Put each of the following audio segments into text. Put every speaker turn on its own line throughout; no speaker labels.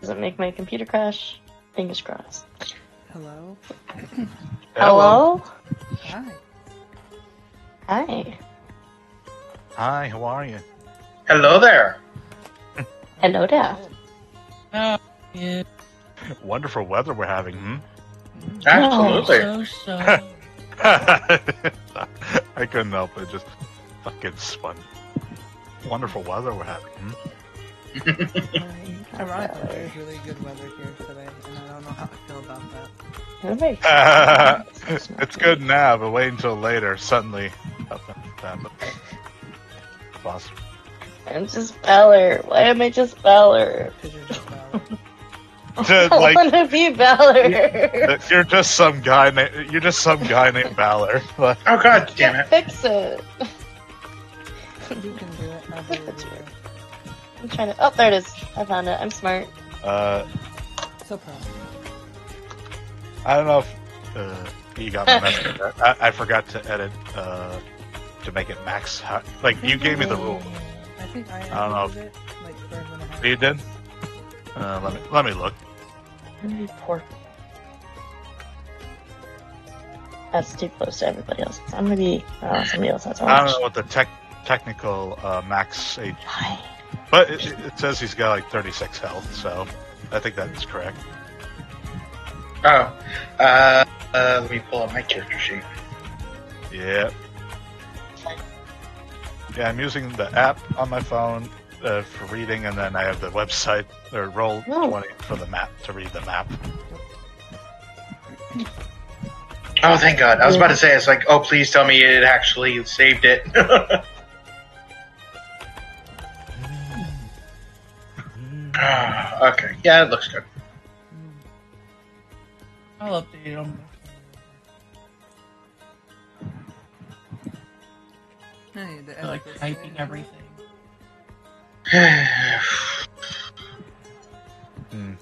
Doesn't make my computer crash. Fingers crossed.
Hello?
Hello?
Hi.
Hi.
Hi, how are you?
Hello there.
Hello there.
Oh, yeah.
Wonderful weather we're having,
Absolutely.
So.
I couldn't help it, just fucking spun. Wonderful weather we're having,
Ironically, there's really good weather here today, and I don't know how I feel about that.
It's good now, but wait until later. Suddenly, something happens. Boss.
I'm just Valor. Why am I just Valor?
Because you're just Valor.
I want to be Valor.
You're just some guy named Valor. But
Oh god damn it.
Fix it.
You can do it. I believe you.
I'm trying to. Oh, there it is. I found it. I'm smart.
So proud.
I don't know if you got my message. I forgot to edit to make it max. Like you gave me the rule.
I think I
don't know if-
edited it like for a minute and a half.
You did? Let me look.
Poor. That's too close to everybody else. I'm gonna be. Somebody else has one.
I don't know what the technical max age,
Hi.
but it says he's got like 36 health, so I think that's correct.
Oh. Let me pull up my character sheet.
Yeah. Yeah, I'm using the app on my phone for reading, and then I have the website or Roll20 for the map to read the map.
Oh thank god. I was about to say, it's like, oh please tell me it actually saved it. Okay. Yeah, it looks good.
I'll update them.
I need to
I
edit
like
this
typing
thing.
everything.
Hmm.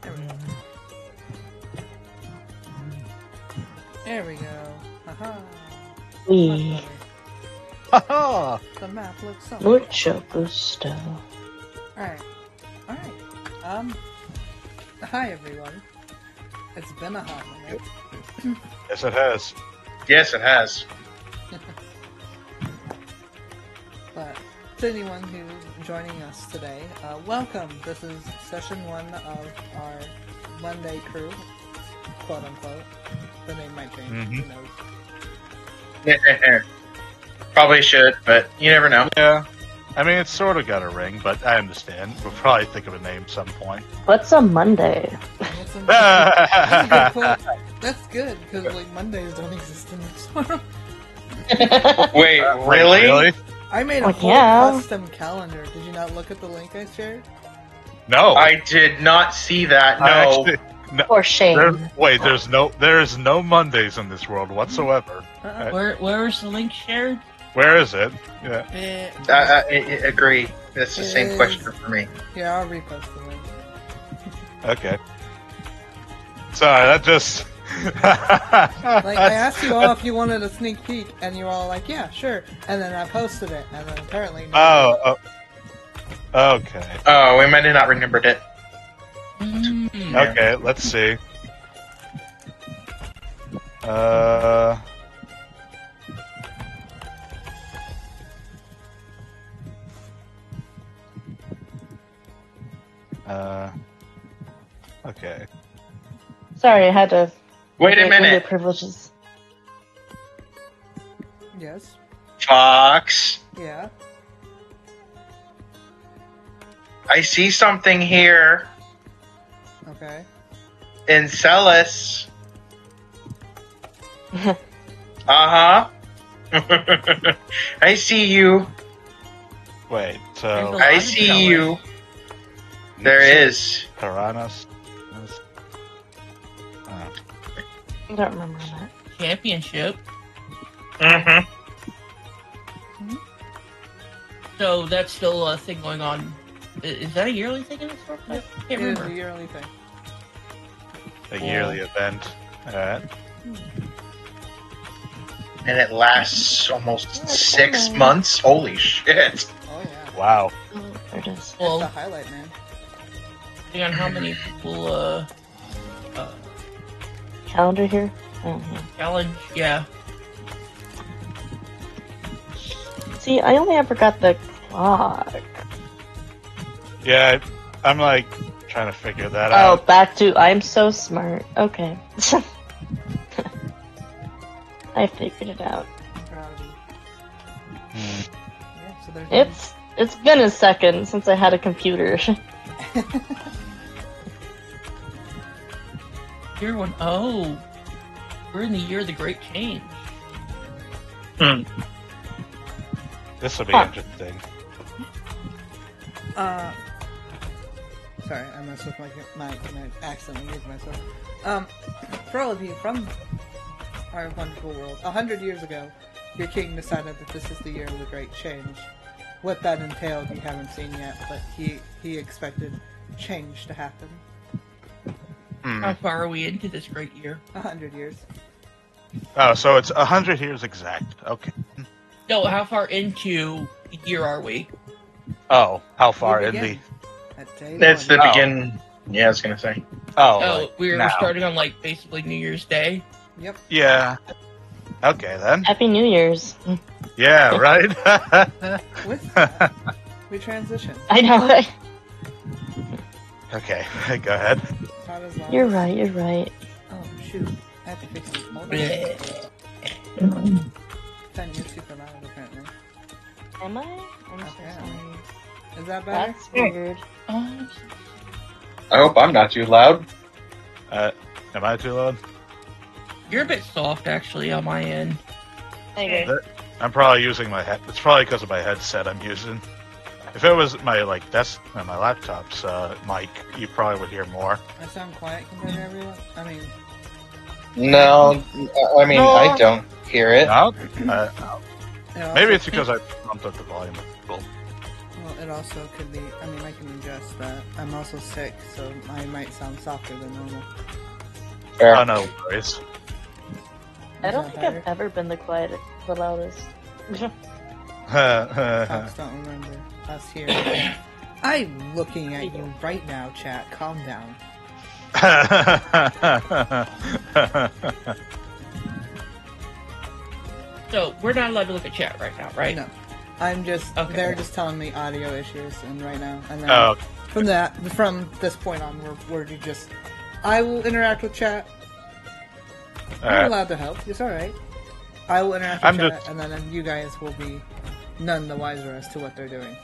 There we go. There we go. Haha.
We.
Haha!
The map looks so
Mucho gusto.
Alright. Alright. Hi everyone. It's been a hot minute.
Yes, it has.
Yes, it has.
But to anyone who's joining us today, welcome. This is session 1 of our Monday crew, quote unquote. The name might change.
Mhm.
Who knows?
Probably should, but you never know.
Yeah. I mean, it's sort of got a ring, but I understand. We'll probably think of a name some point.
What's a Monday?
That's a good point. That's good because like Mondays don't exist in this world.
Wait,
Wait,
really?
I made a
Well,
whole
yeah.
custom calendar. Did you not look at the link I shared?
No.
I did not see that. No.
Actually,
For shame.
there is no Mondays in this world whatsoever.
Where is the link shared?
Where is it? Yeah.
I agree. That's the same
It
question
is-
for me.
Yeah, I'll repost the link.
Okay. Sorry, that just.
Like, I asked you all if you wanted a sneak peek, and you were all like, yeah, sure. And then I posted it, and then apparently...
Oh. Okay.
Oh, we might have not remembered it.
Mm.
Okay. Let's see. Okay.
Sorry, I had to.
Wait a
get window
minute.
Privileges.
Yes.
Fox.
Yeah.
I see something here
Okay.
in Celis. Uh-huh. I see you.
Wait.
There's a
So
lot
I
of
see
sellers.
you. There is.
Piranhas.
I don't remember that.
Championship.
Mm-hmm.
So that's still a thing going on. Is that a yearly thing in this world? I can't
It is a
remember.
yearly thing.
A yearly event. Alright.
and it lasts almost
Yeah,
6
fine.
months. Holy shit!
Oh yeah.
Wow.
Oh, there it is.
It's
Well,
the highlight, man.
depending on how many people
Calendar here? Oh, yeah.
challenge, yeah.
See, I only ever got the clock.
Yeah, I'm like trying to figure that
Oh,
out.
back to I'm so smart. Okay. I figured it out.
I'm proud of you.
Hmm.
Yeah, so there's
It's been a second since I had a computer.
Year one. Oh, we're in the year of the Great Change.
This will be
Huh.
interesting.
Sorry, I messed with my accidentally muted myself. For all of you from our wonderful world, 100 years ago, your king decided that this is the year of the Great Change. What that entailed, you haven't seen yet, but he expected change to happen.
Hmm.
How far are we into this great year?
100 years.
Oh, so it's 100 years exact. Okay.
No, how far into the year are we?
Oh, how far
We
in the?
begin at day
That's the
one.
Oh.
begin. Yeah, I was gonna say.
Oh,
Oh,
like
we're
now.
starting on like basically New Year's Day.
Yep.
Yeah. Okay then.
Happy New Year's.
Yeah. Right.
With that, we transition.
I know.
Okay. Go ahead.
Not as long
You're
as-
right, you're right.
Oh, shoot. I have to fix this. Hold on.
Bleh.
Ben, you're super loud, apparently.
Am I? I'm so
Okay.
sorry.
Is that better?
That's weird.
Oh,
I hope I'm not too loud.
Am I too loud?
you're a bit soft actually on my end.
There you go.
I'm probably using my head. It's probably because of my headset I'm using. If it was my my laptop's mic, you probably would hear more.
I sound quiet compared to everyone? I mean,
No, I mean
No.
I don't hear it.
No?
it also,
Maybe it's because I bumped up the volume a little.
Well, it also could be. I mean, I can adjust that. I'm also sick, so I might sound softer than normal.
Fair.
Oh, no worries.
I don't
Is
think
that
I've ever been the quietest, the loudest.
Folks don't remember us here. I'm looking at you right now, chat. Calm down.
So we're not allowed to look at chat right now, right?
No. I'm just.
Okay.
They're just telling me audio issues, and right now, and then
Oh,
from this point on, we're just. I will interact with chat. I'm
alright.
allowed to help. It's all right. I will interact with
I'm
chat,
just-
and then you guys will be none the wiser as to what they're doing.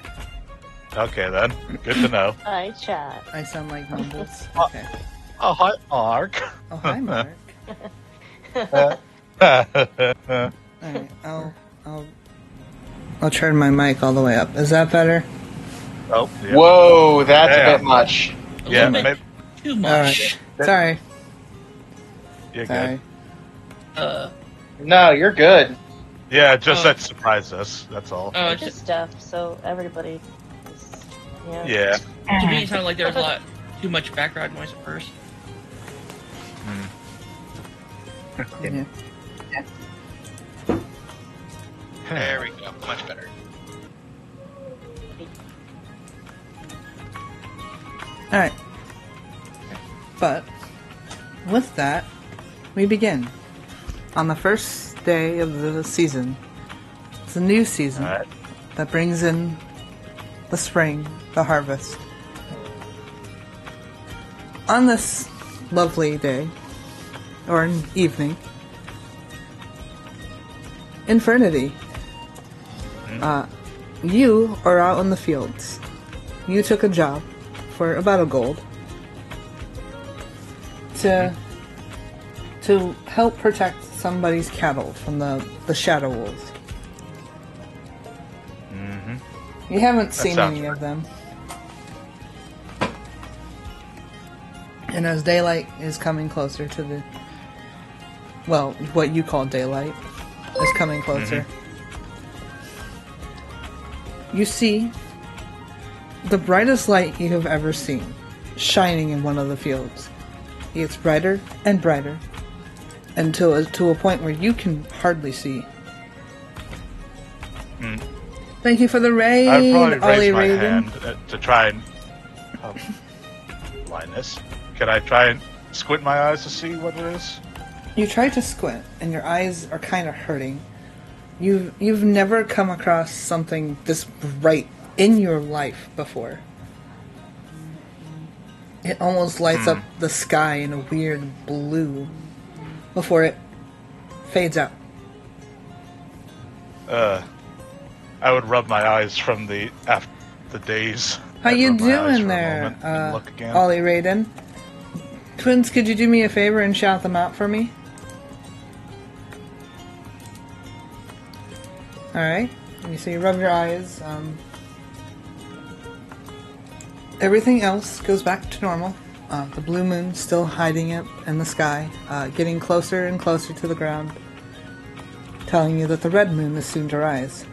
Okay then. Good to know.
Hi, chat.
I sound like mumbles.
Oh.
Okay.
Oh, hi, Mark.
Oh, hi, Mark.
Yeah,
Alright, I'll turn my mic all the way up. Is that better?
oh, yeah.
Whoa, that's
Yeah.
a bit much.
A
Yeah,
little bit
maybe,
too much.
Sorry.
you're
Sorry.
good.
No, you're good.
Yeah, just
Oh.
that surprised us. That's all.
It's
Just stuff, so everybody is,
Yeah.
to me, it sounded like there was a lot too much background noise at first.
Yeah.
There we go. Much better.
Alright. But, with that, we begin. On the first day of the season. It's a new season
Alright.
that brings in the spring, the harvest. On this lovely day, or an evening, Infernity, you are out in the fields. You took a job for about a gold to help protect somebody's cattle from the shadow wolves.
Mm-hmm.
You haven't seen
sounds
any
right.
of them. And as daylight is coming closer to the, well, what you call daylight is coming closer, you see the brightest light you have ever seen shining in one of the fields. It gets brighter and brighter until to a point where you can hardly see Thank you for the raid,
I'd probably
Ollie
raise my
Raven.
hand to try and blindness. Can I try and squint my eyes to see what it is?
You try to squint, and your eyes are kind of hurting. You've never come across something this bright in your life before. It almost lights up the sky in a weird blue before it fades out.
I would rub my eyes from the days.
How
I'd
you
rub my eyes
doing
for a
there,
moment and look again.
Ollie Raiden? Twins, could you do me a favor and shout them out for me? Alright. So you rub your eyes. Everything else goes back to normal. The blue moon still hiding it in the sky, getting closer and closer to the ground, telling you that the red moon is soon to rise.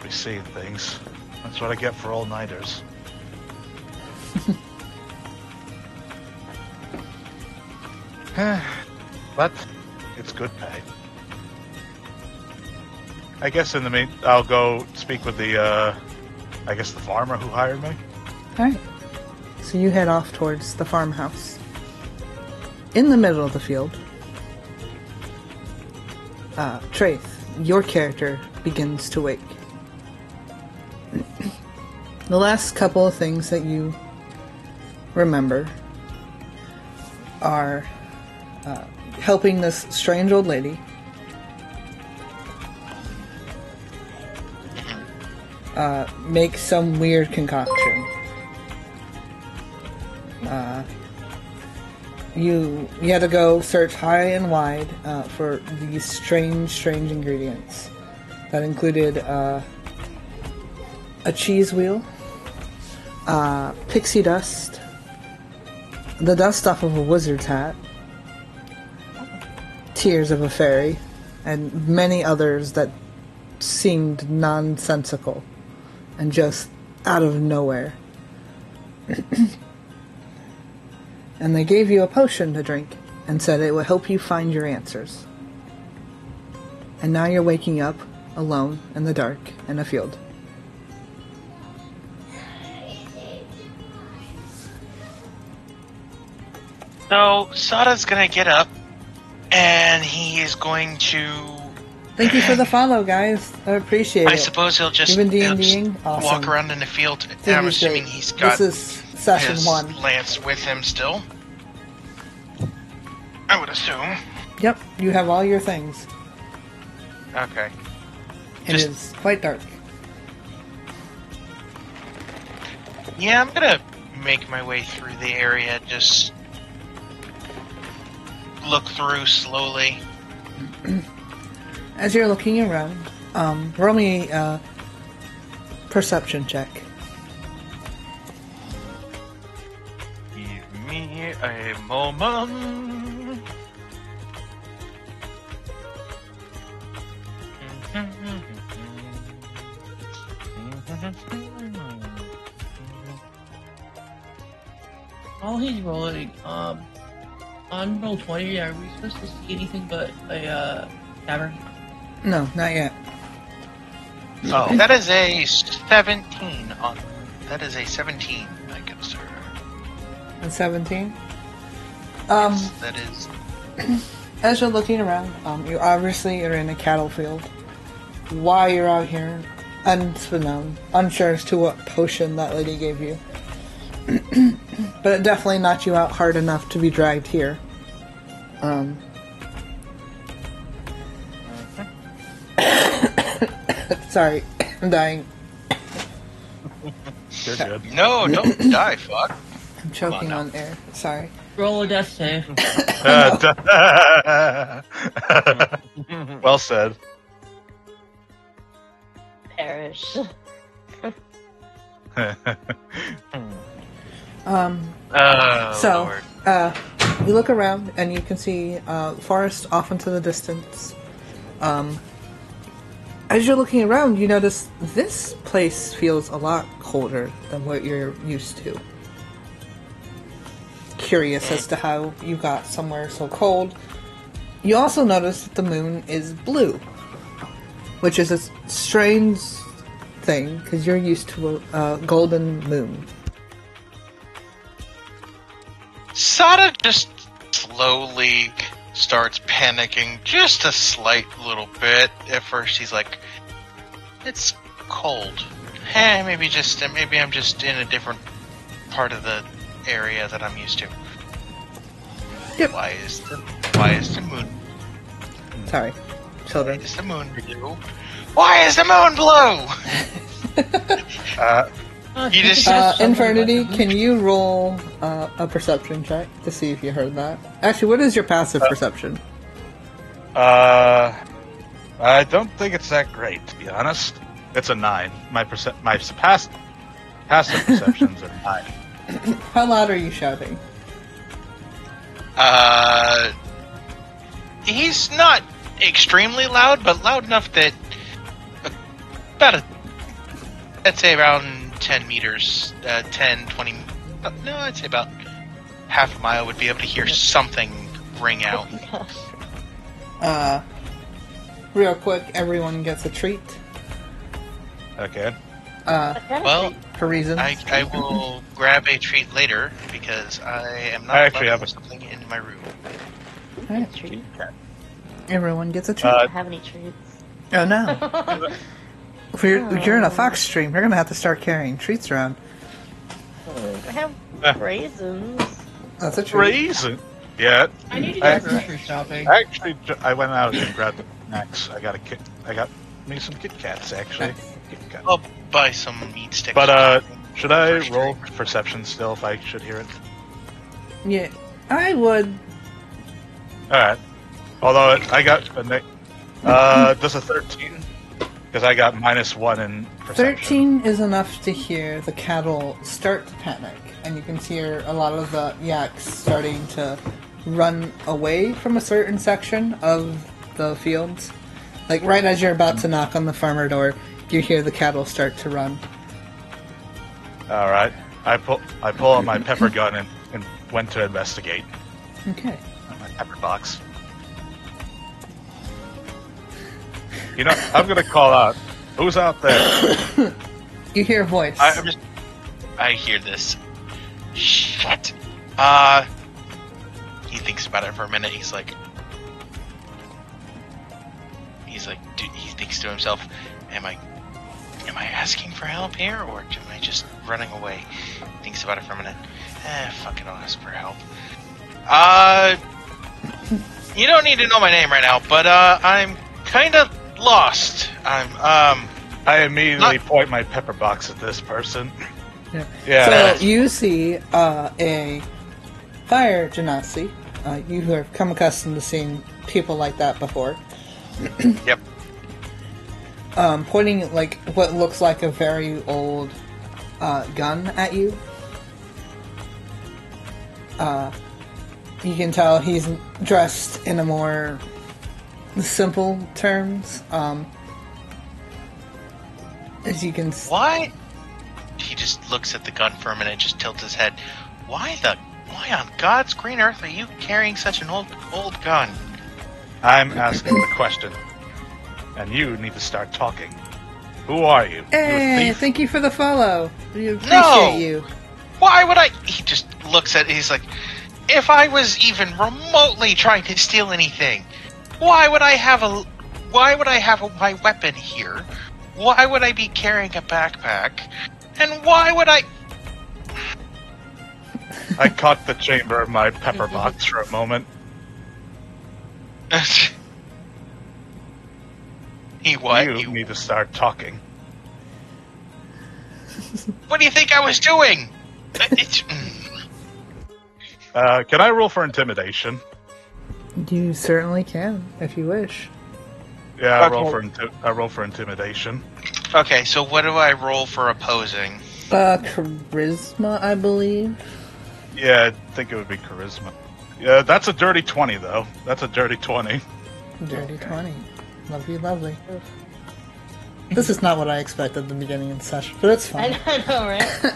We see things. That's what I get for all-nighters. But it's good pay. I guess in the mean, I'll go speak with the farmer who hired me.
Alright. So you head off towards the farmhouse. In the middle of the field, Traith, your character begins to wake. The last couple of things that you remember are helping this strange old lady make some weird concoction. You had to go search high and wide for these strange ingredients. That included a cheese wheel, pixie dust, the dust off of a wizard's hat, tears of a fairy, and many others that seemed nonsensical and just out of nowhere. And they gave you a potion to drink and said it would help you find your answers. And now you're waking up alone in the dark in a field.
So, Sada's gonna get up, and he is going to...
Thank you for the follow, guys. I appreciate it.
I suppose he'll just,
You've been
he'll just
D&Ding? Awesome.
walk around in the field, and
Think
I'm
you
assuming
should.
he's got
This is session
his
1.
lance with him still. I would assume.
Yep, you have all your things.
Okay.
It
Just-
is quite dark.
Yeah, I'm gonna make my way through the area, just look through slowly.
As you're looking around, roll me a perception check.
Give me a moment.
While he's rolling, on roll 20, are we supposed to see anything but a tavern?
No, not yet.
Oh, that is a 17 on. That is a 17, my good sir.
And 17?
Yes, that is.
As you're looking around, you obviously are in a cattle field. Why you're out here, unsure as to what potion that lady gave you. But it definitely knocked you out hard enough to be dragged here. Sorry, I'm dying.
You're good.
No, don't die, fuck.
I'm choking
now.
on air. Sorry.
Roll a death save.
Well said.
Perish.
Oh,
So,
Lord.
you look around and you can see forest off into the distance. As you're looking around, you notice this place feels a lot colder than what you're used to. Curious as to how you got somewhere so cold. You also notice that the moon is blue, which is a strange thing because you're used to a golden moon.
Sada just slowly starts panicking just a slight little bit. At first, she's like, "It's cold. Maybe I'm just in a different part of the area that I'm used to."
Yep.
Why is the moon?
Sorry, children.
Why is the moon blue? Why is the moon blue? You just-
Infernity, can you roll a perception check to see if you heard that? Actually, what is your passive perception?
I don't think it's that great, to be honest. It's a 9. My passive perception's a 9.
How loud are you shouting?
He's not extremely loud, but loud enough that I'd say around 10 meters, 10, 20, no, I'd say about half a mile would be able to hear something ring out.
Oh my gosh.
Real quick, everyone gets a treat.
Okay.
Well,
For reasons.
I will grab a treat later because I am not
I actually
allowed
have
to something in my room.
Alright.
Treat.
Everyone gets a treat.
I don't have any treats.
Oh no. If you're in a Fox stream, you're gonna have to start carrying treats around.
I have raisins.
That's a treat.
Raisin. Yeah.
I need to go grocery shopping.
Actually, I went out and grabbed snacks. I got me some Kit Kats actually. Kit Kat.
I'll buy some meat sticks.
But should I roll perception still if I should hear it?
Yeah, I would.
All right. Although I got does a 13? Because I got -1 in perception.
13 is enough to hear the cattle start to panic, and you can hear a lot of the yaks starting to run away from a certain section of the fields. Like right as you're about to knock on the farmer door, you hear the cattle start to run.
All right. I pull out my pepper gun and went to investigate.
Okay.
My pepper box. You know, I'm gonna call out. Who's out there?
You hear a voice.
I hear this. Shit. He thinks about it for a minute. He's like, he thinks to himself, am I asking for help here, or am I just running away? He thinks about it for a minute. Fuck it, I'll ask for help. You don't need to know my name right now, but I'm kind of lost.
I immediately point my pepper box at this person.
Yeah.
Yeah.
So you see a fire genasi. You have come accustomed to seeing people like that before.
Yep.
Pointing like what looks like a very old gun at you. You can tell he's dressed in a more simple terms. As you can.
Why? He just looks at the gun for a minute and just tilts his head. Why on God's green earth are you carrying such an old gun?
I'm asking the question, and you need to start talking. Who are you? You a
Hey,
thief?
thank you for the follow. We appreciate
No!
you.
Why would I? He just looks at it. He's like, if I was even remotely trying to steal anything, why would I have my weapon here? Why would I be carrying a backpack? And why would I?
I caught the chamber of my pepper box for a moment.
What?
You need to start talking.
What do you think I was doing?
Can I roll for intimidation?
You certainly can, if you wish.
Yeah,
Okay.
I roll for intimidation.
Okay, so what do I roll for opposing?
Charisma, I believe.
Yeah, I think it would be charisma. Yeah, that's a dirty 20 though. That's a dirty 20.
Dirty 20. Lovely, lovely. This is not what I expected at the beginning of the session, but it's fine.
I know, right?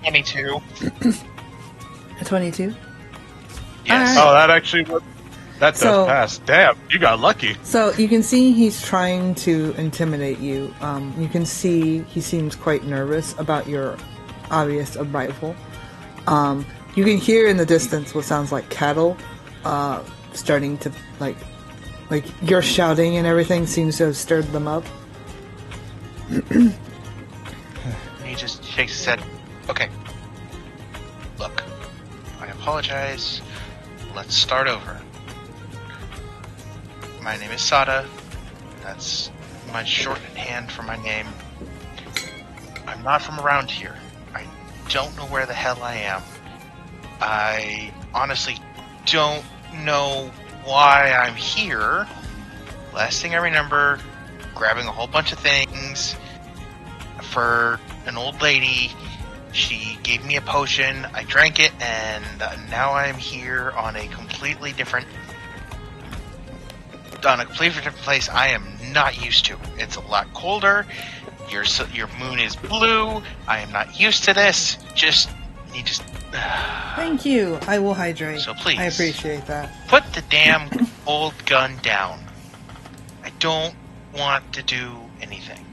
22.
A 22?
Yes.
Alright.
Oh, that actually that does
So-
pass. Damn, you got lucky.
So you can see he's trying to intimidate you. You can see he seems quite nervous about your obvious arrival. You can hear in the distance what sounds like cattle starting to like your shouting and everything seems to have stirred them up.
He just shakes his head. Okay. Look, I apologize. Let's start over. My name is Sada. That's my shorthand for my name. I'm not from around here. I don't know where the hell I am. I honestly don't know why I'm here. Last thing I remember, grabbing a whole bunch of things for an old lady. She gave me a potion, I drank it, and now I'm here on a completely different place I am not used to. It's a lot colder. Your moon is blue. I am not used to this. You just
Thank you. I will hydrate.
So please.
I appreciate that.
put the damn old gun down. I don't want to do anything.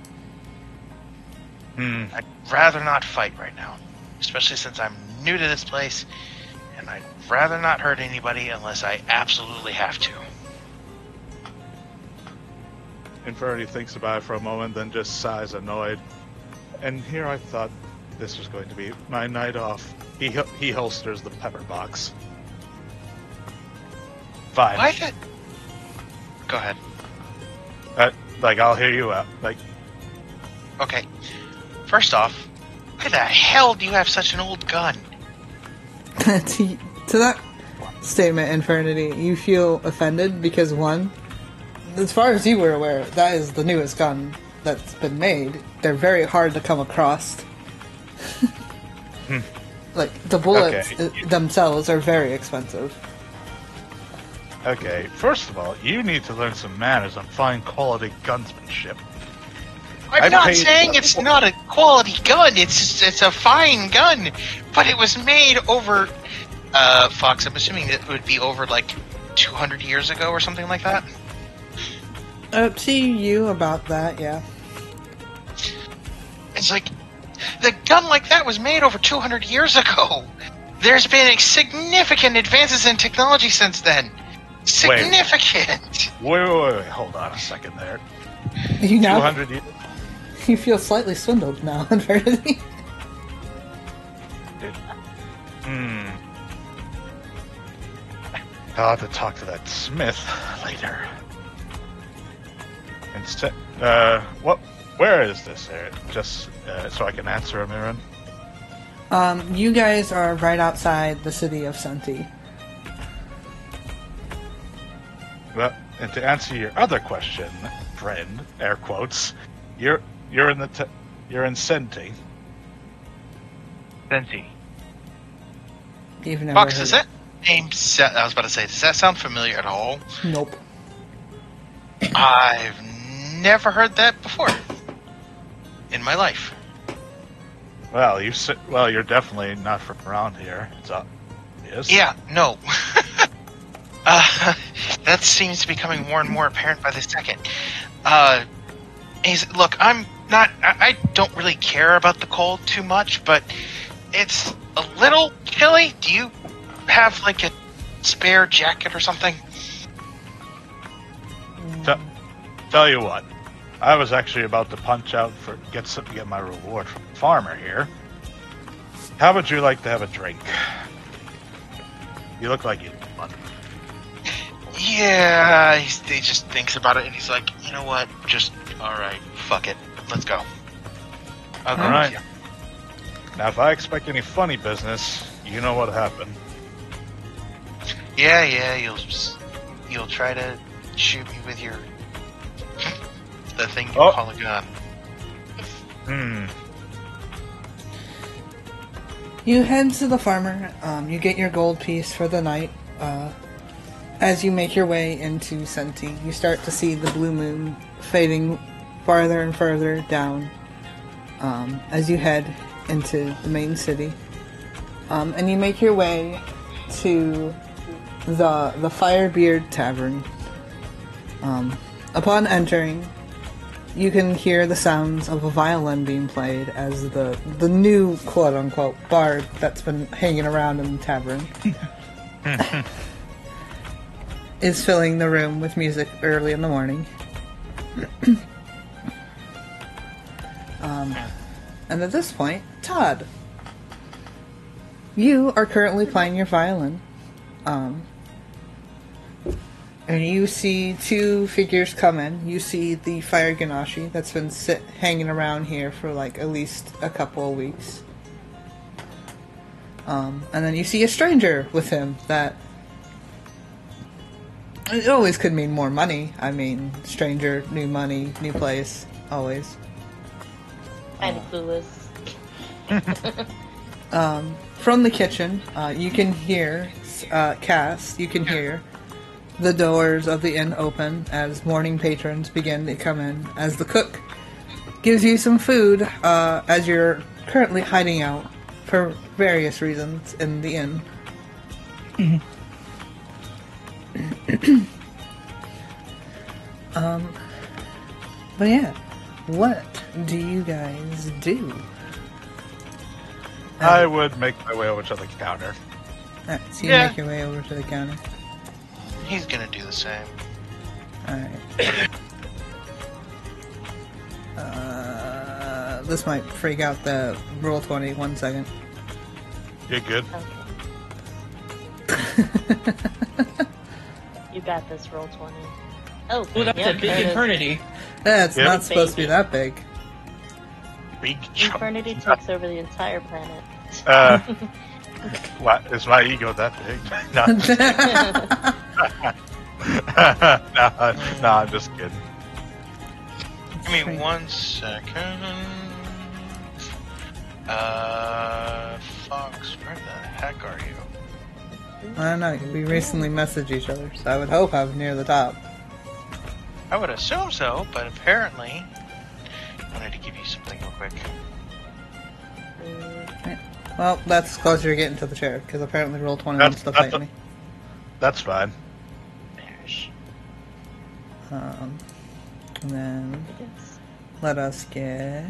I'd rather not fight right now, especially since I'm new to this place, and I'd rather not hurt anybody unless I absolutely have to.
Infernity thinks about it for a moment, then just sighs annoyed. And here I thought this was going to be my night off. He holsters the pepper box. Fine.
Why did... Go ahead.
I'll hear you out.
Okay. First off, why the hell do you have such an old gun?
to that statement, Infernity, you feel offended because, one, as far as you were aware, that is the newest gun that's been made. They're very hard to come across. Like, the bullets themselves are very expensive.
Okay, first of all, you need to learn some manners on fine quality gunsmanship.
I'm
I've
not
paid-
saying it's not a quality gun. It's a fine gun, but it was made over. Fox, I'm assuming it would be over like 200 years ago or something like that.
Up to you about that, yeah.
It's like the gun like that was made over 200 years ago. There's been significant advances in technology since then. Significant.
Wait, hold on a second there.
You now
200 years?
you feel slightly swindled now, Infernity.
I'll have to talk to that Smith later. Instead, where is this area? Just so I can answer him, Aaron.
You guys are right outside the city of Senti.
Well, and to answer your other question, friend, air quotes, you're in Senti.
Senti.
You've never
Fox,
heard
does
of-
that name? I was about to say, does that sound familiar at all?
Nope.
I've never heard that before in my life.
Well, you're definitely not from around here. It's obvious.
Yeah, no. That seems to be becoming more and more apparent by the second. Look, I don't really care about the cold too much, but it's a little chilly. Do you have like a spare jacket or something?
Tell you what, I was actually about to punch out get my reward from the farmer here. How would you like to have a drink? You look like you need one.
Yeah, he just thinks about it and he's like, you know what? Just alright, fuck it. Let's go. I'll go
All right.
with you.
Now, if I expect any funny business, you know what happened.
Yeah, you'll try to shoot me with the thing you call a gun.
You head to the farmer. You get your gold piece for the night. As you make your way into Senti, you start to see the blue moon fading farther and further down as you head into the main city. And you make your way to the Firebeard Tavern. Upon entering, you can hear the sounds of a violin being played as the new quote-unquote bard that's been hanging around in the tavern is filling the room with music early in the morning. And at this point, Todd, you are currently playing your violin. And you see two figures come in. You see the Fire Ganashi that's been hanging around here for like at least a couple of weeks. And then you see a stranger with him that... It always could mean more money. I mean, stranger, new money, new place, always.
Kind of clueless.
From the kitchen, you can hear, Cass, you can hear the doors of the inn open as morning patrons begin to come in, as the cook gives you some food as you're currently hiding out for various reasons in the inn. But yeah, what do you guys do?
I would make my way over to the counter.
Alright, so you
Yeah.
make your way over to the counter.
He's gonna do the same.
Alright. This might freak out the roll 20. 1 second.
You're good.
Okay. You got this, roll 20. Oh,
Well, that's
yep,
a big
there it is.
infernity.
Yeah, it's
Yep.
not supposed to be
Baby.
that big.
Big chunk.
Infernity takes over the entire planet.
What, is my ego that big? No, no, I'm just kidding.
Give me 1 second. Fox, where the heck are you?
I don't know, we recently messaged each other, so I would hope I'm near the top.
I would assume so, but apparently... I wanted to give you something real quick.
Well, that's closer to getting to the chair, because apparently roll 20 wants to
That's
fight me.
That's fine.
There's...
And then, let us get...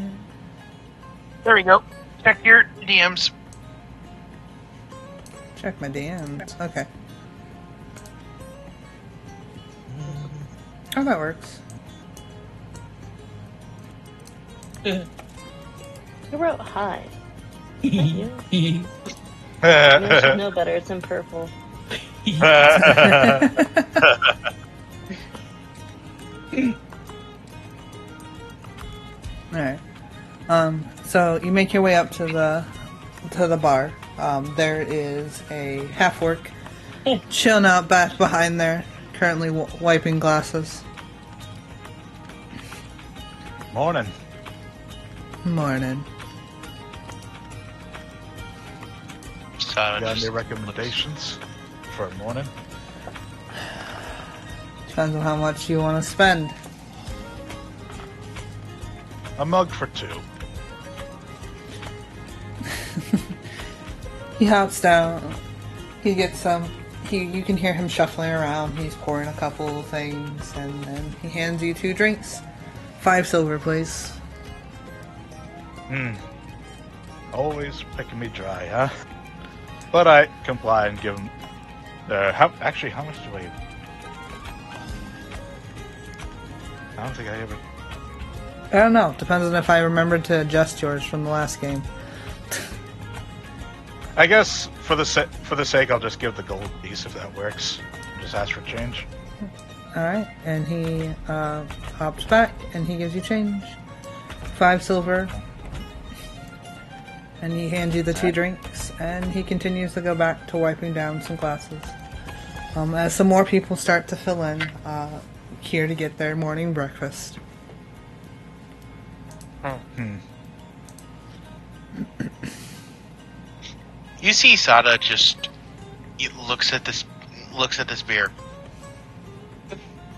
There we go. Check your DMs.
Check my DMs. Okay. Oh, that works.
You wrote hi. You? You should know better, it's in purple.
Alright. So you make your way up to the bar. There is a half-orc chilling out back behind there, currently wiping glasses.
Morning.
Morning.
Sada
Got
just
any recommendations for a morning?
Depends on how much you want to spend.
A mug for 2.
He hops down. He gets some. You can hear him shuffling around. He's pouring a couple of things, and then he hands you 2 drinks. 5 silver, please.
Always picking me dry, huh? But I comply and give him... how much do I... I don't think I ever...
I don't know. Depends on if I remembered to adjust yours from the last game.
I guess for the sake, I'll just give the gold piece if that works. Just ask for change.
Alright, and he hops back and he gives you change. 5 silver. And he hands you the 2 drinks, and he continues to go back to wiping down some glasses. As some more people start to fill in, here to get their morning breakfast.
You see Sada just looks at this beer.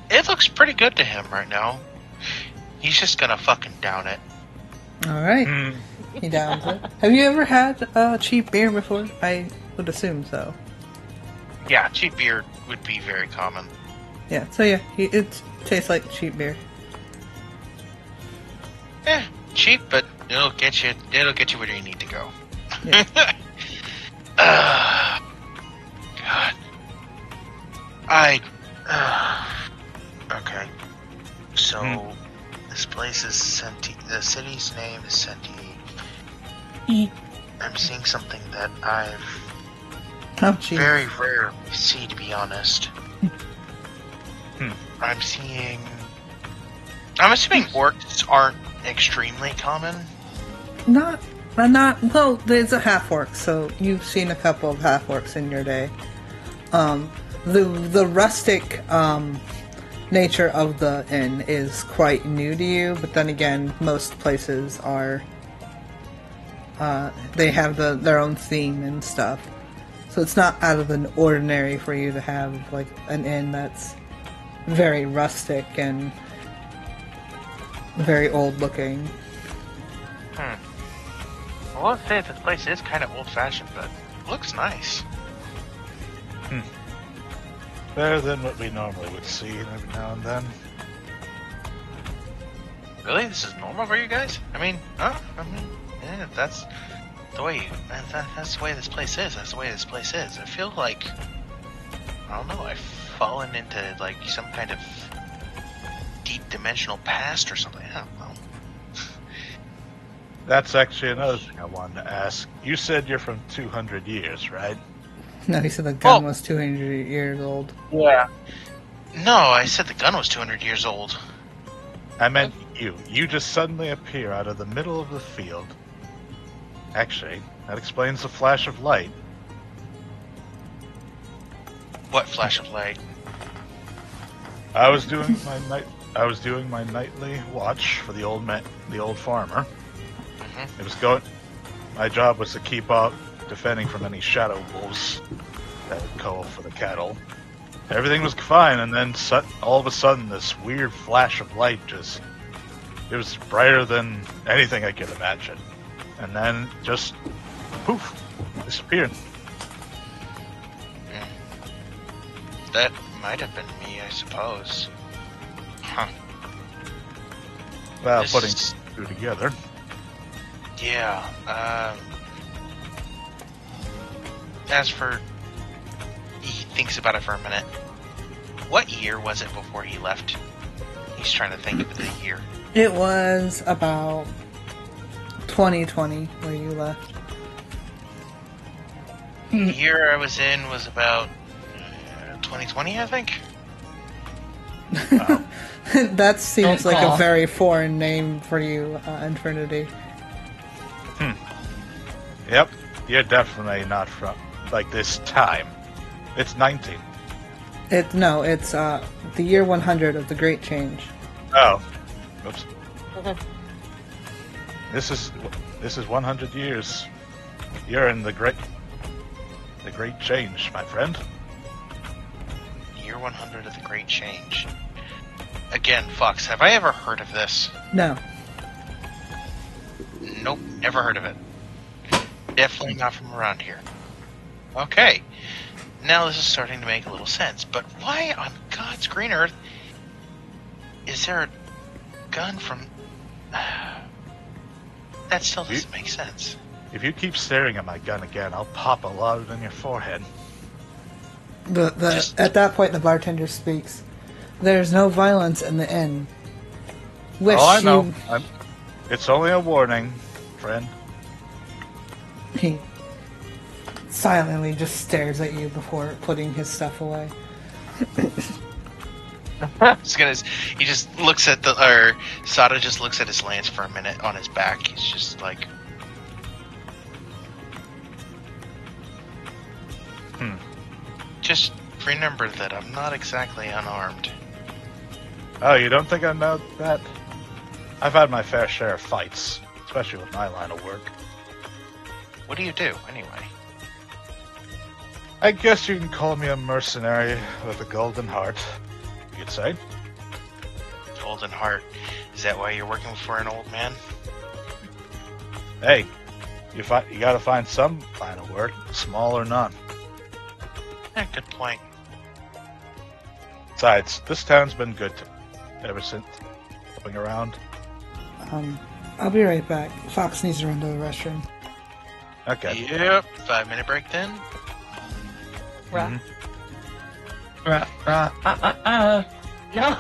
It looks pretty good to him right now. He's just gonna fucking down it.
Alright, he downs it. Have you ever had cheap beer before? I would assume so.
Yeah, cheap beer would be very common.
Yeah, so yeah, it tastes like cheap beer.
Cheap, but it'll get you where you need to go.
Yeah.
God. Okay. So, this place is Senti. The city's name is Senti. I'm seeing something that I've
Oh, jeez.
very rarely see, to be honest. I'm assuming orcs aren't extremely common.
Not. Well, there's a half orc, so you've seen a couple of half orcs in your day. The rustic nature of the inn is quite new to you, but then again, most places are. They have their own theme and stuff, so it's not out of the ordinary for you to have like an inn that's very rustic and very old looking.
Well, let's say this place is kind of old-fashioned, but looks nice.
Better than what we normally would see every now and then.
Really? This is normal for you guys? Yeah, that's the way that's the way this place is. That's the way this place is. I feel like, I don't know, I've fallen into like some kind of deep dimensional past or something. I don't know.
That's actually another thing I wanted to ask. You said you're from 200 years, right?
No, he said the gun was 200 years old.
Yeah. No, I said the gun was 200 years old.
I meant you. You just suddenly appear out of the middle of the field. Actually, that explains the flash of light.
What flash of light?
I was doing my nightly watch for the old farmer. It was going. My job was to keep out defending from any shadow wolves that would go for the cattle. Everything was fine, and then all of a sudden, this weird flash of light it was brighter than anything I could imagine. And then just, poof, disappeared.
That might have been me, I suppose. Huh.
Well, putting two together.
Yeah, as for... He thinks about it for a minute. What year was it before he left? He's trying to think of the year.
It was about 2020 where you left.
The year I was in was about 2020, I think.
Wow.
That seems
Don't
like
call.
a very foreign name for you, Infernity.
Yep, you're definitely not from, like, this time. It's 19.
It's the year 100 of the Great Change.
Oh. Oops. This is 100 years. You're in the great change, my friend.
Year 100 of the Great Change. Again, Fox, have I ever heard of this?
No.
Nope, never heard of it. Definitely not from around here. Okay, now this is starting to make a little sense, but why on God's green earth is there a gun from... That still doesn't make sense.
If you keep staring at my gun again, I'll pop a load in your forehead.
At that point, the bartender speaks. There's no violence in the inn. Wish
Oh, I know.
you...
It's only a warning, friend.
He silently just stares at you before putting his stuff away.
He just looks at Sada just looks at his lance for a minute on his back. He's just like, Just remember that I'm not exactly unarmed.
Oh, you don't think I know that? I've had my fair share of fights, especially with my line of work.
What do you do, anyway?
I guess you can call me a mercenary with a golden heart, you could say.
Golden Heart. Is that why you're working for an old man?
Hey, you gotta find some line of work, small or none.
Yeah, good point.
Besides, this town's been good ever since going around.
I'll be right back. Fox needs to run to the restroom.
Okay.
Yep. 5-minute break then.
Right. No.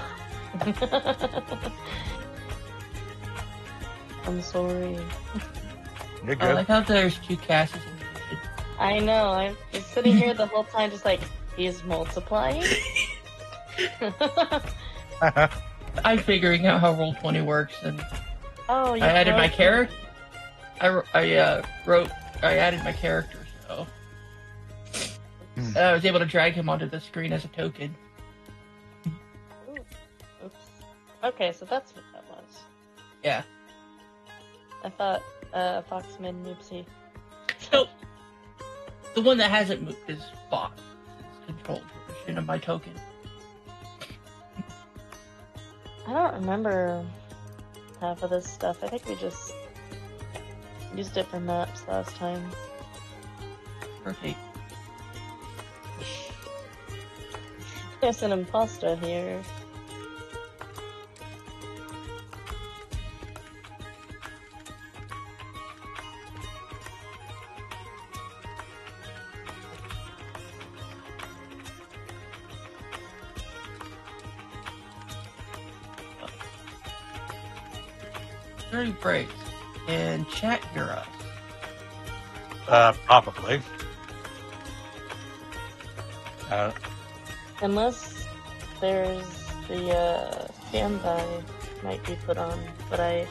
I'm sorry.
You're
I
good.
like how there's 2 casts in the kitchen.
I know. I'm just sitting here the whole time, just like he's multiplying.
I'm figuring out how Roll20 works, and
Oh, you
I added my
broke-
character. I added my character, so I was able to drag him onto the screen as a token.
Ooh, oops. Okay, so that's what that was.
Yeah.
I thought Foxman Noopsie.
So the one that hasn't moved is Fox. It's controlled version of my token.
I don't remember half of this stuff. I think we just used it for maps last time.
Perfect.
There's an imposter here.
Very breaks. And chat hear us.
Probably.
Unless there's the standby might be put on, but I,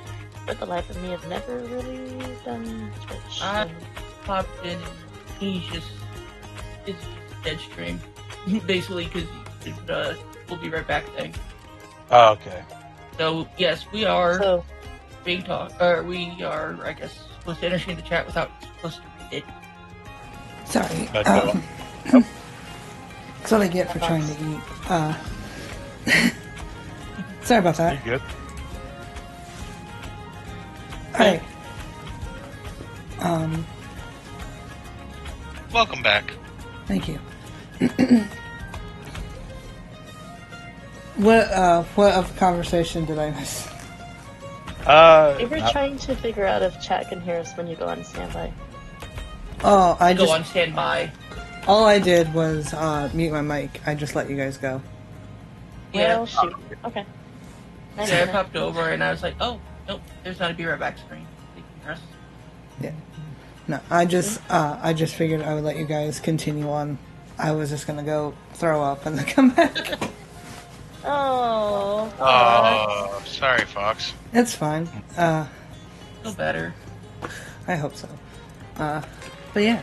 for the life of me, have never really done Twitch.
I-
so-
Popped in and he's just a dead stream. Basically, because we'll be right back thing.
Oh, okay.
So yes, we are
So,
being talked, or we are, I guess, supposed to entertain the chat without supposed to read it.
Sorry.
Go
That's what I get for trying to eat. Sorry about
You
that.
good?
Alright.
Welcome back.
Thank you. What of the conversation did I miss?
we were trying to figure out if chat can hear us when you go on standby.
Oh, I
Go
just
on standby.
all I did was mute my mic. I just let you guys go.
Yeah,
Well, shoot. Okay. I
yeah, I
know.
popped over and I was like, oh, nope, there's not a be right back screen. They can hear us.
No, I just figured I would let you guys continue on. I was just gonna go throw up and then come back.
Oh.
Oh, sorry, Fox.
It's fine.
Feel better.
I hope so. But yeah.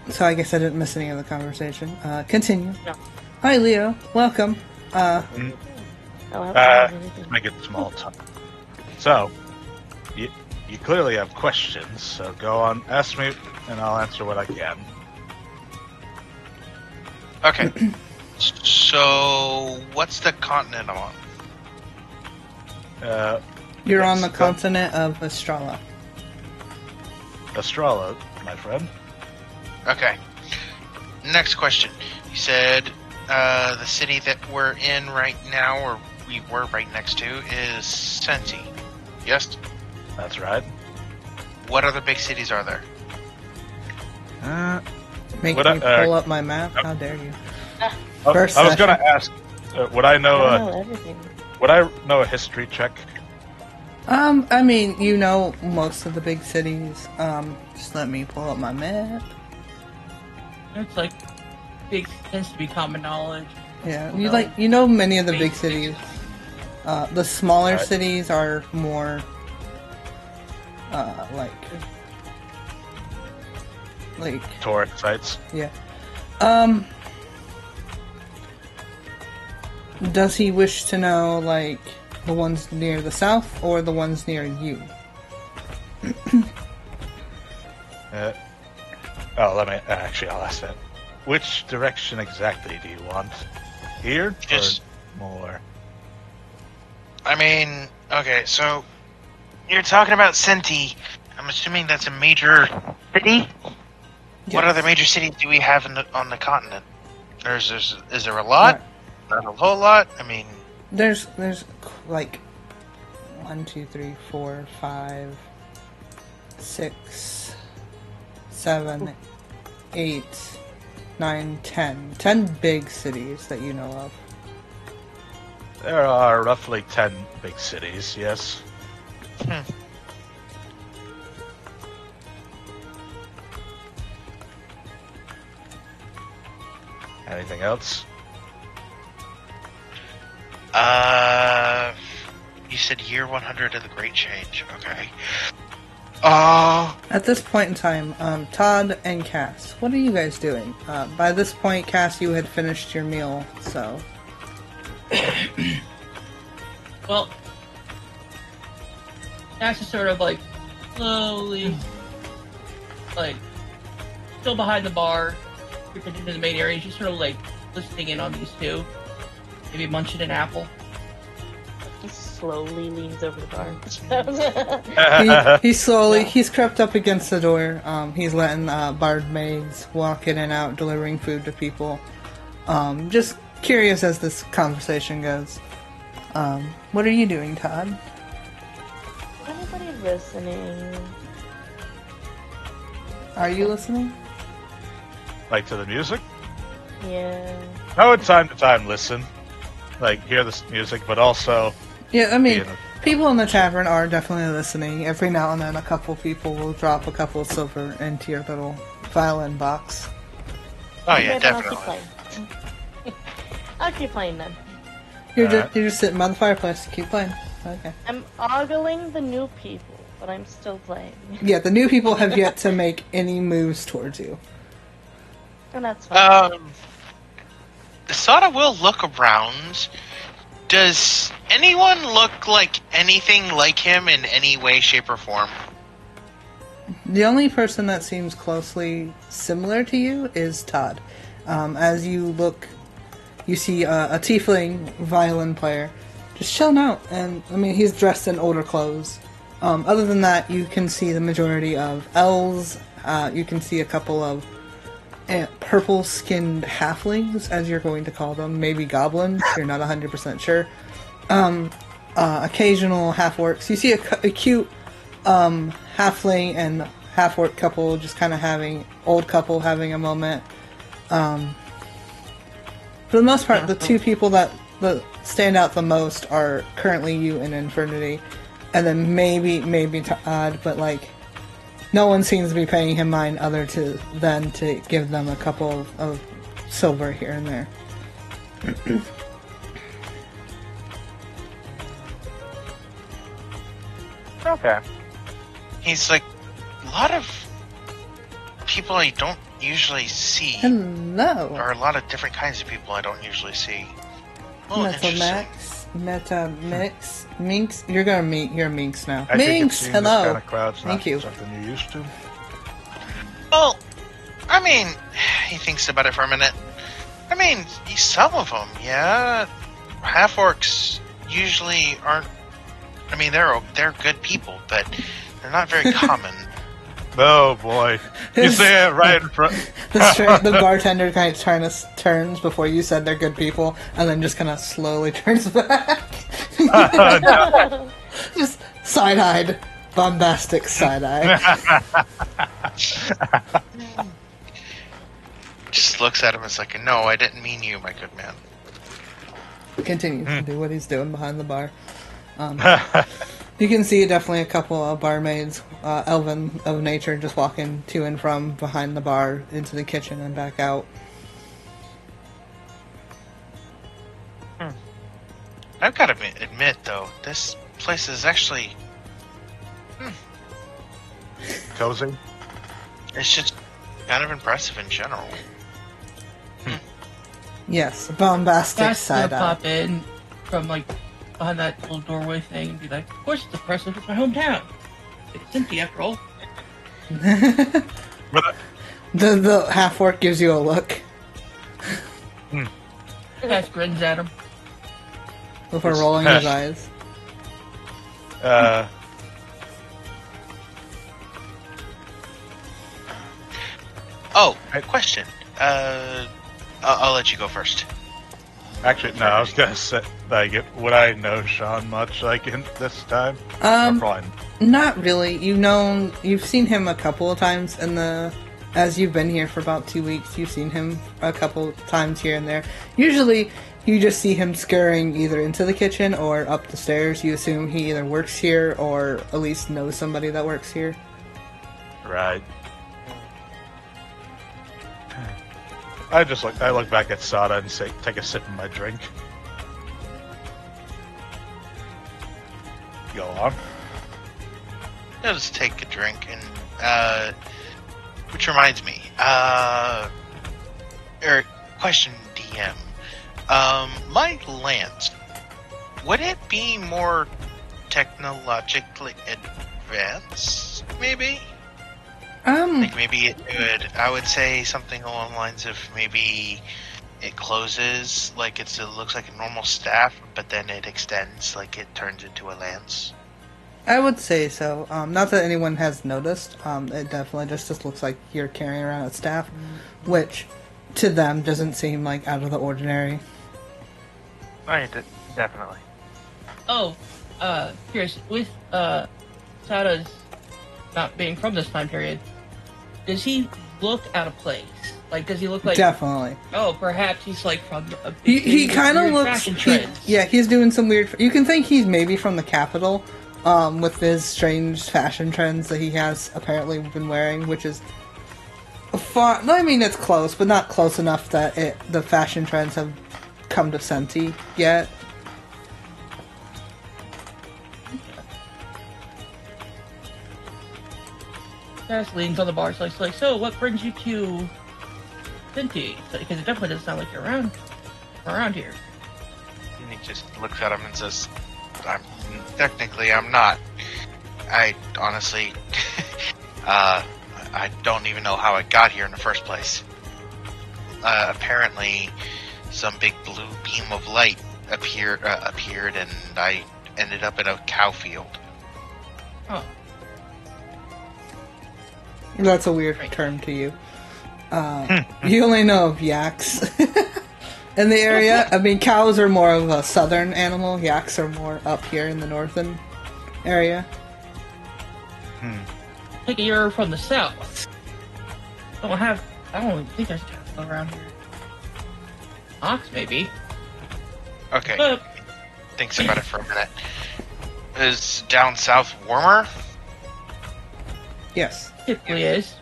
So I guess I didn't miss any of the conversation. Continue.
No.
Hi, Leo. Welcome.
Oh, I haven't done anything.
Make it small talk. So, you clearly have questions, so go on, ask me, and I'll answer what I can.
Okay. So, what's the continent I'm on?
You're on the
Yes,
continent of Estrala.
Estrala, my friend.
Okay. Next question. You said the city that we're in right now, or we were right next to, is Senti. Yes?
That's right.
What other big cities are there?
Make
What,
me pull up my map. How dare you? First
I was
session.
gonna ask, would I
I
know
don't know everything.
would I know a history check?
I mean, you know most of the big cities. Just let me pull up my map.
It's like, big tends to be common knowledge.
Yeah, you know many of the big
Big
cities. The smaller
Alright.
cities are more like
Tourist sites.
yeah. Does he wish to know like the ones near the south or the ones near you?
Let me I'll ask that. Which direction exactly do you want? Here
Just-
or more?
I mean, okay, so you're talking about Senti. I'm assuming that's a major city? What other major cities do we have on the continent? Is there a lot? Not a whole lot. I mean,
There's like 1, 2, 3, 4, 5, 6, 7, 8, 9, 10. 10 big cities that you know of.
There are roughly 10 big cities, yes. Anything else?
You said year 100 of the Great Change. Okay.
At this point in time, Todd and Cass, what are you guys doing? By this point, Cass, you had finished your meal, so...
Well, Cass is sort of like slowly, like still behind the bar, creeping into the main area. She's sort of like listening in on these two, maybe munching an apple.
He slowly leans over the bar.
He's crept up against the door. He's letting bard maids walk in and out, delivering food to people. Just curious as this conversation goes. What are you doing, Todd?
Is anybody listening?
Are you listening?
Like to the music?
Yeah.
I would time to time listen. Like, hear the music, but also...
Yeah, I mean,
be in a-
people in the tavern are definitely listening. Every now and then a couple people will drop a couple of silver into your little violin box.
Oh yeah,
Okay, then I'll keep
definitely.
playing. I'll keep playing then.
You're
Alright.
just sitting by the fireplace. Keep playing. Okay.
I'm ogling the new people, but I'm still playing.
Yeah, the new people have yet to make any moves towards you.
And that's fine.
Sada will look around. Does anyone look like anything like him in any way, shape, or form?
The only person that seems closely similar to you is Todd. As you look, you see a tiefling violin player just chilling out, and I mean, he's dressed in older clothes. Other than that, you can see the majority of elves. You can see a couple of purple-skinned halflings, as you're going to call them, maybe goblins. You're not 100% sure. Occasional half-orcs. You see a cute halfling and half-orc couple just kind of having a moment. For the most part, the two people that stand out the most are currently you and Infernity, and then maybe Todd, but like no one seems to be paying him mind other than to give them a couple of silver here and there.
Okay.
He's like a lot of people I don't usually see.
Hello,
Or a lot of different kinds of people I don't usually see. Oh, interesting.
Metamix, Minx. You're Minx now.
I think
Minx,
seeing
hello.
This kind of crowd's
Thank
not
you.
something you're used to.
Well, I mean, he thinks about it for a minute. I mean, some of them, yeah. Half orcs usually aren't. I mean, they're good people, but they're not very common.
Oh boy. You say it right in front.
The bartender kind of turns before you said they're good people, and then just kind of slowly turns back.
No.
Just side-eyed, bombastic side-eye.
Just looks at him and is like, "No, I didn't mean you, my good man."
Continues to do what he's doing behind the bar. You can see definitely a couple of barmaids, elven of nature, just walking to and from behind the bar into the kitchen and back out.
I've got to admit, though, this place is actually
Cozy.
it's just kind of impressive in general.
Yes, bombastic
Cass gonna
side-eye.
pop in from like behind that little doorway thing and be like, "Of course, it's impressive. It's my hometown. It's empty after all."
But,
The half-orc gives you a look
Cass grins at him.
before rolling his eyes.
question. I'll let you go first.
Actually, no, I was gonna say, like, would I know Sean much, like, in this time? Or probably
Not really. You've seen him a couple of times as you've been here for about 2 weeks. You've seen him a couple times here and there. Usually, you just see him scurrying either into the kitchen or up the stairs. You assume he either works here or at least knows somebody that works here.
right. I look back at Sada and say, take a sip of my drink. Go on.
I'll just take a drink and, which reminds me, question DM. My lance, would it be more technologically advanced, maybe? Like maybe it could, I would say something along the lines of maybe it closes like it looks like a normal staff, but then it extends like it turns into a lance.
I would say so. Not that anyone has noticed. It definitely just looks like you're carrying around a staff, which to them doesn't seem like out of the ordinary.
Right, definitely.
Oh, curious, with, Sada's not being from this time period, does he look out of place? Like, does he look like...
Definitely.
Oh, perhaps he's, like, from...
He kind of looks...
fashion trends.
He's doing some weird... You can think he's maybe from the capital, with his strange fashion trends that he has apparently been wearing, which is... far... I mean, it's close, but not close enough that the fashion trends have come to Senti yet.
Cass leans on the bar, so it's like, so what brings you to Senti? Because it definitely doesn't sound like you're around here.
And he just looks at him and says, I'm not. I honestly, I don't even know how I got here in the first place. Apparently, some big blue beam of light appeared, and I ended up in a cow field.
Oh.
That's a weird term to you. You only know of yaks in the area. I mean, cows are more of a southern animal. Yaks are more up here in the northern area.
I think you're from the south. I don't think there's cattle around here. Ox, maybe.
Okay,
But
thinks about it for a minute. Is down south warmer?
Yes.
typically is.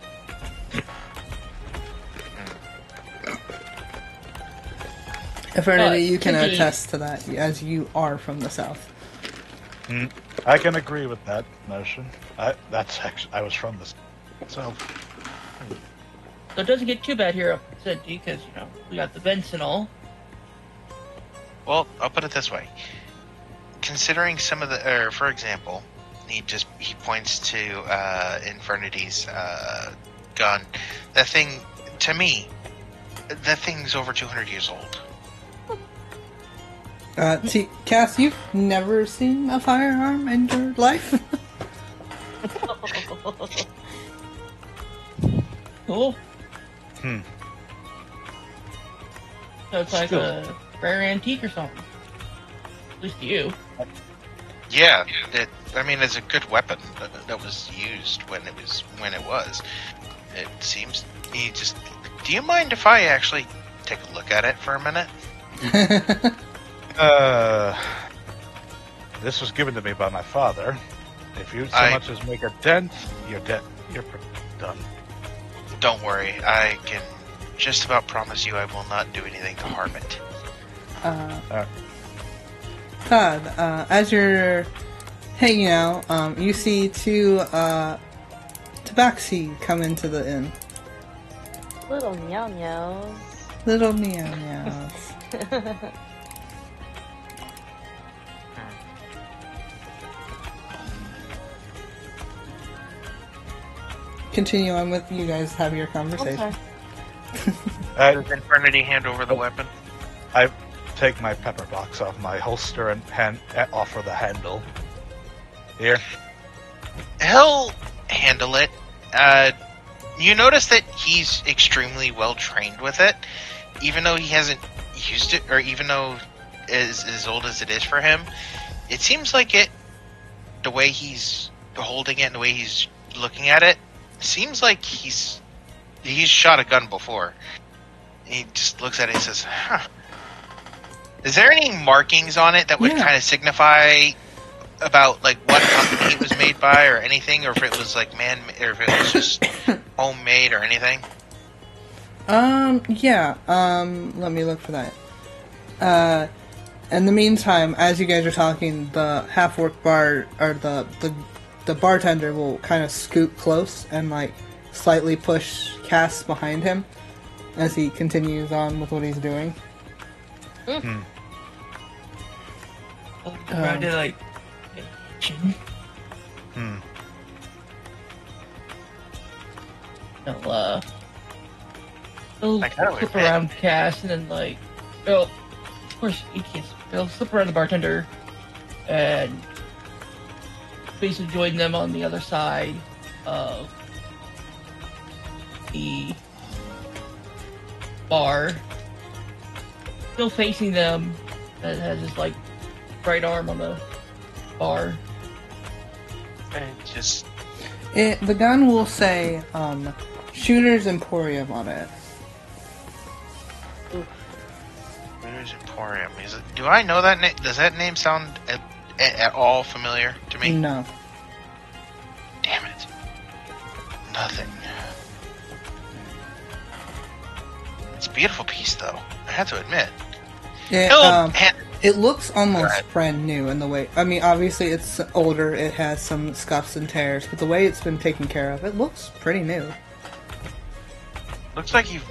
Eternity, you can
Senti-
attest to that, as you are from the south.
I can agree with that notion. I was from this. So,
So it doesn't get too bad here up in Senti, because, we got the vents and all.
Well, I'll put it this way. Considering some of the, for example, he points to Infernity's gun. That thing, to me, that thing's over 200 years old.
See, Cass, you've never seen a firearm in your life?
Cool.
Hmm.
So it's like
Still.
a rare antique or something. At least to you.
Yeah, it's a good weapon that was used when it was. It seems do you mind if I actually take a look at it for a minute?
this was given to me by my father. If you so
I-
much as make a dent, you're dead. You're done.
Don't worry, I can just about promise you I will not do anything to harm it.
Todd, as you're hanging out, you see two tabaxi come into the inn.
Little meow meows.
Little meow meows. Continue on with you guys have your conversation.
Okay.
Does Infernity hand over the weapon?
I take my pepper box off my holster and offer the handle. Here.
He'll handle it. you notice that he's extremely well trained with it, even though he hasn't used it, or even though as old as it is for him. It seems like the way he's holding it and the way he's looking at it, seems like he's shot a gun before. He just looks at it and says, "Huh." Is there any markings on it that would kind of signify about like what company it was made by or anything, or if it was like or if it was just homemade or anything?
Yeah. Let me look for that. In the meantime, as you guys are talking, the half-orc bar, or the bartender will kind of scoot close and like slightly push Cass behind him as he continues on with what he's doing.
Try to like chin. He'll flip around Cass and then like, well, of course he can't. He'll flip around the bartender and basically join them on the other side of the bar, still facing them, and has his like right arm on the bar.
And just
The gun will say Shooter's Emporium on it.
Shooter's Emporium. Do I know that name? Does that name sound at all familiar to me?
No.
Damn it. Nothing. It's a beautiful piece, though. I have to admit.
It looks almost brand new in the way. I mean, obviously it's older. It has some scuffs and tears, but the way it's been taken care of, it looks pretty new.
Looks like you've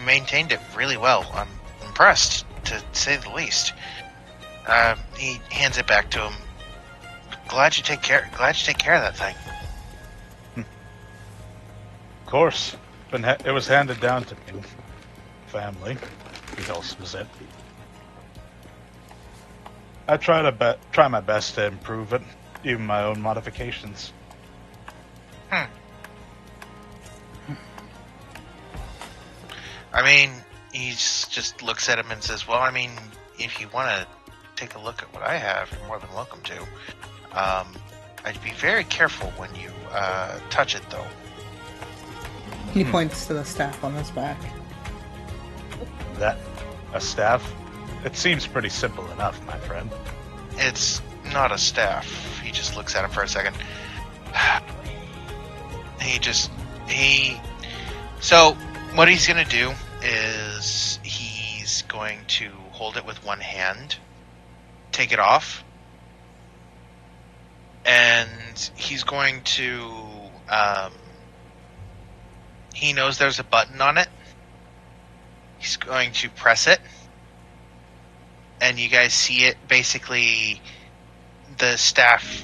maintained it really well. I'm impressed, to say the least. He hands it back to him. Glad you take care of that thing.
Of course. It was handed down to me. Family. Who else was it? I try my best to improve it, even my own modifications.
I mean, he just looks at him and says, well, I mean, if you want to take a look at what I have, you're more than welcome to. I'd be very careful when you touch it, though.
He points to the staff on his back.
That a staff? It seems pretty simple enough, my friend.
It's not a staff. He just looks at him for a second. So, what he's going to do is he's going to hold it with one hand, take it off, and he's going to, he knows there's a button on it. He's going to press it. And you guys see it, basically, the staff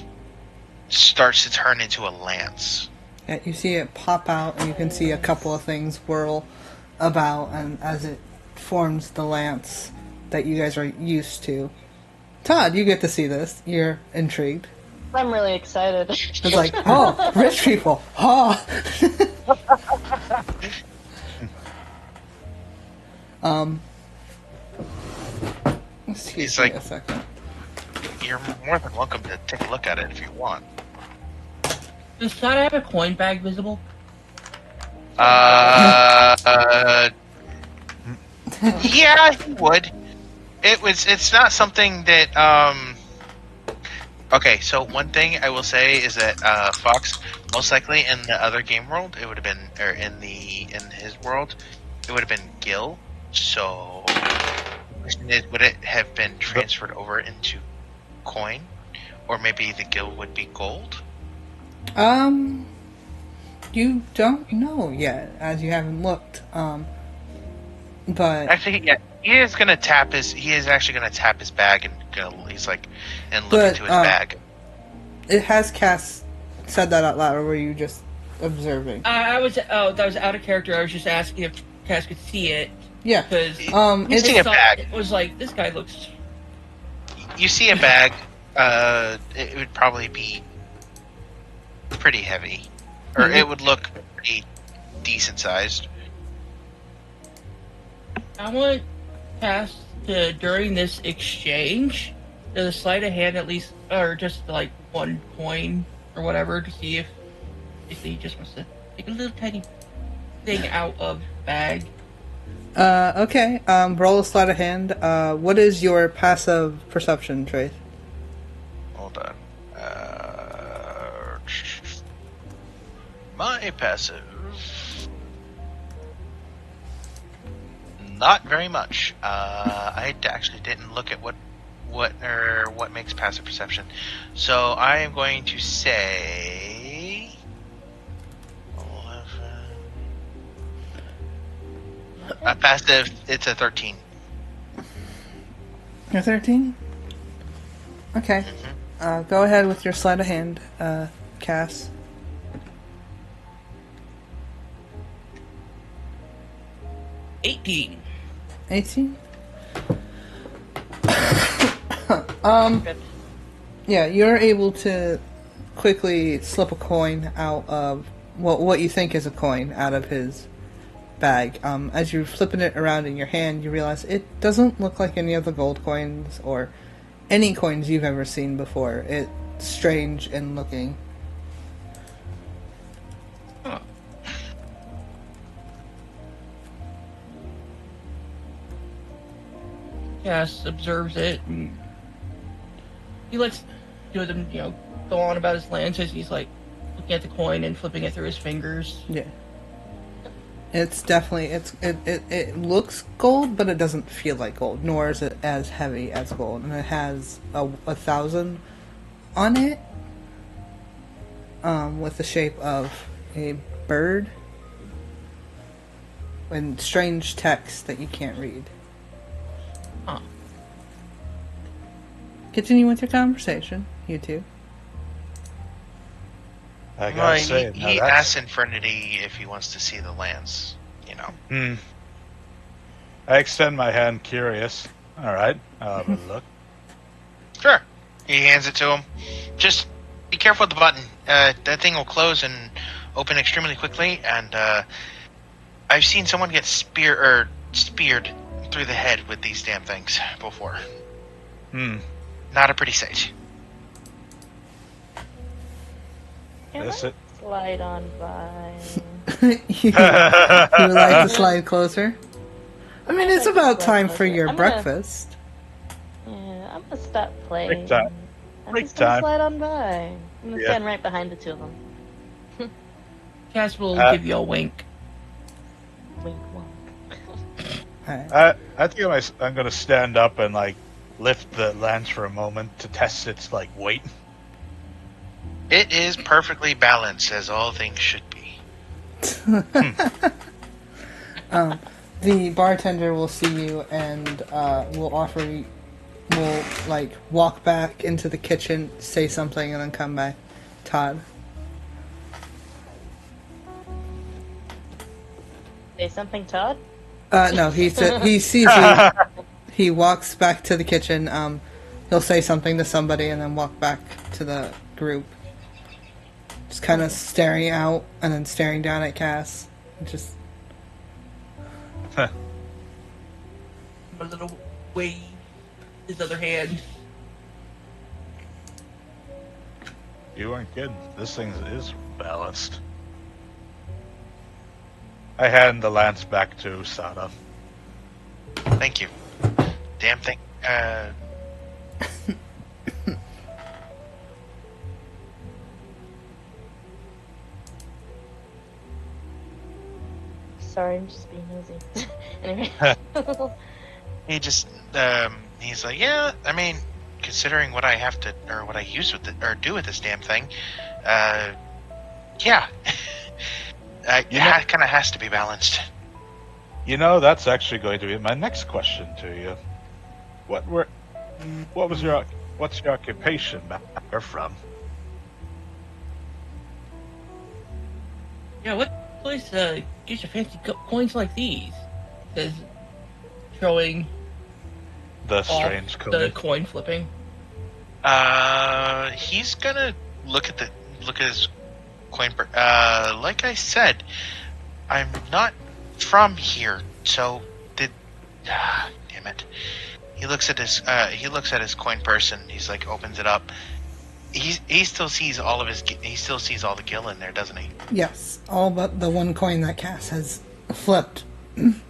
starts to turn into a lance.
Yeah, you see it pop out, and you can see a couple of things whirl about, and as it forms the lance that you guys are used to. Todd, you get to see this. You're intrigued.
I'm really excited.
It's like, oh, rich people. Oh.
He's like, you're more than welcome to take a look at it if you want.
Does Todd have a coin bag visible?
Yeah, he would. It's not something that, okay, so one thing I will say is that, Fox, most likely in the other game world, it would have been, or in his world, it would have been Gil, so the question is, would it have been transferred over into coin? Or maybe the Gil would be gold?
You don't know yet, as you haven't looked, but...
Actually, yeah, he is actually gonna tap his bag and go, and look into his bag.
It has Cass said that out loud, or were you just observing?
That was out of character. I was just asking if Cass could see it.
Yeah.
Because
see a bag.
It was like, this guy looks...
You see a bag, it would probably be pretty heavy. Or it would look pretty decent sized.
I want Cass to, during this exchange, to sleight of hand at least, or just like one coin or whatever, to see if he just wants to take a little tiny thing out of the bag.
Okay. Roll a sleight of hand. What is your passive perception, Trace?
Hold on. My passive. Not very much. I actually didn't look at what makes passive perception. So I am going to say 11. Passive. It's a 13.
You're 13? Okay. Go ahead with your sleight of hand, Cass.
18.
18? Yeah, you're able to quickly slip a coin out of what you think is a coin out of his bag. As you're flipping it around in your hand, you realize it doesn't look like any of the gold coins or any coins you've ever seen before. It's strange in looking.
Huh. Cass observes it, and he lets two of them, go on about his plans as he's like looking at the coin and flipping it through his fingers.
Yeah. It's definitely it looks gold, but it doesn't feel like gold, nor is it as heavy as gold. And it has a 1,000 on it, with the shape of a bird and strange text that you can't read.
Huh.
Continue with your conversation, you two.
I gotta
Well,
say,
he
now
asks Infernity if he wants to see the lands.
I extend my hand, curious. All right, I'll have a look.
Sure. He hands it to him. Just be careful with the button. That thing will close and open extremely quickly. And I've seen someone get speared through the head with these damn things before. Not a pretty sight.
Can
That's
I
it.
slide on by?
You would like to slide closer? I mean, it's about time for your
I'm gonna-
breakfast.
Yeah, I'm gonna stop playing.
Break time.
I'm
Break
just gonna
time.
slide on by. I'm gonna
Yeah.
stand right behind the two of them.
Cass will give you a wink.
Wink, wink.
Alright.
I think I'm gonna stand up and like lift the lance for a moment to test its like weight.
It is perfectly balanced, as all things should be.
The bartender will see you and will like walk back into the kitchen, say something, and then come back. Todd.
Say something, Todd.
No, he sees you. He walks back to the kitchen. He'll say something to somebody and then walk back to the group. Just kind of staring out and then staring down at Cass. Just
A little wave, his other hand.
You weren't kidding. This thing is balanced. I hand the lance back to Sada.
Thank you. Damn thing.
Sorry, I'm just being nosy. Anyway.
He just, he's like, yeah, I mean, considering what I have to, or what I use with it, or do with this damn thing, yeah. It kind of has to be balanced.
You know, that's actually going to be my next question to you. What's your occupation? Where you're from?
Yeah, what place gets you fancy coins like these? Says, showing
The
off
strange
the
coin.
coin flipping.
He's gonna look at his coin. Like I said, I'm not from here, so did. Damn it. He looks at his coin purse and he's like opens it up. He still sees all of he still sees all the gil in there, doesn't he?
Yes, all but the one coin that Cass has flipped.
Can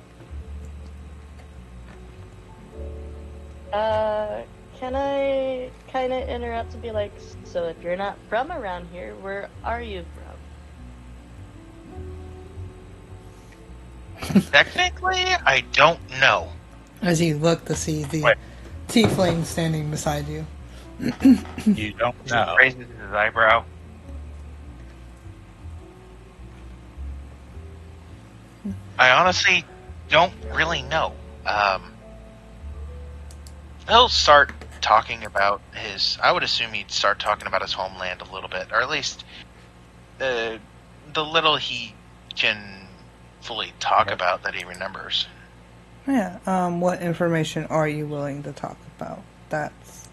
I kind of interrupt and be like, so if you're not from around here, where are you from?
Technically, I don't know.
As you look to see the
Wait.
tiefling standing beside you.
You don't know.
Raises his eyebrow.
I honestly don't really know. He'll start talking about I would assume he'd start talking about his homeland a little bit, or at least the little he can fully talk about that he remembers.
Yeah, what information are you willing to talk about? That's...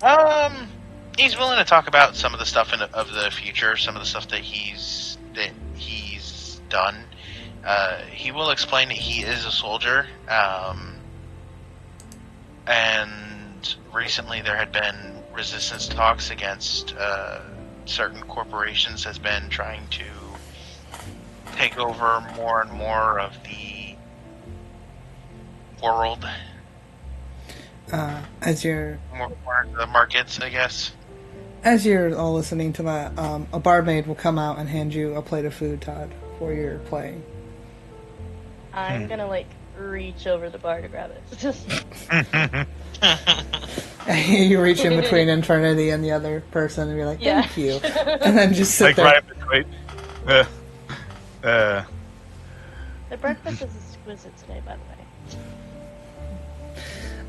He's willing to talk about some of the stuff of the future, some of the stuff that he's done. He will explain that he is a soldier, and recently there had been resistance talks against certain corporations has been trying to take over more and more of the world.
As you're
More of the markets, I guess.
As you're all listening to that, a barmaid will come out and hand you a plate of food, Todd, for your playing.
I'm gonna like reach over the bar to grab it. Just
You reach in between Infernity and the other person and be like, thank you. And then just sit
Like
there.
right between.
the breakfast is exquisite today, by the way.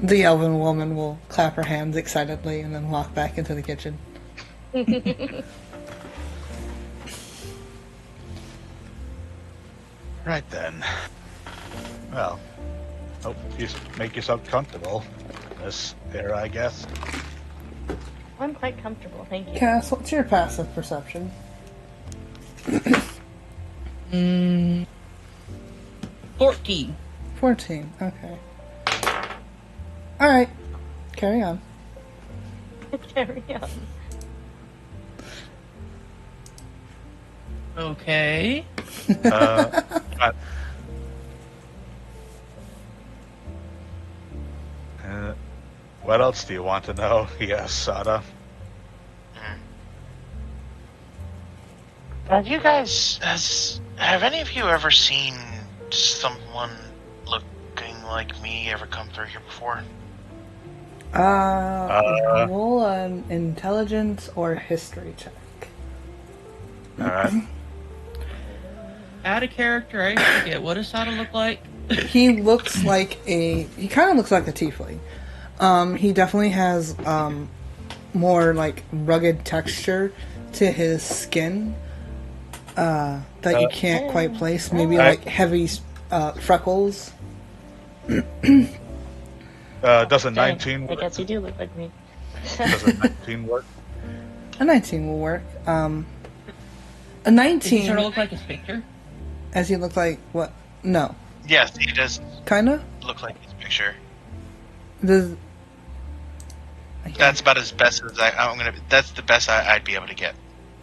The elven woman will clap her hands excitedly and then walk back into the kitchen.
Right then. Well, hope you make yourself comfortable in this era, I guess.
I'm quite comfortable, thank you.
Cass, what's your passive perception?
14.
14, okay. Alright, carry on.
Carry on.
Okay.
But, what else do you want to know? Yes, Sada.
You guys, have any of you ever seen someone looking like me ever come through here before?
Roll an intelligence or history check.
Alright.
Add a character, I forget. What does Sada look like?
He looks like he kind of looks like a tiefling. He definitely has more like rugged texture to his skin that you can't quite place. Maybe like heavy freckles.
Does a
Dang,
19
I
work?
guess you do look like me.
Does a 19 work?
A 19 will work. A
Does he
19,
sort of look like his picture?
as he looked like what? No,
Yes, he does
kinda.
look like his picture.
Does
That's about as best as that's the best I'd be able to get.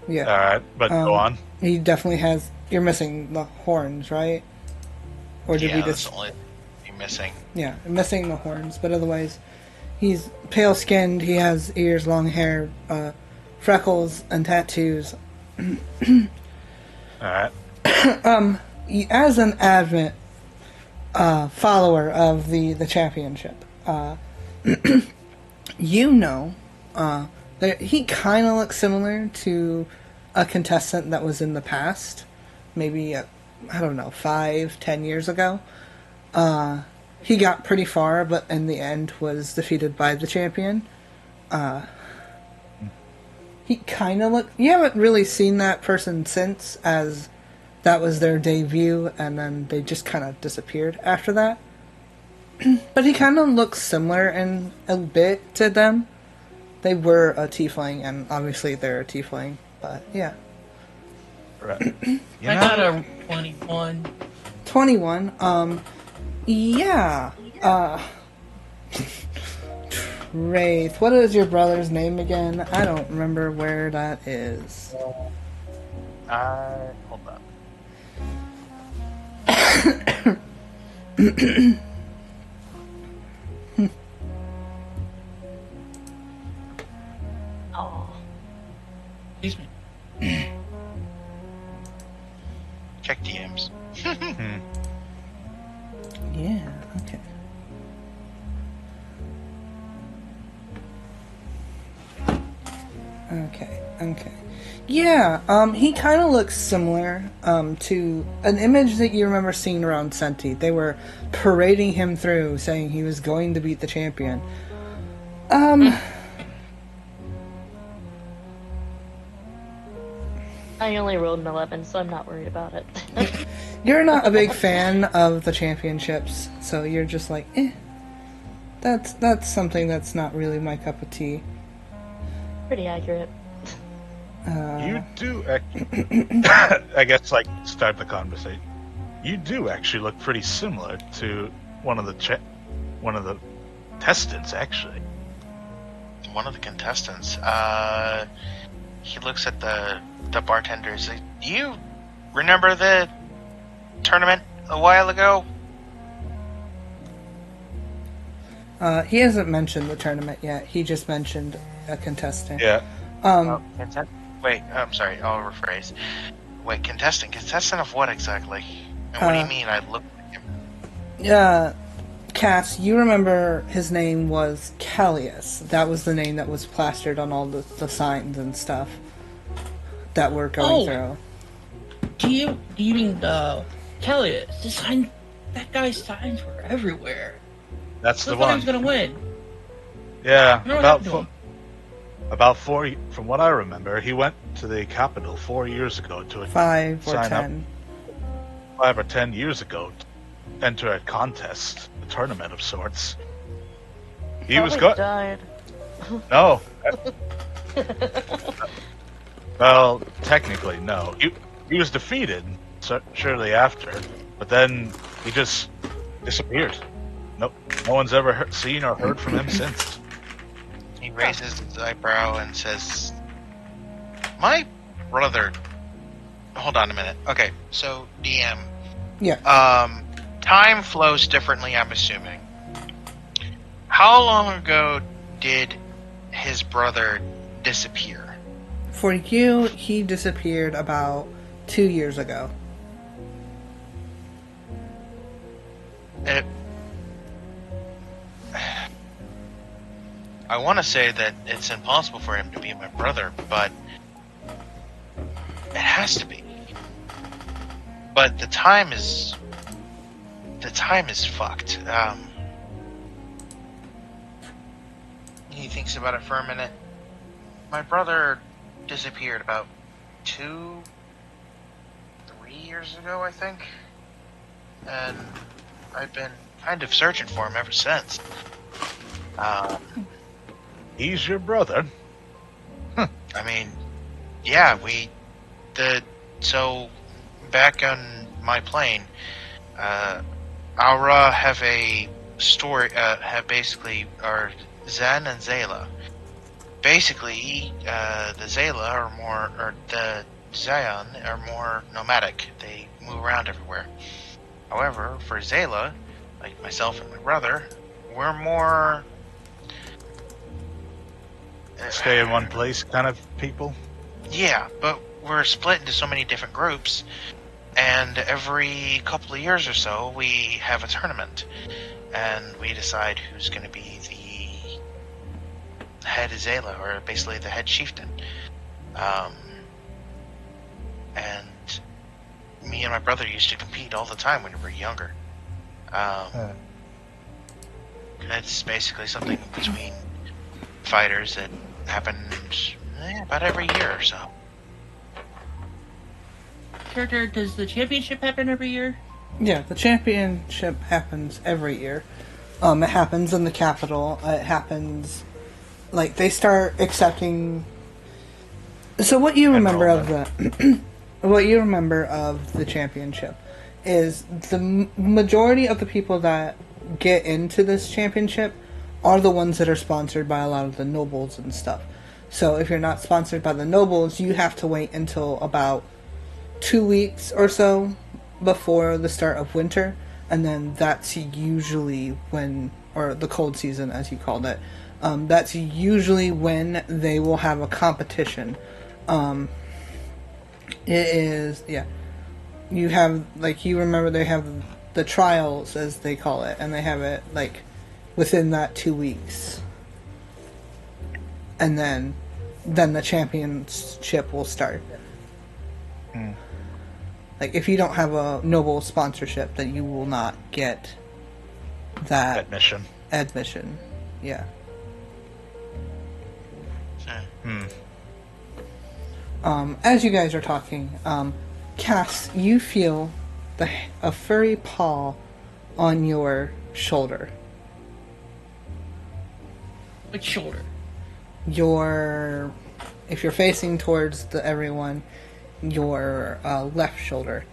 yeah.
Alright, but go on.
He definitely has. You're missing the horns, right? Or did
Yeah,
we
that's
just?
the only thing missing.
Yeah, missing the horns, but otherwise, he's pale skinned. He has ears, long hair, freckles, and tattoos.
Alright.
As an avid follower of the championship, you know that he kind of looks similar to a contestant that was in the past, maybe I don't know, 5-10 years ago. He got pretty far, but in the end was defeated by the champion. He kind of look. You haven't really seen that person since, as that was their debut, and then they just kind of disappeared after that. But he kind of looks similar in a bit to them. They were a tiefling, and obviously they're a tiefling. But yeah,
Right. You
I got
know,
a 21.
21. Yeah. Wraith. What is your brother's name again? I don't remember where that is.
Hold on.
Oh,
Excuse me.
Check DMs.
Yeah, okay. Okay. Yeah, he kind of looks similar to an image that you remember seeing around Senti. They were parading him through, saying he was going to beat the champion.
I only rolled an 11, so I'm not worried about it.
You're not a big fan of the championships, so you're just like, that's something that's not really my cup of tea.
Pretty accurate.
You do, I guess, like, start the conversation. You do actually look pretty similar to one of the contestants, actually.
One of the contestants. He looks at the bartenders. Do you remember the tournament a while ago?
He hasn't mentioned the tournament yet. He just mentioned a contestant.
Yeah.
Wait, I'm sorry. I'll rephrase. Wait, contestant? Contestant of what exactly? And what do you mean I look like him?
Yeah, Cass, you remember his name was Callius. That was the name that was plastered on all the signs and stuff that we're going through.
Do you mean Callius? That guy's signs were everywhere.
That's
So
the
I thought he
one.
was gonna win.
Yeah,
You know what happened to him?
about 4, from what I remember, he went to the capital 4 years ago to
5 or
sign up.
10.
5 or 10 years ago to enter a contest, a tournament of sorts. He was
Probably
good.
died.
No. Well, technically, no. He was defeated shortly after, but then he just disappeared. Nope. No one's ever seen or heard from him since.
He raises his eyebrow and says, "My brother." Hold on a minute. Okay, so DM.
Yeah.
Time flows differently, I'm assuming. How long ago did his brother disappear?
For you, he disappeared about 2 years ago.
I want to say that it's impossible for him to be my brother, but it has to be. But the time is fucked. He thinks about it for a minute. My brother disappeared about 2-3 years ago, I think, and I've been kind of searching for him ever since.
He's your brother.
I mean, yeah, so back on my plane, Aura have a story, have basically, are Zen and Zayla. Basically, the Zayla are more, or the Zion are more nomadic. They move around everywhere. However, for Zayla, like myself and my brother, we're more...
Stay in one place kind of people.
Yeah, but we're split into so many different groups, and every couple of years or so, we have a tournament, and we decide who's going to be the head Azela, or basically the head chieftain. And me and my brother used to compete all the time when we were younger. It's basically something between fighters that happens about every year or so.
Character, does the championship happen every year?
Yeah, the championship happens every year. It happens in the capital. It happens... Like, they start accepting... So what you remember of the... what you remember of the championship is the majority of the people that get into this championship are the ones that are sponsored by a lot of the nobles and stuff. So if you're not sponsored by the nobles, you have to wait until about 2 weeks or so before the start of winter, and then that's usually when, or the cold season as you called it, that's usually when they will have a competition. It is, yeah. You have, like, you remember they have the trials, as they call it, and they have it, like, within that 2 weeks. And then the championship will start. Like, if you don't have a noble sponsorship, then you will not get that admission. Yeah. As you guys are talking, Cass, you feel a furry paw on your shoulder.
Which shoulder?
If you're facing towards everyone, your left shoulder.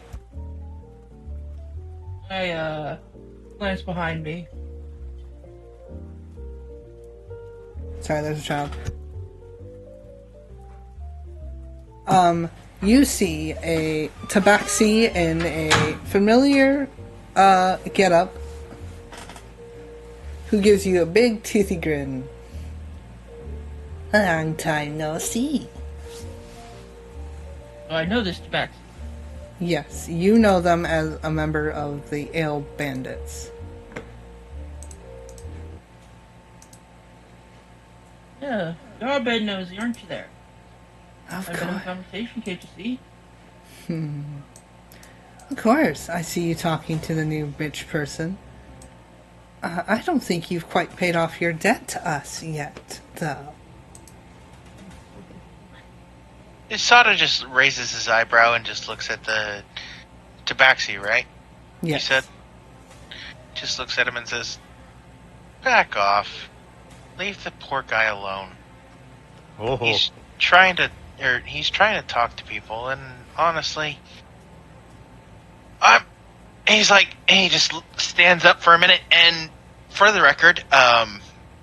I glance behind me.
Sorry, there's a child. You see a tabaxi in a familiar getup who gives you a big toothy grin. Long time no see.
Oh, I know this tabaxi.
Yes, you know them as a member of the Ale Bandits.
Yeah, you're a bit nosy, aren't you there?
Of
I've been in
course.
conversation, can't you see?
Of course, I see you talking to the new rich person. I don't think you've quite paid off your debt to us yet, though.
Isada just raises his eyebrow and just looks at the tabaxi, right?
Yes.
You said? Just looks at him and says, "Back off. Leave the poor guy alone.
Oh,
He's trying to talk to people, and honestly, he just stands up for a minute, and for the record,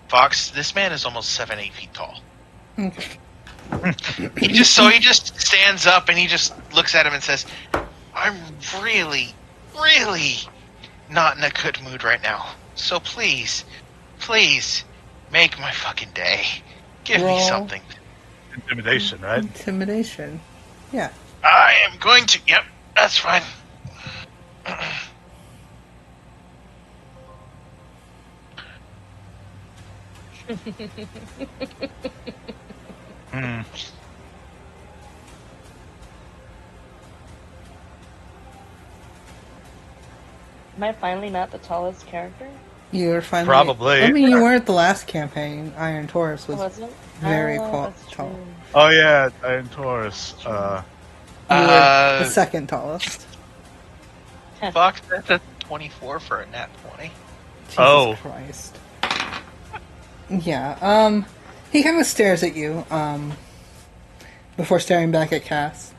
Fox, this man is almost 7-8 feet tall.
Okay.
He just stands up and he just looks at him and says, "I'm really, really not in a good mood right now. So please, make my fucking day. Give me
Roll.
something."
intimidation, right?
Intimidation. Yeah.
I am going to. Yep, that's fine.
Hmm.
Am I finally not the tallest character?
You were finally...
Probably.
I mean, you weren't the last campaign. Iron Taurus was...
Was it?
very
that's
tall.
true.
Oh yeah, Iron Taurus.
You were the second tallest.
Fox, that's a 24 for a nat 20.
Jesus
Oh.
Christ. Yeah, he kind of stares at you, before staring back at Cass.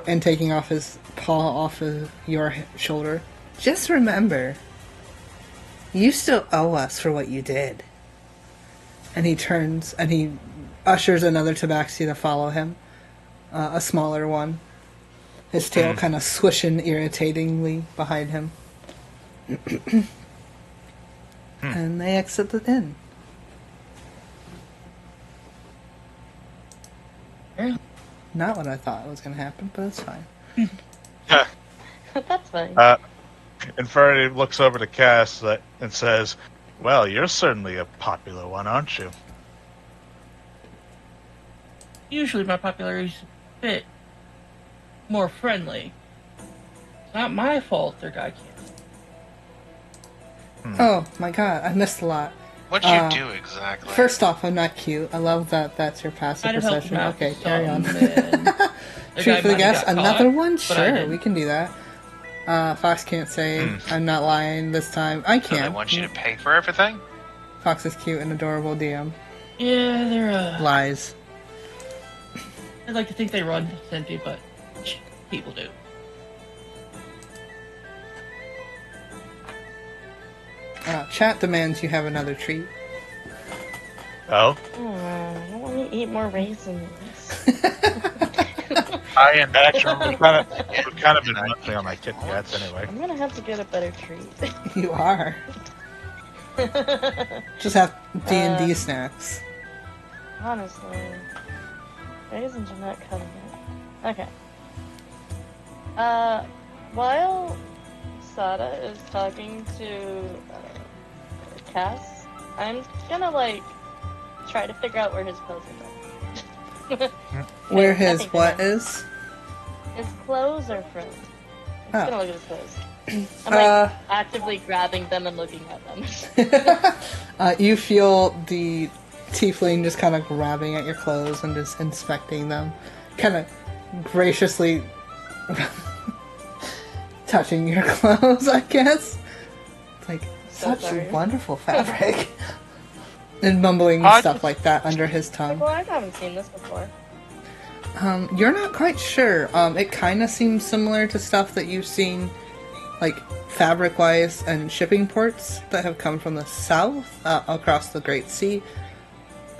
And taking off his paw off of your shoulder. Just remember, you still owe us for what you did. And he turns, and he ushers another tabaxi to follow him. A smaller one. His tail kind of swishing irritatingly behind him. And they exit the inn.
Yeah.
Not what I thought was going to happen, but it's fine.
That's fine.
Inferno looks over to Cass and says, "Well, you're certainly a popular one, aren't you?"
Usually my popularity is a bit more friendly. It's not my fault their guy can't.
Oh my god, I missed a lot.
What'd you do exactly?
First off, I'm not cute. I love that that's your passive
I'd help
perception.
him out
Okay,
with
carry on.
something. The
Treat
guy
for the
might have
guest.
got
Another
caught,
one?
but I
Sure,
didn't.
we can do that. Fox can't say I'm not lying this time. I
So they
can.
want you to pay for everything?
Fox is cute and adorable DM.
Yeah, they're
Lies.
I'd like to think they run Senti, but people do.
Chat demands you have another treat.
Oh,
I want to eat more raisins.
I am
actually, we've kind of been munching on my Kit Kats anyway.
I'm gonna have to get a better treat.
You are. Just have D&D snacks.
Honestly, raisins are not cutting it. Okay. While Sada is talking to Cass, I'm gonna try to figure out where his clothes are from.
Where his
Nothing
what
to him.
is?
His clothes are from. I'm just
Oh.
gonna look at his clothes. I'm actively grabbing them and looking at them.
You feel the tiefling just kind of grabbing at your clothes and just inspecting them, kind of graciously touching your clothes, I guess. It's like,
So
such
sorry.
wonderful fabric. And mumbling stuff like that under his tongue.
Well, I haven't seen this before.
You're not quite sure. It kind of seems similar to stuff that you've seen, like, fabric-wise and shipping ports that have come from the south, across the Great Sea.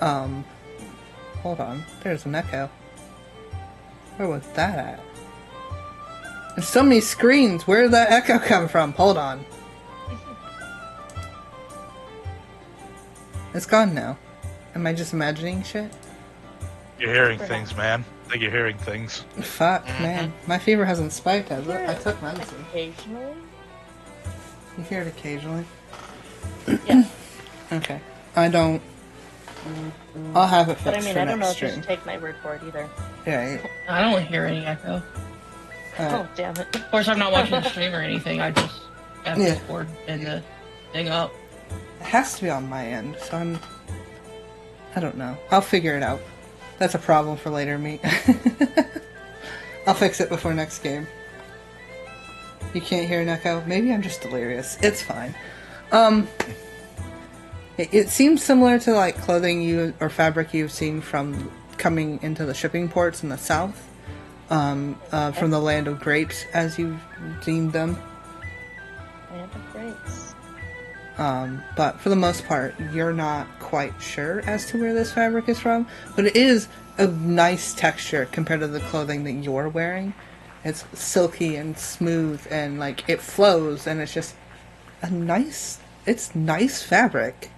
Hold on. There's an echo. Where was that at? There's so many screens. Where did that echo come from? Hold on. It's gone now. Am I just imagining shit?
You're hearing things, man. I think you're hearing things.
Fuck, man. My fever hasn't spiked, has it? I took medicine.
Occasionally.
You hear it occasionally?
Yeah.
Okay. I don't... I'll have it
But I
fixed
mean,
for
I don't know
next
if you
stream.
should take my word for it either.
Yeah,
I don't hear any echo.
Oh, damn it.
Of course, I'm not watching the stream or anything. I just have
Yeah.
Discord and the thing up.
it has to be on my end, so I don't know. I'll figure it out. That's a problem for later, me. I'll fix it before next game. You can't hear an echo? Maybe I'm just delirious. It's fine. It seems similar to, like, clothing or fabric you've seen from coming into the shipping ports in the south. From the Land of Grapes, as you've deemed them.
Land of Grapes.
But for the most part, you're not quite sure as to where this fabric is from. But it is a nice texture compared to the clothing that you're wearing. It's silky and smooth and, like, it flows, and it's just it's nice fabric.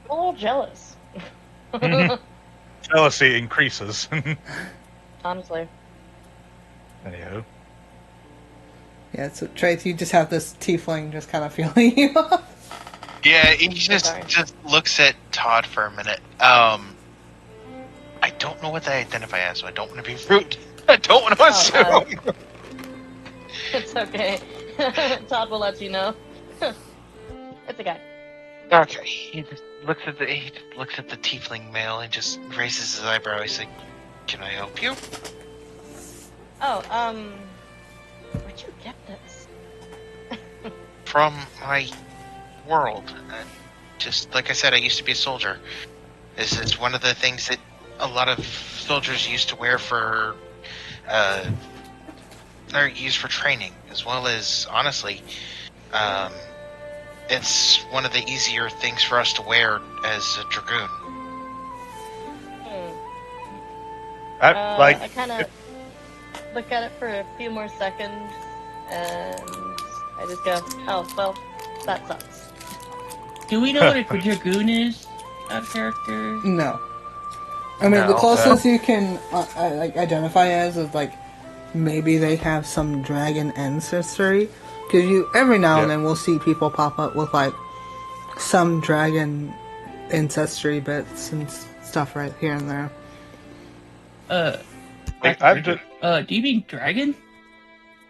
I'm a little jealous.
Jealousy increases.
Honestly.
Anywho.
Yeah, so Trace, you just have this tiefling just kind of feeling you up.
Yeah, he
Sorry.
just looks at Todd for a minute. I don't know what they identify as, so I don't want to be rude. I don't want to assume.
It's okay. Todd will let you know. It's a guy.
Okay, he just looks at the tiefling male and just raises his eyebrow. He's like, "Can I help you?"
Oh, where'd you get this?
From my world. Just like I said, I used to be a soldier. This is one of the things that a lot of soldiers used to wear for, they're used for training, as well as, honestly, it's one of the easier things for us to wear as a dragoon.
I kind of look at it for a few more seconds, and I just go, oh, well, that sucks.
Do we know what a dragoon is? That character?
No. I mean, the
No.
closest you can like identify as is like maybe they have some dragon ancestry, because you every now and
Yep.
then we'll see people pop up with like some dragon ancestry bits and stuff right here and there.
I'm just,
Do you mean dragon?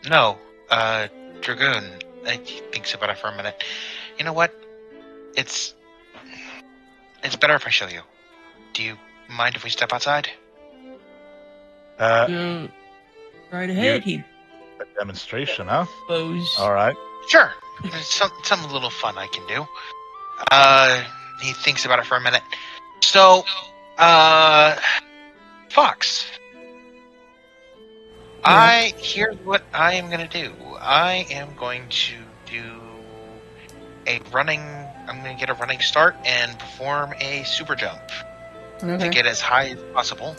No, dragoon. He thinks about it for a minute. You know what? It's better if I show you. Do you mind if we step outside?
Right ahead. He
a demonstration, huh?
suppose.
All right.
Sure. There's some little fun I can do. He thinks about it for a minute. So, Fox. Here's what I am gonna do. I am going to do I'm going to get a running start and perform a super jump to
Okay.
get as high as possible.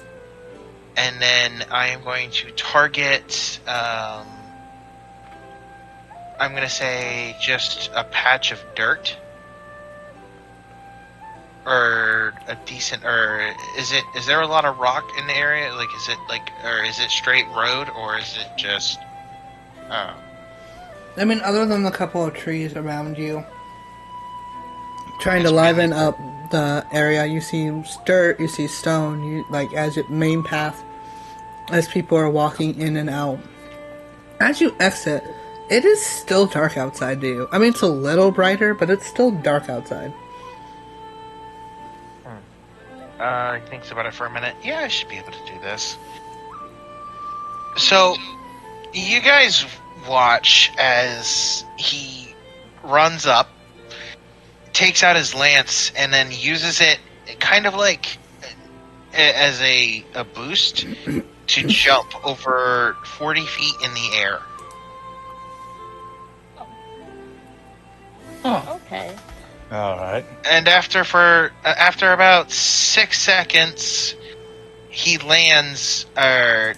And then I am going to target, I'm going to say just a patch of dirt. Or a decent, or is there a lot of rock in the area? Like, is it straight road, or is it just,
I mean, other than the couple of trees around you, trying to
It's
liven
really
up the area, you see dirt, you see stone, you like as your main path, as people are walking in and out. As you exit, it is still dark outside to you. I mean, it's a little brighter, but it's still dark outside.
He thinks about it for a minute. Yeah, I should be able to do this. So, you guys watch as he runs up, takes out his lance, and then uses it kind of like as a boost to jump over 40 feet in the air.
Huh.
Okay.
All right.
And after about 6 seconds, he lands down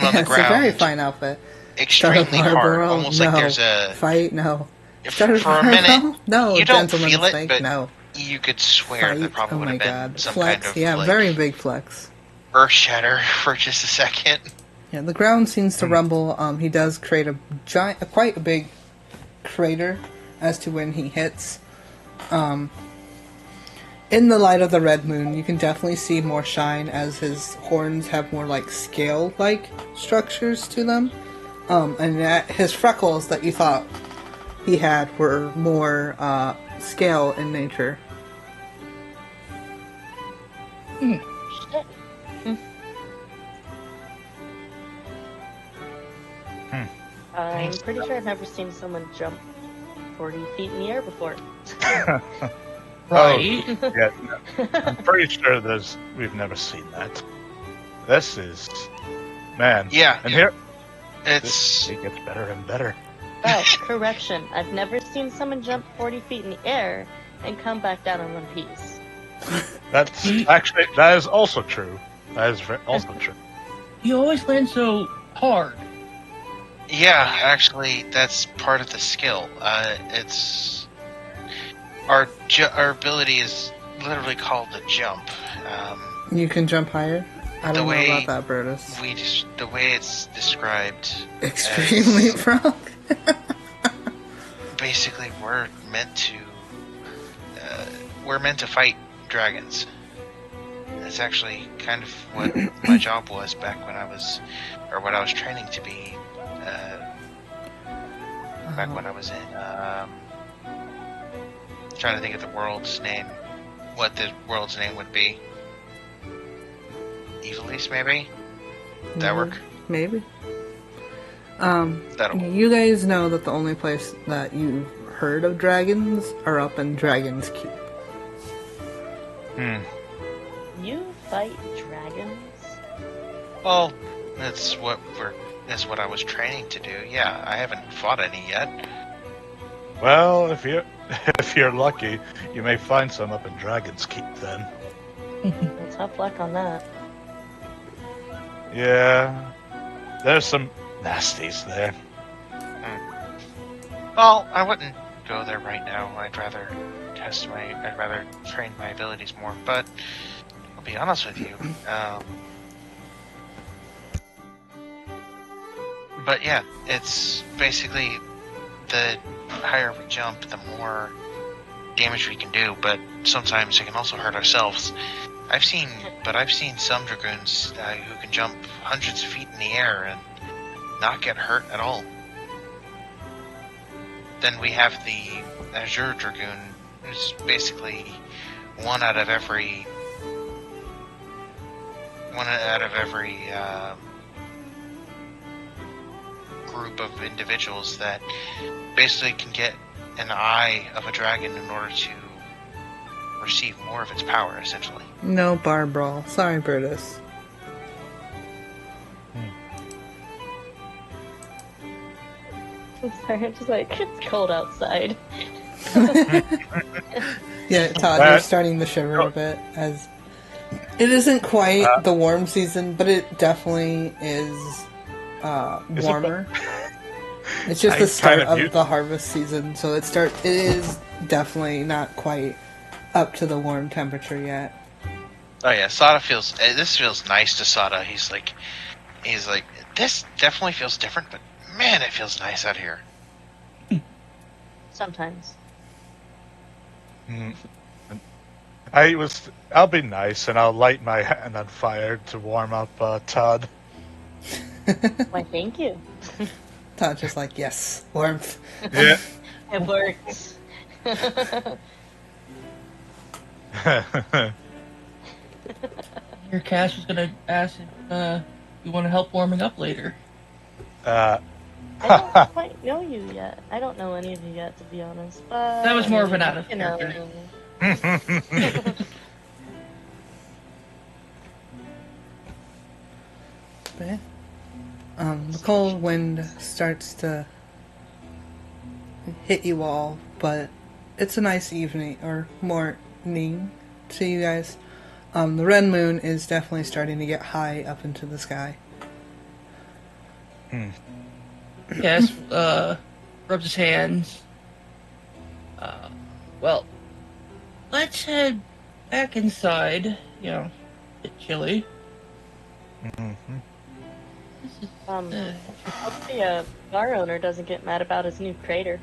on the
It's a very
ground
fine outfit.
extremely hard,
Barbaro?
almost
No.
like there's a.
Fight? No.
For a minute,
No,
you don't
gentleman's
feel it,
mistake,
but
no.
you could swear
Fight?
there probably
Oh
would
my
have been
god.
some
Flex,
kind of
yeah,
like,
very big flex.
earth shatter for just a second.
Yeah, the ground seems to rumble. He does create quite a big crater as to when he hits. In the light of the red moon, you can definitely see more shine as his horns have more like scale-like structures to them. And that his freckles that you thought he had were more scale in nature.
Shit. I'm pretty sure I've never seen someone jump 40 feet in the air before.
Right.
Yeah, no. I'm pretty sure we've never seen that. This is, man.
Yeah,
And here
it's
it gets better and better.
Oh, correction. I've never seen someone jump 40 feet in the air and come back down in one piece.
That is also true. That is also true.
You always land so hard.
yeah, actually, that's part of the skill. It's our ability is literally called the jump.
You can jump higher? I don't know
way
about that, Brutus.
The way it's described,
Extremely wrong.
basically we're meant to fight dragons. That's actually kind of what my job was back when what I was training to be back when I was in trying to think of the world's name, what the world's name would be. Evilise, maybe? Would that work?
Maybe.
That'll work.
You guys know that the only place that you've heard of dragons are up in Dragon's Keep.
You fight dragons?
Well, that's what I was training to do. Yeah, I haven't fought any yet.
Well, if you're lucky, you may find some up in Dragon's Keep then.
Tough luck on that.
Yeah, there's some nasties there.
Well, I wouldn't go there right now. I'd rather train my abilities more. But I'll be honest with you. But yeah, it's basically the higher we jump, the more damage we can do. But sometimes it can also hurt ourselves. I've seen some dragoons who can jump hundreds of feet in the air and not get hurt at all. Then we have the Azure Dragoon, who's basically one out of every group of individuals that basically can get an eye of a dragon in order to receive more of its power, essentially.
No bar brawl. Sorry, Brutus.
I'm sorry, I'm just like, it's cold outside.
Yeah, Todd, you're starting to shiver a bit as it isn't quite the warm season, but it definitely is warmer. It's just the start of the harvest season, so it is definitely not quite up to the warm temperature yet.
Oh yeah, Sada feels. This feels nice to Sada. He's like, this definitely feels different, but man, it feels nice out here.
Sometimes.
I'll be nice and I'll light my hand on fire to warm up Todd.
Why, thank you.
Todd's just like, yes, warmth.
Yeah.
It works.
Your Cass was gonna ask if you want to help warming up later.
I don't quite know you yet. I don't know any of you yet, to be honest. But
That was more of an out of
you know.
character.
But, the cold wind starts to hit you all, but it's a nice evening or morning to you guys. The red moon is definitely starting to get high up into the sky.
Cass rubs his hands. Well, let's head back inside. You know, it's chilly.
Hope the bar owner doesn't get mad about his new crater.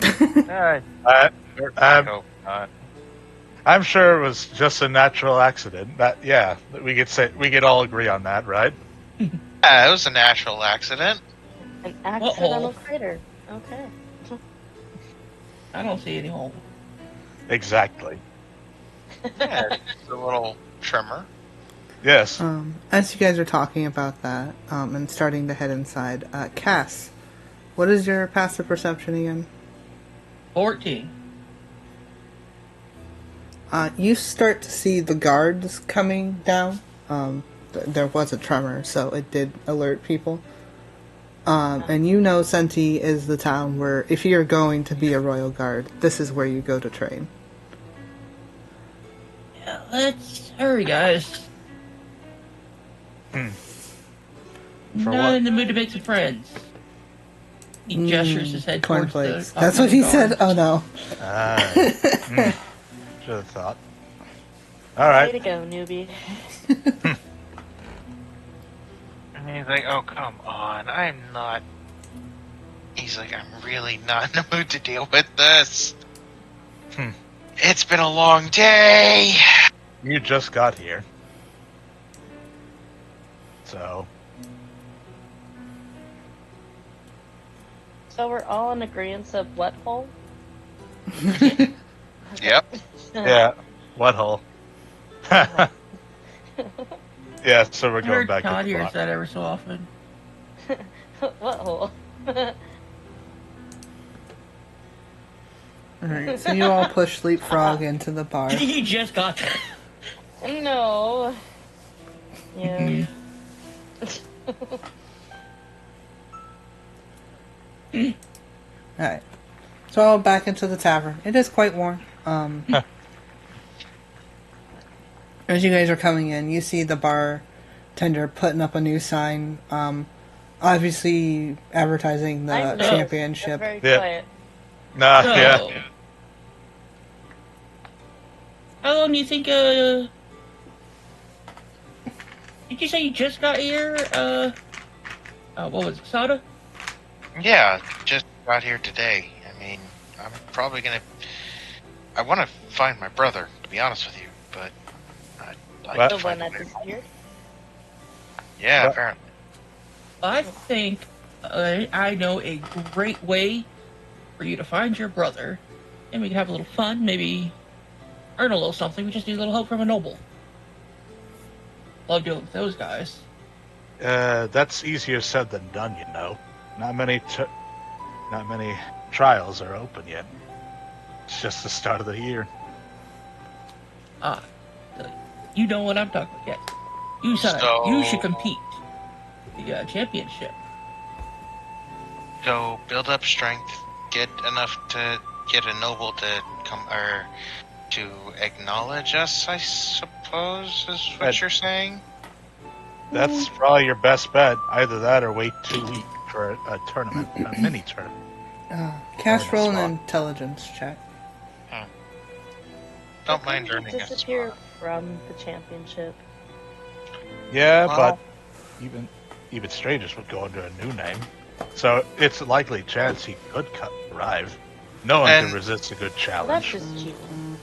I hope not.
I'm sure it was just a natural accident. We could all agree on that, right?
Yeah, it was a natural accident.
An accidental crater. Okay.
I don't see any hole.
Exactly.
Yeah, it's a little trimmer.
Yes.
As you guys are talking about that, and starting to head inside, Cass, what is your passive perception again?
14.
You start to see the guards coming down. There was a tremor, so it did alert people. And you know Senti is the town where, if you're going to be a royal guard, this is where you go to train.
Yeah, let's hurry, guys. Not
what?
in the mood to make some friends. He gestures his head towards the...
Cornflakes. That's what he said? Oh no.
Should have thought. All right.
Way to go, newbie.
And he's like, oh, come on, I'm not... He's like, I'm really not in the mood to deal with this. It's been a long day.
You just got here. So.
So we're all in agreement of what hole?
Yep.
Yeah. What hole? Yeah, so we're
I
going
heard
back
Todd
to the
hears
block.
that every so often.
What hole?
Alright, so you all push Leapfrog into the bar.
He just got there.
No. Yeah.
Alright. So back into the tavern. It is quite warm. As you guys are coming in, you see the bartender putting up a new sign, obviously advertising the
I know.
championship.
Very
Yeah.
quiet.
Nah,
So,
yeah.
how long do you think, did you say you just got here, what was it, Sada?
Yeah, just got here today. I mean, I'm probably gonna... I want to find my brother, to be honest with you, but...
What?
The one that disappeared?
Yeah,
What?
apparently.
I think I know a great way for you to find your brother, and we can have a little fun, maybe earn a little something. We just need a little help from a noble. Love dealing with those guys.
That's easier said than done, you know. Not many trials are open yet. It's just the start of the year.
You know what I'm talking about. Yes. You said
So-
you should compete. The championship.
So, build up strength, get enough to get a noble to come or to acknowledge us, I suppose, is what
Right.
you're saying?
That's probably your best bet. Either that or wait 2 weeks for a tournament, a mini tournament.
Cast
Oh,
roll an
spot.
intelligence check.
Don't mind
Didn't
earning
he
a
disappear
spot.
from the championship?
Yeah,
Well-
but even strangers would go under a new name. So it's a likely chance he could arrive. No one
And-
can resist a good
Well, that's
challenge.
just cheating.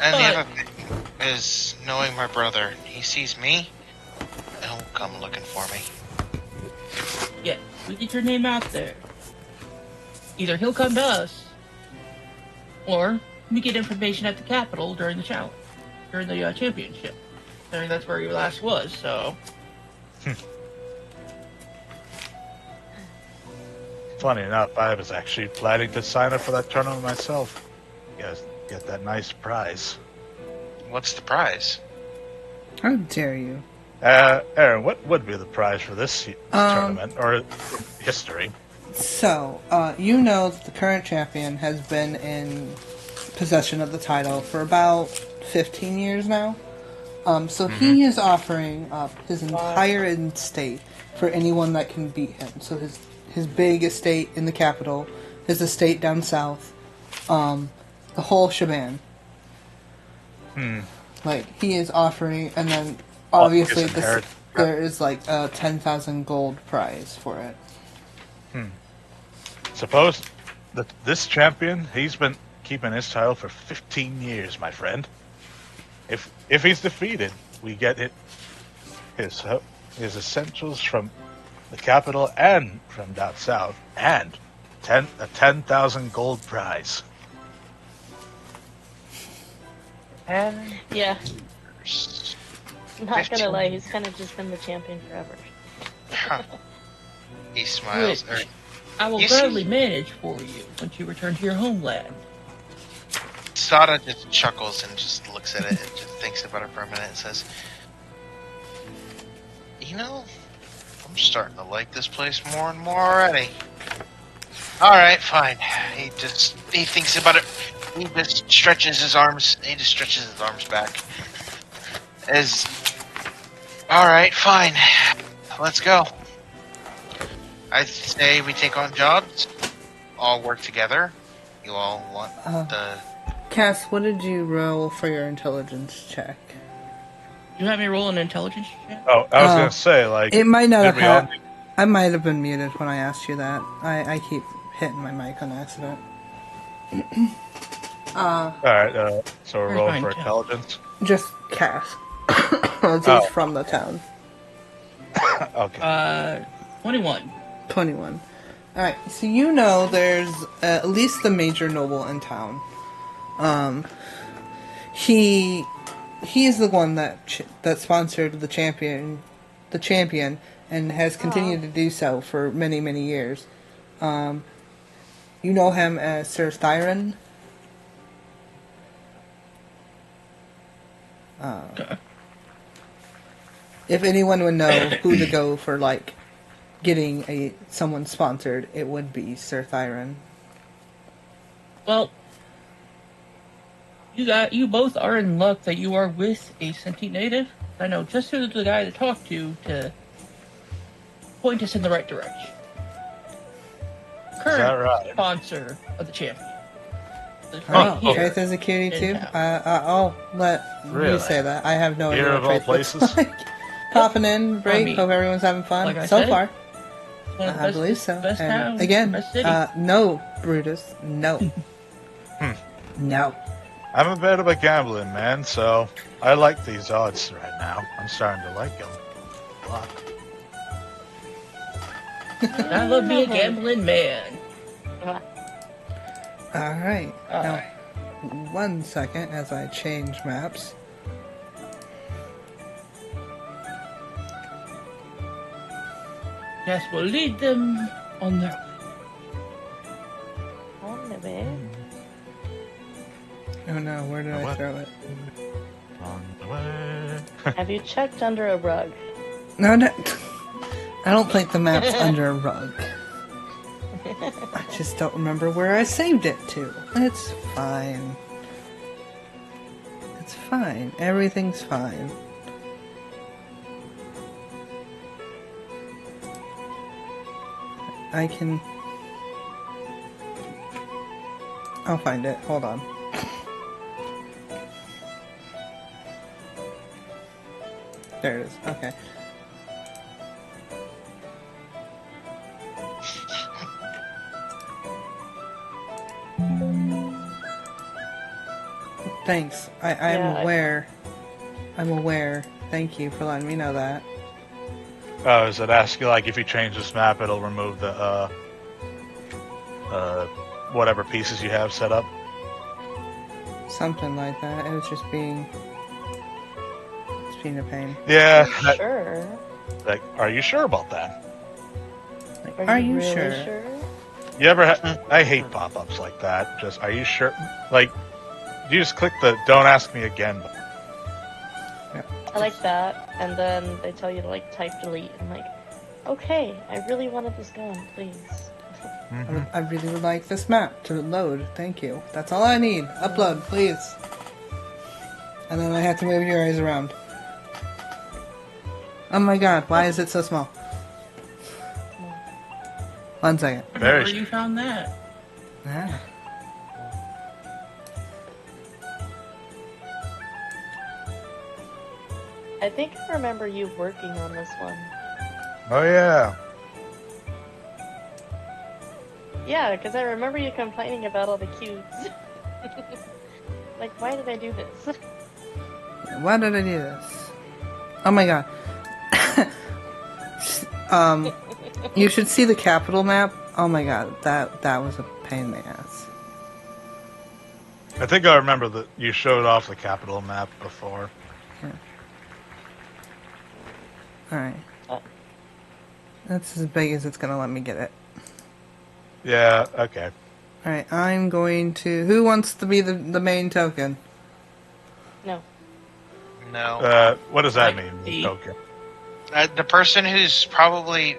And the
But-
other thing is knowing my brother. He sees me, and he'll come looking for me.
Yeah, we get your name out there. Either he'll come to us, or we get information at the Capitol during the challenge, during the championship. I mean, that's where he last was, so...
Funny enough, I was actually planning to sign up for that tournament myself. Get that nice prize.
What's the prize?
How dare you?
Aaron, what would be the prize for this tournament or history?
So, you know that the current champion has been in possession of the title for about 15 years now. So he is offering up his entire estate for anyone that can beat him. So his big estate in the capital, his estate down south, the whole shebang. Like, he is offering, and then obviously
his inherit-
there is like a 10,000 gold prize for it.
Suppose that this champion, he's been keeping his title for 15 years, my friend. If he's defeated, we get his essentials from the capital and from down south, and a 10,000 gold prize.
And
Yeah, not
15.
gonna lie, he's kind of just been the champion forever.
He smiles.
Which I will
You see-
gladly manage for you once you return to your homeland.
Sada just chuckles and just looks at it and just thinks about it for a minute and says, "You know, I'm starting to like this place more and more already." Alright, fine. He thinks about it. He just stretches his arms back. Alright, fine. Let's go. I say we take on jobs, all work together. You all want the...
Cass, what did you roll for your intelligence check?
You have me roll an intelligence check?
Oh, I was
Oh.
gonna say, like,
It might not
did
have
we all
had. I might have been muted when I asked you that. I keep hitting my mic on accident.
Alright, so we're
Where's
rolling
mine,
for
Cal?
intelligence.
Just Cass. He's
Oh.
from the town.
Okay.
21.
21. Alright, so you know there's at least the major noble in town. He is the one that sponsored the champion, and has continued to do so for many, many years. You know him as Sir Thyron.
Okay.
If anyone would know who to go for, like, getting someone sponsored, it would be Sir Thyron.
Well, you both are in luck that you are with a Senti native. I know just who the guy to talk to point us in the right direction. Current
that right?
sponsor of the champion. The
Oh,
here.
Faith is a cutie too?
in town.
I'll let
Really?
you say that. I have no
Here
idea
of
what
all
Faith looks
places?
like. Popping in, break.
mean,
Hope everyone's having fun
like I
so
said,
far.
One of the
I
best-
believe so.
Best
And
town,
again,
best city.
no, Brutus, no, no.
I'm a bit of a gambling man, so I like these odds right now. I'm starting to like them a lot.
I love being a gambling man.
All right.
All
Now,
right.
1 second as I change maps.
Yes, we'll lead them on their way.
On the way.
Oh no, where did I
What?
throw it?
On the way.
Have you checked under a rug?
No, no. I don't think the map's under a rug. I just don't remember where I saved it to. It's fine. It's fine. Everything's fine. I can... I'll find it. Hold on. There it is. Okay. Thanks. I'm
Yeah,
aware. I'm aware. Thank you for letting me know that.
Oh, does it ask you, like, if you change this map, it'll remove the, whatever pieces you have set up?
Something like that. It was just being... It's being a pain.
Yeah.
Sure.
Like, are you sure about that?
Like,
Are
you
really
sure?
You ever I hate pop-ups like that. Just, are you sure? Like, you just click the don't ask me again button.
I like that, and then they tell you to like type delete. I'm like, okay, I really wanted this gone, please.
I really would like this map to load. Thank you. That's all I need. Upload, please. And then I have to move your eyes around. Oh my god, why is it so small? 1 second.
Very
Where you found that?
Ah.
I think I remember you working on this one.
Oh, yeah.
Yeah, because I remember you complaining about all the cubes. Like, why did I do this?
Why did I do this? Oh my god. You should see the capital map. Oh my god, that was a pain in the ass.
I think I remember that you showed off the capital map before.
Alright. That's as big as it's gonna let me get it.
Yeah, okay.
Alright, I'm going to... Who wants to be the main token?
No.
No.
What does that
Like
mean?
the-
Okay.
The person who's probably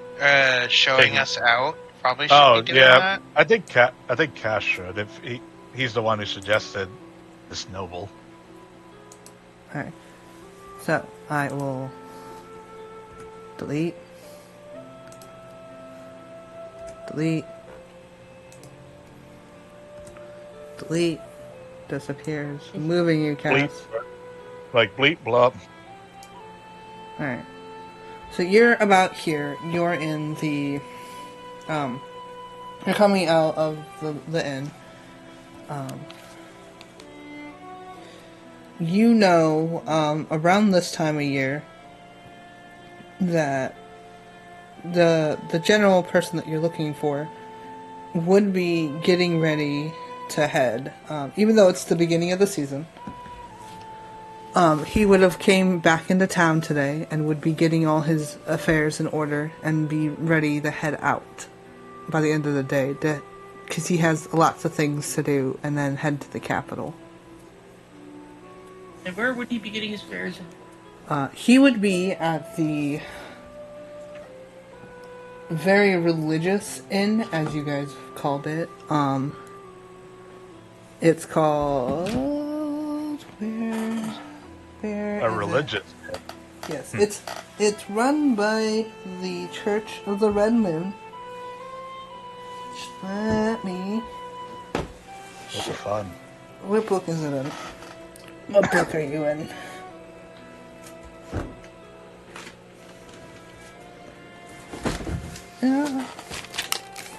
showing
Taking-
us out probably should
Oh,
be doing
yeah.
that.
I think Cash should. If he's the one who suggested this noble.
Alright. So, I will... Delete. Delete. Delete. Disappears. Moving you,
Bleep.
Cass.
Like bleep blop.
Alright. So you're about here. You're in the... You're coming out of the inn. You know, around this time of year, that the general person that you're looking for would be getting ready to head, even though it's the beginning of the season. He would have came back into town today and would be getting all his affairs in order and be ready to head out by the end of the day, because he has lots of things to do, and then head to the capital.
And where would he be getting his fares?
He would be at the very religious inn, as you guys called it. It's called... Where
A
is it?
religious.
Yes, it's run by the Church of the Red Moon. Just let me...
What's the fun?
What book is it in? What book are you in? Yeah,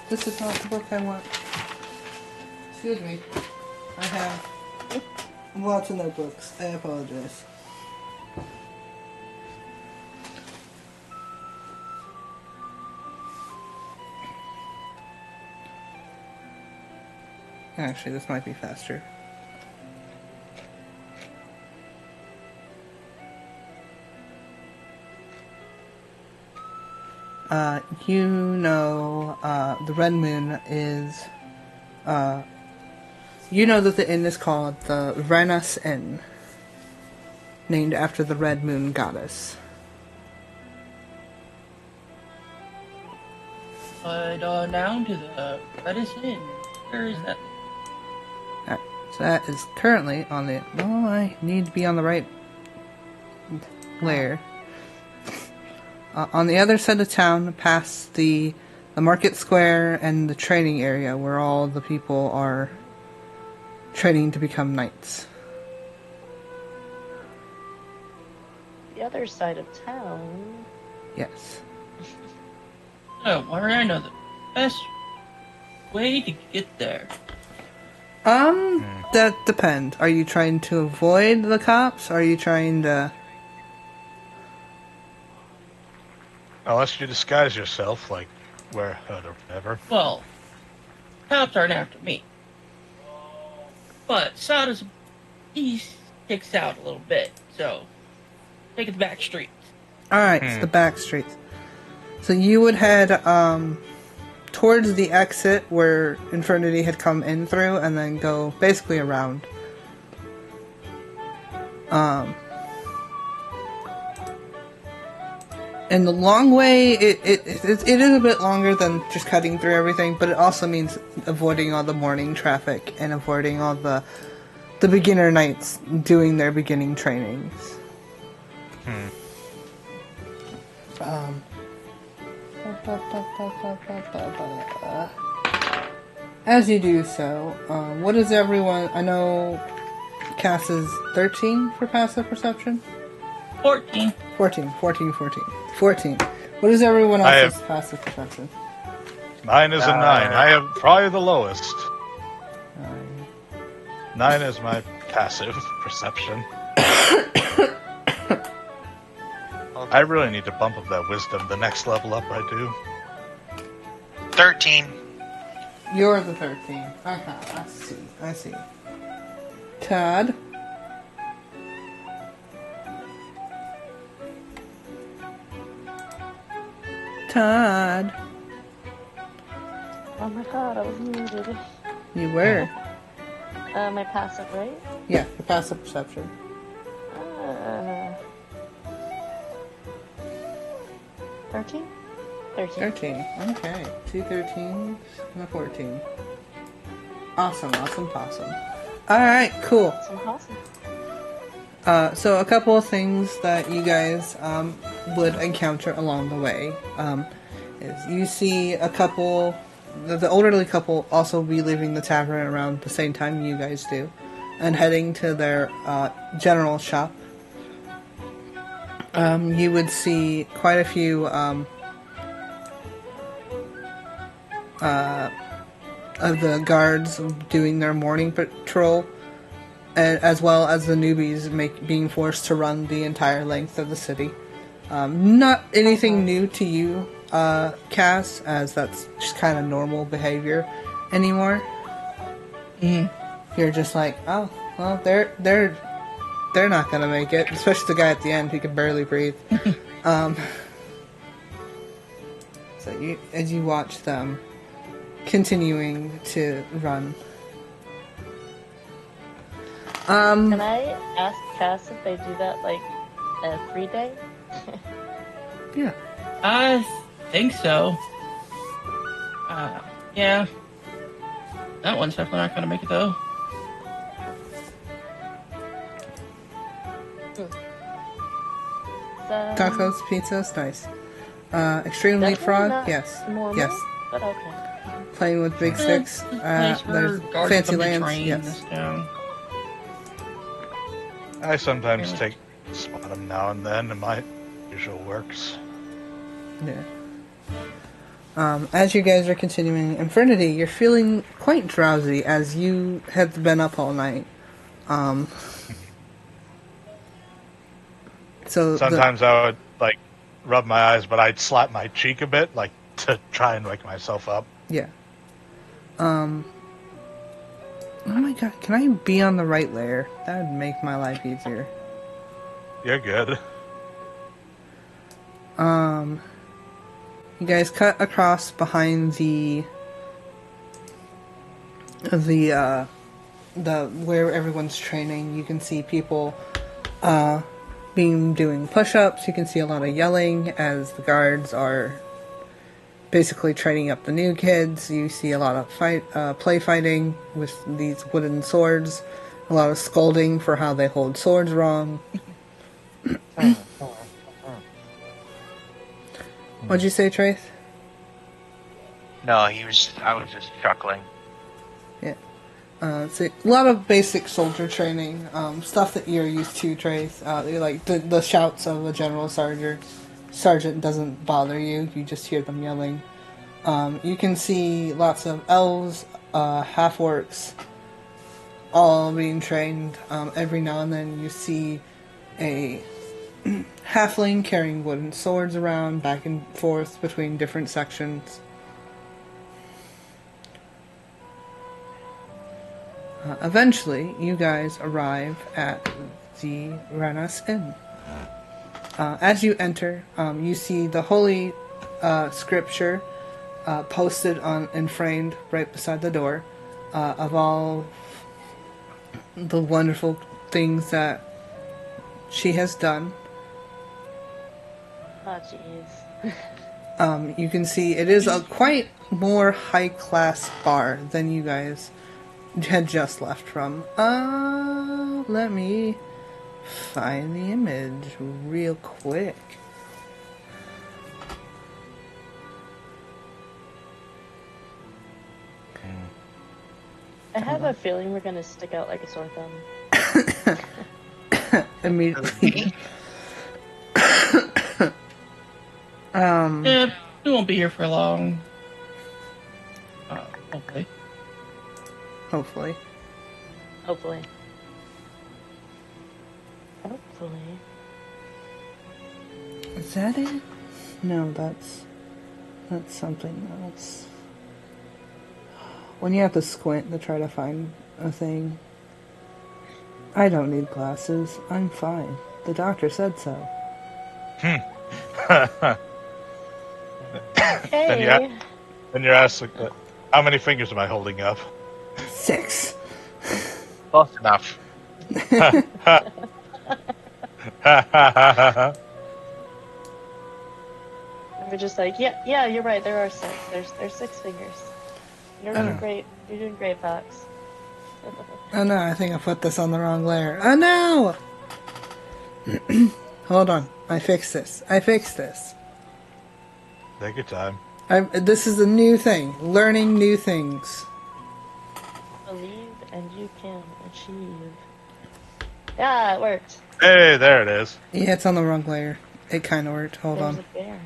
this is not the book I want. Excuse me. I have lots of notebooks. I apologize. Actually, this might be faster. You know, the Red Moon is, you know that the inn is called the Renas Inn, named after the Red Moon goddess.
head down to the Redis Inn. Where is that?
So that is currently on the... Well, I need to be on the right layer. On the other side of town, past the market square and the training area where all the people are training to become knights.
The other side of town.
Yes.
Oh, worry, I know the best way to get there.
That depends. Are you trying to avoid the cops? Or are you trying to...
Unless you disguise yourself, like wear a hood or whatever.
Well, cops aren't after me. But Sada's, he sticks out a little bit, so take it the back streets.
Alright, it's the back streets. So you would head, towards the exit where Infernity had come in through, and then go basically around. And the long way, it is a bit longer than just cutting through everything, but it also means avoiding all the morning traffic and avoiding all the beginner knights doing their beginning trainings. As you do so, what is everyone... I know Cass is 13 for passive perception?
14.
14. What is everyone else's passive perception?
9 is a 9. I have probably the lowest. 9 is my passive perception. I really need to bump up that wisdom. The next level up I do.
13.
You're the 13. I see. Todd? Todd?
Oh my god, I was muted.
You were.
My passive, right?
Yeah, your passive perception.
13?
13. Okay. 2 13s and a 14. Awesome. Alright, cool.
Awesome.
So a couple of things that you guys would encounter along the way is you see a couple, the elderly couple also be leaving the tavern around the same time you guys do, and heading to their general shop. You would see quite a few of the guards doing their morning patrol, as well as the newbies being forced to run the entire length of the city. Not anything new to you, Cass, as that's just kind of normal behavior anymore. You're just like, oh, well, they're not gonna make it, especially the guy at the end who can barely breathe. So as you watch them continuing to run.
Can I ask Cass if they do that, like, every day?
Yeah.
I think so. Yeah. That one's definitely not gonna make it, though.
Tacos, pizzas, nice. Extreme
Definitely
leapfrog,
not
yes.
normal,
Yes.
But okay.
Playing with big sticks,
Place where
there's
guards
fancy
come to
lands,
train
yes.
this town.
I sometimes spot them now and then in my usual works.
Yeah. As you guys are continuing Infernity, you're feeling quite drowsy as you have been up all night. So
Sometimes I would like rub my eyes, but I'd slap my cheek a bit, like to try and wake myself up.
yeah. Oh my god, can I be on the right layer? That would make my life easier.
You're good.
You guys cut across behind the where everyone's training. You can see people doing push-ups. You can see a lot of yelling as the guards are basically training up the new kids. You see a lot of play fighting with these wooden swords, a lot of scolding for how they hold swords wrong. What'd you say, Trace?
No, I was just chuckling.
So a lot of basic soldier training, stuff that you're used to, Trace. Like the shouts of a general sergeant doesn't bother you. You just hear them yelling. You can see lots of elves, half-orcs, all being trained. Every now and then you see a halfling carrying wooden swords around, back and forth between different sections. Eventually, you guys arrive at the Ranas Inn. As you enter, you see the holy scripture posted on and framed right beside the door of all the wonderful things that she has done.
Oh, jeez.
You can see it is a quite more high-class bar than you guys had just left from. Let me find the image real quick.
I have a feeling we're gonna stick out like a sore thumb.
Immediately.
Yeah, we won't be here for long. Hopefully.
Hopefully.
Hopefully. Hopefully.
Is that it? No, that's something else. When you have to squint to try to find a thing. I don't need glasses. I'm fine. The doctor said so.
Hey.
Then you're asking, how many fingers am I holding up?
6.
Close enough.
We're just like, yeah, you're right. There are 6. There's 6 fingers. You're doing great. You're doing great, Fox.
Oh no, I think I put this on the wrong layer. Oh no! Hold on. I fixed this.
Take your time.
This is a new thing. Learning new things.
Believe and you can achieve. Yeah, it worked.
Hey, there it is.
Yeah, it's on the wrong layer. It kind of worked. Hold
There's
on.
a bear.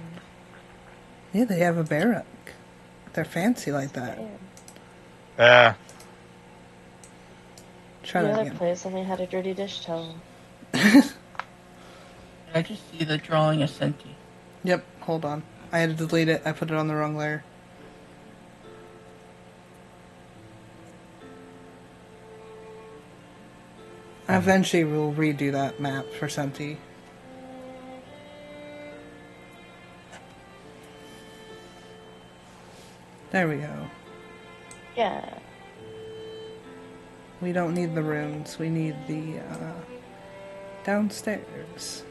Yeah, they have a barrack. They're fancy like that.
Yeah.
Try
The
that
other
again.
place only had a dirty dish towel.
I just see the drawing of Senti.
Yep, hold on. I had to delete it. I put it on the wrong layer. Eventually we'll redo that map for Senti. There we go.
Yeah.
We don't need the rooms. We need the downstairs.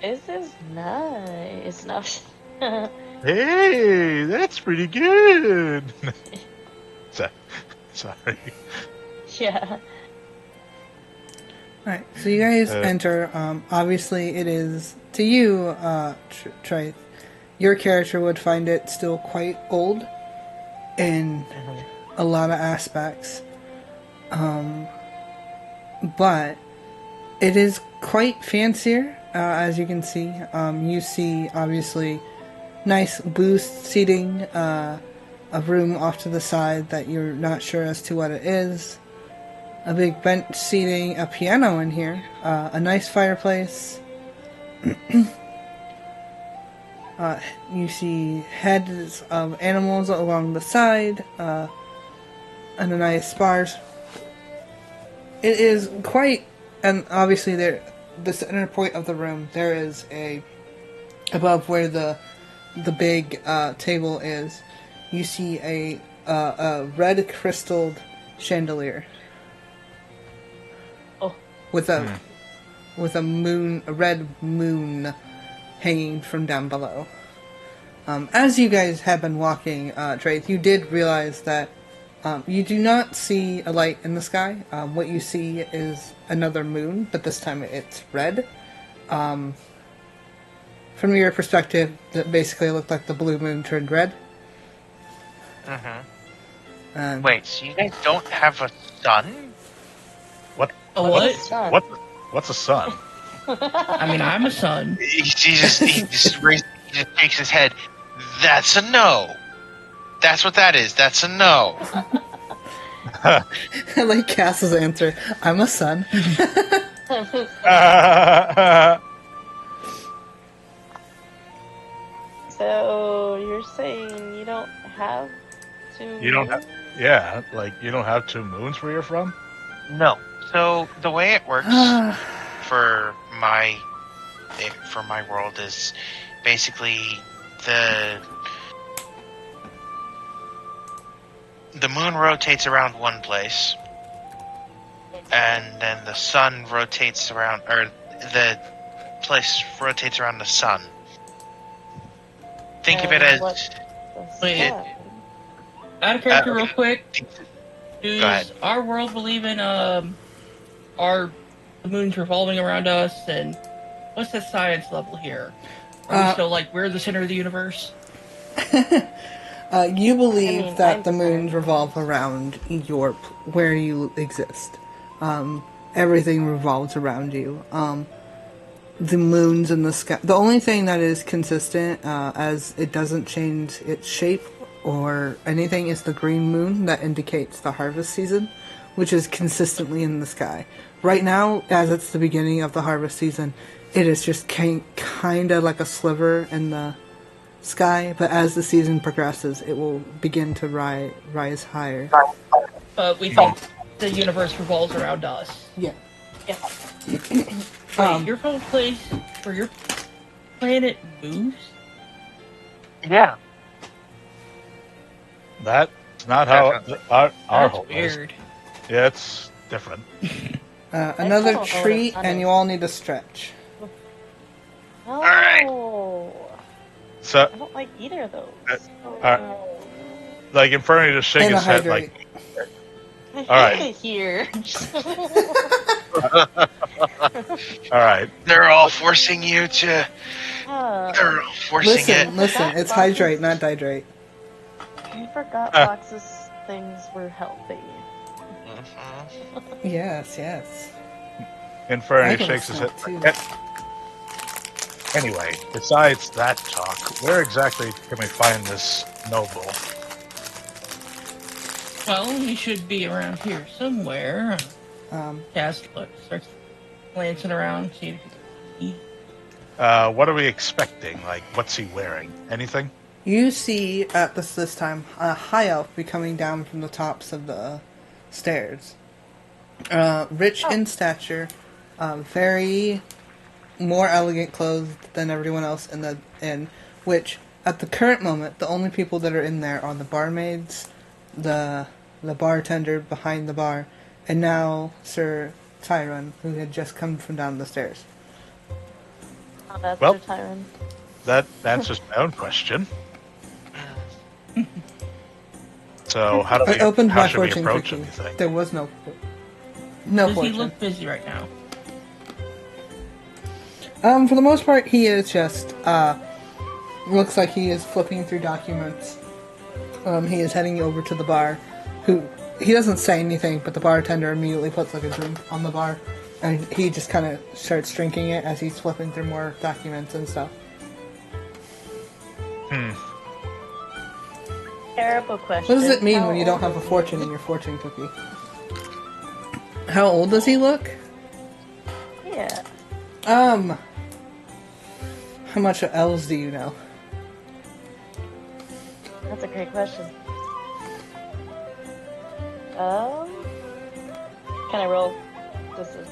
This is nice. No.
Hey, that's pretty good. Sorry.
Yeah.
Alright, so you guys enter. Obviously, it is, to you, Trace, your character would find it still quite old in a lot of aspects. But it is quite fancier, as you can see. You see, obviously, nice booth seating, a room off to the side that you're not sure as to what it is. A big bench seating, a piano in here, a nice fireplace. You see heads of animals along the side, and a nice bars. It is quite, and obviously the center point of the room, there is above where the big table is, you see a red crystalled chandelier.
Oh.
With a red moon hanging from down below. As you guys have been walking, Draith, you did realize that you do not see a light in the sky. What you see is another moon, but this time it's red. From your perspective, that basically looked like the blue moon turned red. And
Wait, so you guys don't have a sun?
A what?
Sun.
What's a sun?
I mean, I'm a son.
He just shakes his head. That's a no. That's what that is. That's a no.
I like Cass's answer. I'm a son.
So you're saying you don't have to?
You don't have, yeah, like you don't have 2 moons where you're from?
No. So the way it works for my world is basically the moon rotates around one place, and then the sun rotates around, or the place rotates around the sun. Think of it as
Wait.
Sun.
Out of character,
okay.
real quick.
Go ahead.
Does our world believe in the moon's revolving around us, and what's the science level here? Are we still like we're the center of the universe?
You believe
I mean,
that
I'm
the moons
sorry.
revolve around where you exist. Everything revolves around you. The moons in the sky. The only thing that is consistent, as it doesn't change its shape or anything, is the green moon that indicates the harvest season, which is consistently in the sky. Right now, as it's the beginning of the harvest season, it is just kind of like a sliver in the sky, but as the season progresses, it will begin to rise higher.
But we think the universe revolves around us.
Yeah.
Wait, your whole place, or your planet moves?
Yeah.
That's not how our
That's
whole is.
weird.
Yeah, it's different.
Another
don't know what a
treat,
sun
and
is.
you all need to stretch.
Oh,
right.
So,
I don't like either of those.
alright. Like, Inferno just shake
And a
his head
hydrate.
like,
I
Alright.
hate it here.
alright.
They're all forcing you to.
Ah,
They're all forcing it.
Listen, it's hydrate, not dihydrate.
I forgot Fox's things were healthy.
Mhm.
Yes.
Inferno
I can
shakes his head.
snap, too.
Anyway, besides that talk, where exactly can we find this noble?
Well, he should be around here somewhere. Cass starts glancing around, seeing if he can see.
What are we expecting? Like, what's he wearing? Anything?
You see at this time a high elf be coming down from the tops of the stairs. Rich in stature, very more elegant clothes than everyone else in the inn, which at the current moment the only people that are in there are the barmaids, the bartender behind the bar, and now Sir Tyron, who had just come from down the stairs.
Oh, that's
Well-
the Tyron.
That answers my own question. So, how do
I
we,
opened
how
my
should we
fortune
approach
cookie.
him, you think?
There was no
Does
fortune.
he look busy right now?
For the most part, he is just, looks like he is flipping through documents. He is heading over to the bar, he doesn't say anything, but the bartender immediately puts, like, a drink on the bar, and he just kind of starts drinking it as he's flipping through more documents and stuff.
Terrible question.
What does it mean
How
when you don't
old
have a
is he?
fortune in your fortune cookie? How old does he look?
Yeah.
How much elves do you know?
That's a great question. Can I roll? This is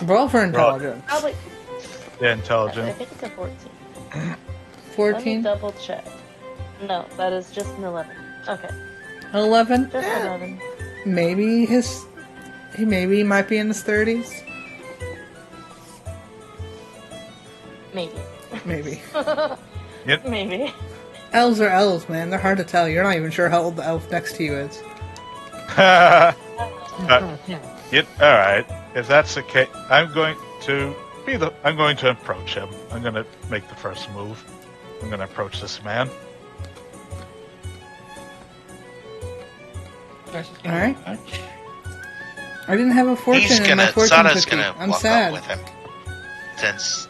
Roll for intelligence.
probably.
Yeah,
I
intelligent.
think it's a 14. Let me
14?
double check. No, that is just an 11. Okay,
11?
just 11.
Maybe he might be in his 30s.
Maybe.
Maybe.
Maybe.
Elves are elves, man. They're hard to tell. You're not even sure how old the elf next to you is.
Alright. If that's the case, I'm going to approach him. I'm going to make the first move. I'm going to approach this man.
Alright. I didn't have a fortune in my fortune
Sada's
cookie.
gonna
I'm
walk
sad.
up with him. Since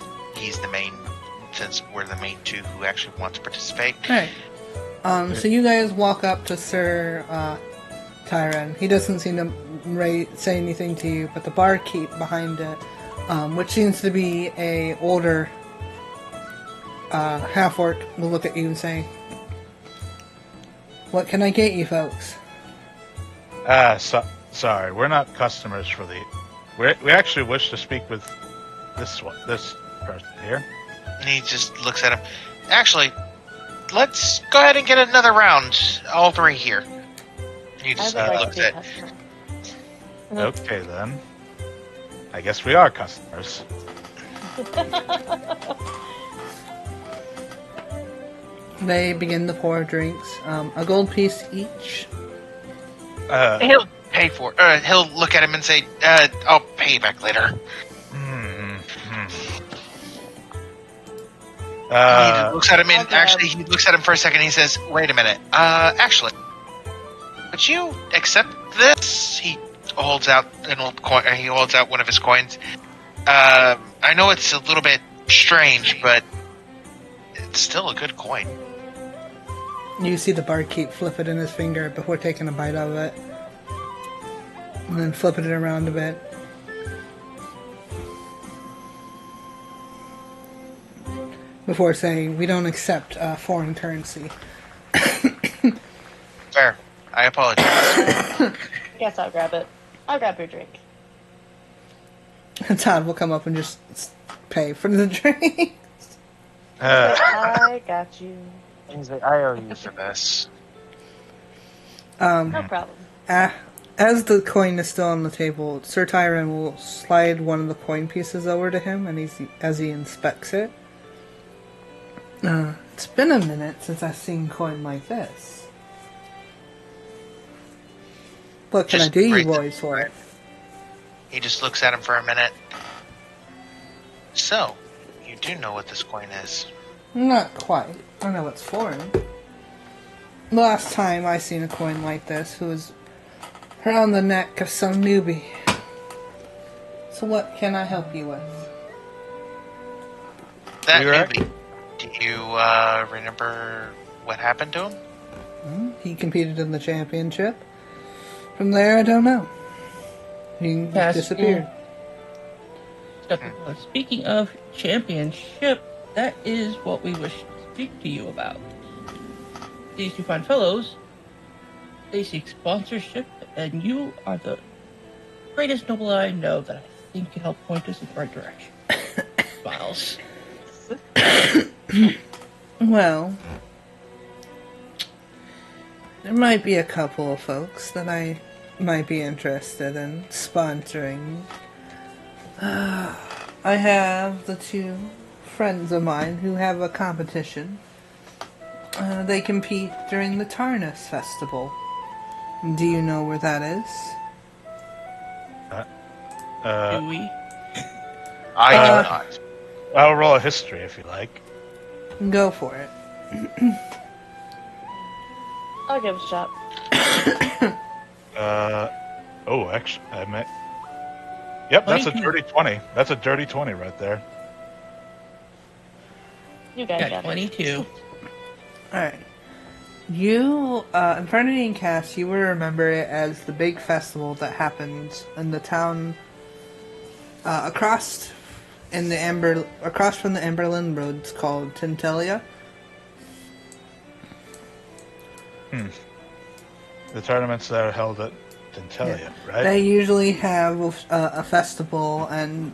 we're the main two who actually want to participate.
Alright. So you guys walk up to Sir Tyron. He doesn't seem to say anything to you, but the barkeep behind it, which seems to be a older half-orc, will look at you and say, "What can I get you folks?"
Sorry, we're not customers for the... We actually wish to speak with this person here.
And he just looks at him. Actually, let's go ahead and get another round. All three here. And he
I
just
would like
looks
to be a
at.
customer.
Okay, then. I guess we are customers.
They begin to pour drinks, a gold piece each.
He'll pay for it. He'll look at him and say, I'll pay you back later. He looks at him and actually he looks at him for a second and he says, wait a minute. Actually, would you accept this? He holds out an old coin. He holds out one of his coins. I know it's a little bit strange, but it's still a good coin.
You see the barkeep flip it in his finger before taking a bite out of it. And then flipping it around a bit. Before saying, we don't accept foreign currency.
Fair. I apologize.
Guess I'll grab it. I'll grab your drink.
Todd will come up and just pay for the drink.
I got you.
He's like, I owe you.
For this.
No problem.
As the coin is still on the table, Sir Tyron will slide one of the coin pieces over to him, and as he inspects it. It's been a minute since I've seen coin like this. What can I do, you boys, for it?
He just looks at him for a minute. So, you do know what this coin is.
Not quite. I know it's foreign. The last time I seen a coin like this, it was around the neck of some newbie. So what can I help you with?
That
You're right.
newbie. Do you remember what happened to him?
He competed in the championship. From there, I don't know. He disappeared.
Speaking of championship, that is what we wish to speak to you about. These two fine fellows, they seek sponsorship, and you are the greatest noble I know that I think can help point us in the right direction. Smiles.
Well, there might be a couple of folks that I might be interested in sponsoring. I have the two friends of mine who have a competition. They compete during the Tarnus Festival. Do you know where that is?
Do we?
I do not.
I'll roll a history if you like.
Go for it.
I'll give it a shot.
Actually, I meant... Yep, that's a
22.
dirty 20. That's a dirty 20 right there.
You guys
Got
got it.
22.
Alright. You, Infernity and Cass, you will remember it as the big festival that happens in the town across from the Emberlyn Roads called Tintelia.
The tournaments that are held at Tintelia, right?
They usually have a festival, and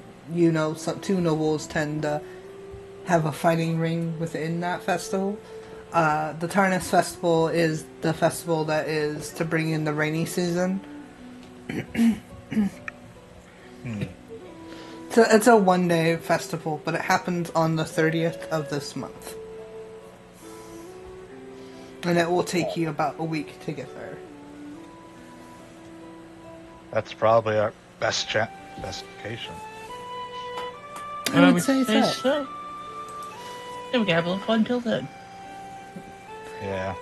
two nobles tend to have a fighting ring within that festival. The Tarnus Festival is the festival that is to bring in the rainy season. It's a one-day festival, but it happens on the 30th of this month. And it will take you about a week to get there.
That's probably our best location.
I would say so.
so. Then we can have a little fun until then.
Yeah.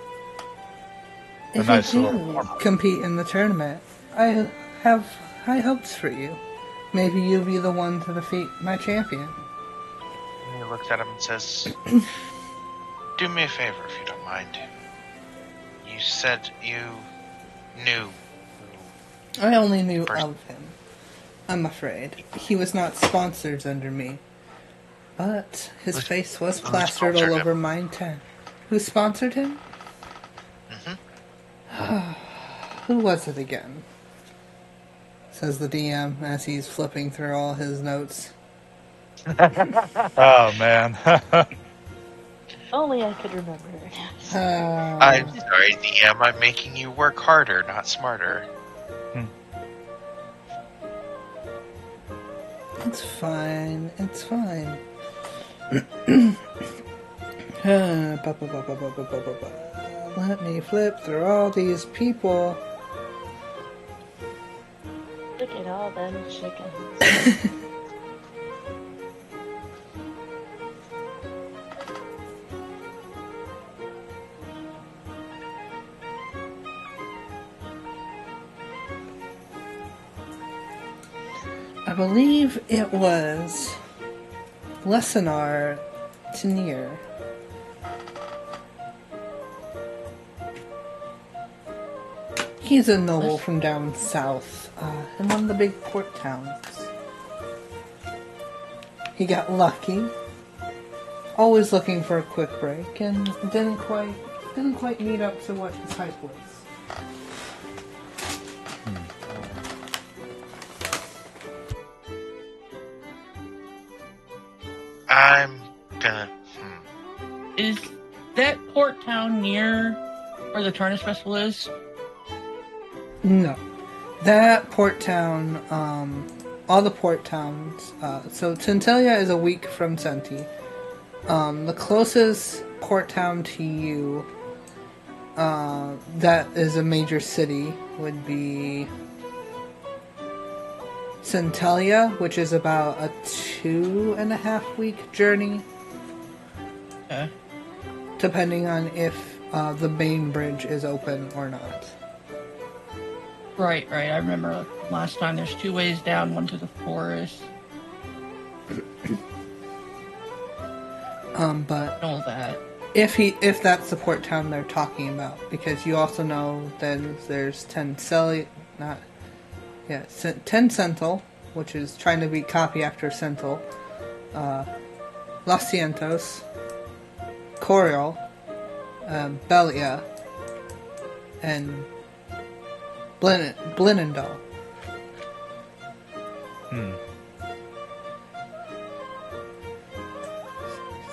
If
nice
you
little
do
warm-up.
compete in the tournament, I have high hopes for you. Maybe you'll be the one to defeat my champion.
And he looks at him and says, "Do me a favor if you don't mind. You said you knew.
I only knew
First-
of him. I'm afraid. He was not sponsored under me. But his
Who's-
face was
who
plastered all
sponsored
over
him?
mine tent. Who sponsored him?
Mhm.
Who was it again? Says the DM as he's flipping through all his notes.
Oh man.
Only I could remember.
I'm sorry, DM. I'm making you work harder, not smarter."
It's fine. It's fine. Let me flip through all these people.
Look at all them chickens.
I believe it was Lesenar Tenier. He's a noble from down south, in one of the big port towns. He got lucky, always looking for a quick break, and didn't quite meet up to what his hype was.
I'm gonna.
Is that port town near where the Tarnish Festival is?
No. That port town, all the port towns, so Centelia is a week from Senti. The closest port town to you, that is a major city, would be Centelia, which is about a 2.5 week journey,
Okay.
depending on if the main bridge is open or not.
Right. I remember last time there's 2 ways down, one to the forest.
But
All that.
if that's the port town they're talking about, because you also know then there's Ten Centel, which is trying to be copy after Centel, Los Cientos, Coriol, Belia, and Blinendal.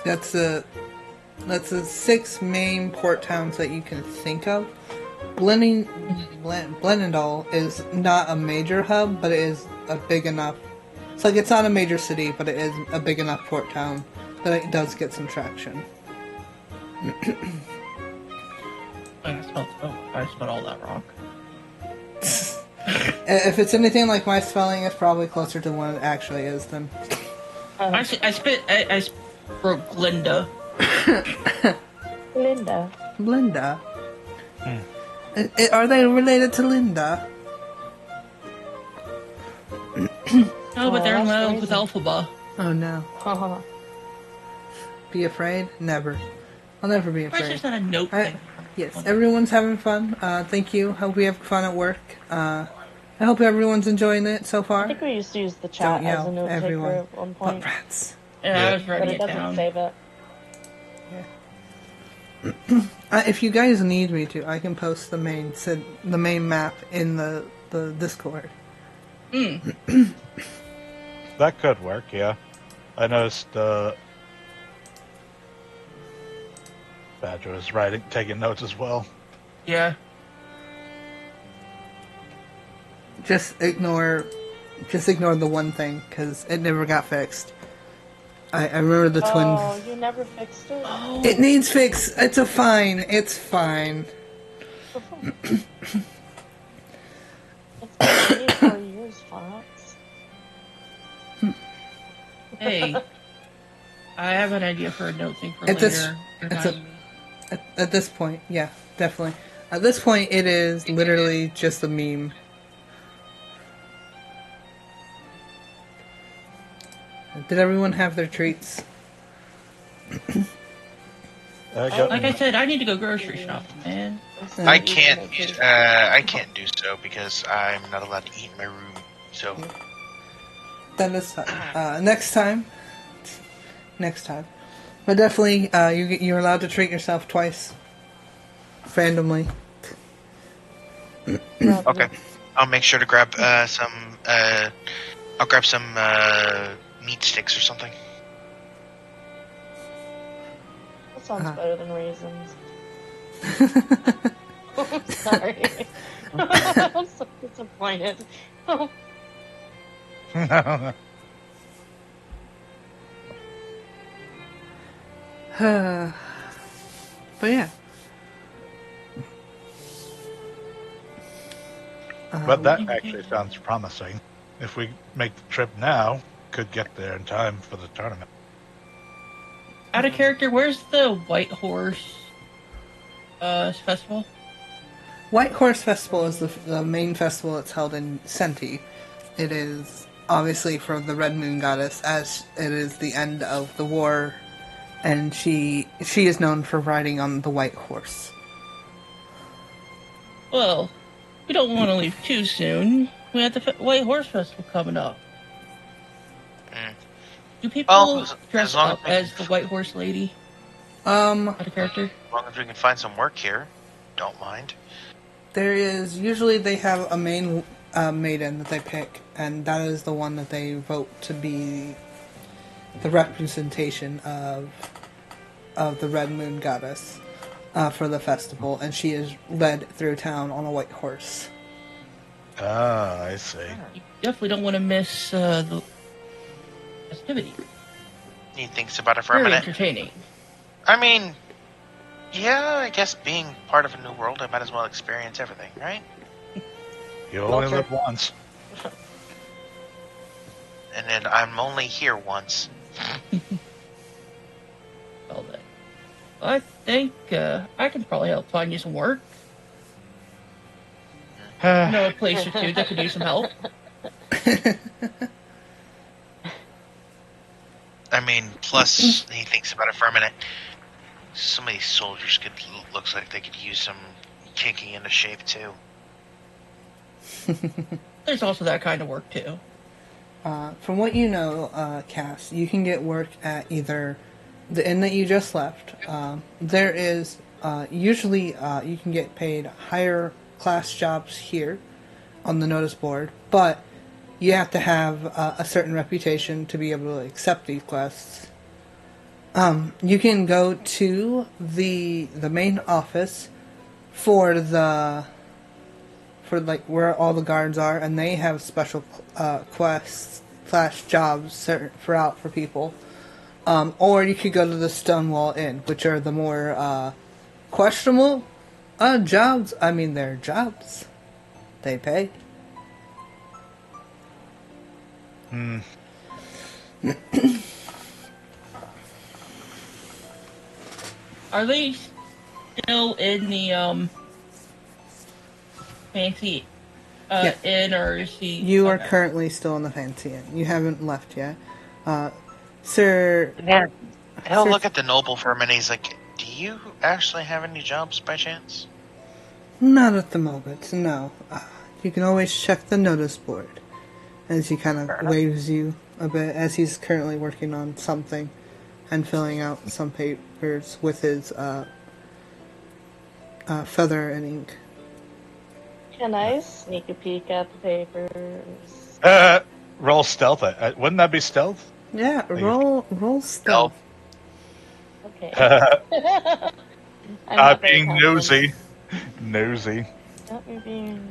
That's the 6 main port towns that you can think of. Blinendal is not a major hub, but it is a big enough. It's like it's not a major city, but it is a big enough port town that it does get some traction.
I spelled all that wrong.
If it's anything like my spelling, it's probably closer to what it actually is then.
Actually, I wrote Glinda.
Linda.
Linda. Are they related to Linda?
No, but they're in
that's
love
crazy.
with Elphaba.
Oh no. Be afraid? Never. I'll never be
It's
afraid.
just not a note
I-
thing.
Yes, everyone's having fun. Thank you. Hope we have fun at work. I hope everyone's enjoying it so
I
far.
think we used to use the chat
Don't
as a
yell,
note taker
everyone.
at one
Butt
point,
rats.
And
Yeah.
I was
but
writing
it
it
doesn't
down.
save it.
If you guys need me to, I can post the main map in the Discord.
That could work, yeah. I noticed Badger was taking notes as well.
Yeah.
Just ignore just ignore the one thing, because it never got fixed. I remember the
Oh,
twin...
you never fixed it?
It needs fix. It's fine. It's fine.
It's been 84 years, Fox.
Hey, I have an idea for a note thing for
It's
later.
At this point, yeah, definitely. At this point, it is literally just a meme. Did everyone have their treats?
Like I said, I need to go grocery shopping, man.
I can't do so because I'm not allowed to eat in my room. So
Then this time. Next time. But definitely, you're allowed to treat yourself twice. Randomly.
okay, I'll make sure to grab some. I'll grab some meat sticks or something.
That sounds better than raisins. I'm sorry. I'm so disappointed.
But yeah.
But that actually sounds promising. If we make the trip now, could get there in time for the tournament.
Out of character, where's the White Horse festival?
White Horse Festival is the main festival that's held in Senti. It is obviously for the Red Moon Goddess, as it is the end of the war, and she is known for riding on the White Horse.
Well, we don't want to leave too soon. We have the White Horse Festival coming up. Do people dress up as the White Horse Lady? Out of character?
As long as we can find some work here, don't mind.
There is usually they have a main maiden that they pick, and that is the one that they vote to be the representation of the Red Moon Goddess for the festival, and she is led through town on a white horse.
Ah, I see.
You definitely don't want to miss the festivity.
Need thinks about it for a
Very
minute.
entertaining.
I mean, yeah, I guess being part of a new world, I might as well experience everything, right?
You only live once.
And then I'm only here once.
All that. I think I can probably help find you some work. I know a place or two that could use some help.
I mean, plus, he thinks about it for a minute. Some of these soldiers looks like they could use some kicking into shape, too.
There's also that kind of work, too.
From what you know, Cass, you can get work at either the inn that you just left. There is usually you can get paid higher class jobs here on the notice board, but you have to have a certain reputation to be able to accept these quests. You can go to the main office for like where all the guards are, and they have special quests / jobs for people. Or you could go to the Stonewall Inn, which are the more questionable jobs. I mean, they're jobs. They pay.
Are they still in the fancy
Yeah.
inn, or is he?
You are currently still in the fancy inn. You haven't left yet. Sir...
Yeah. He'll
Sir-
look at the noble for a minute. He's like, do you actually have any jobs by chance?
Not at the moment, no. You can always check the notice board. As he kind of waves you a bit, as he's currently working on something and filling out some papers with his feather and ink.
Can I sneak a peek at the papers?
Roll stealth. Wouldn't that be stealth?
Yeah, roll stealth.
Okay. I'm not very
Being
confident.
nosy.
Not me being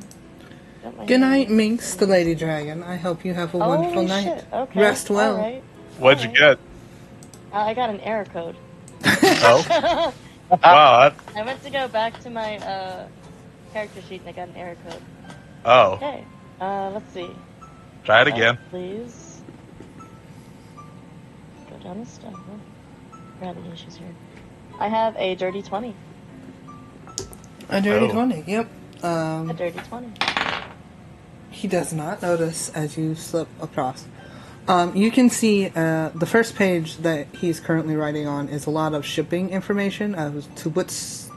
got my
Good night, Minx, the lady dragon. I hope you have a wonderful
Holy
night.
shit. Okay.
Rest well.
Alright.
What'd you get?
I got an error code.
Oh, wow.
I went to go back to my character sheet and I got an error code.
Oh,
Okay. Let's see.
try it again.
Please. Go down the stuff. We're having issues here. I have a dirty 20.
A dirty
Oh.
20, yep.
A dirty 20.
He does not notice as you slip across. You can see the first page that he's currently writing on is a lot of shipping information to what's.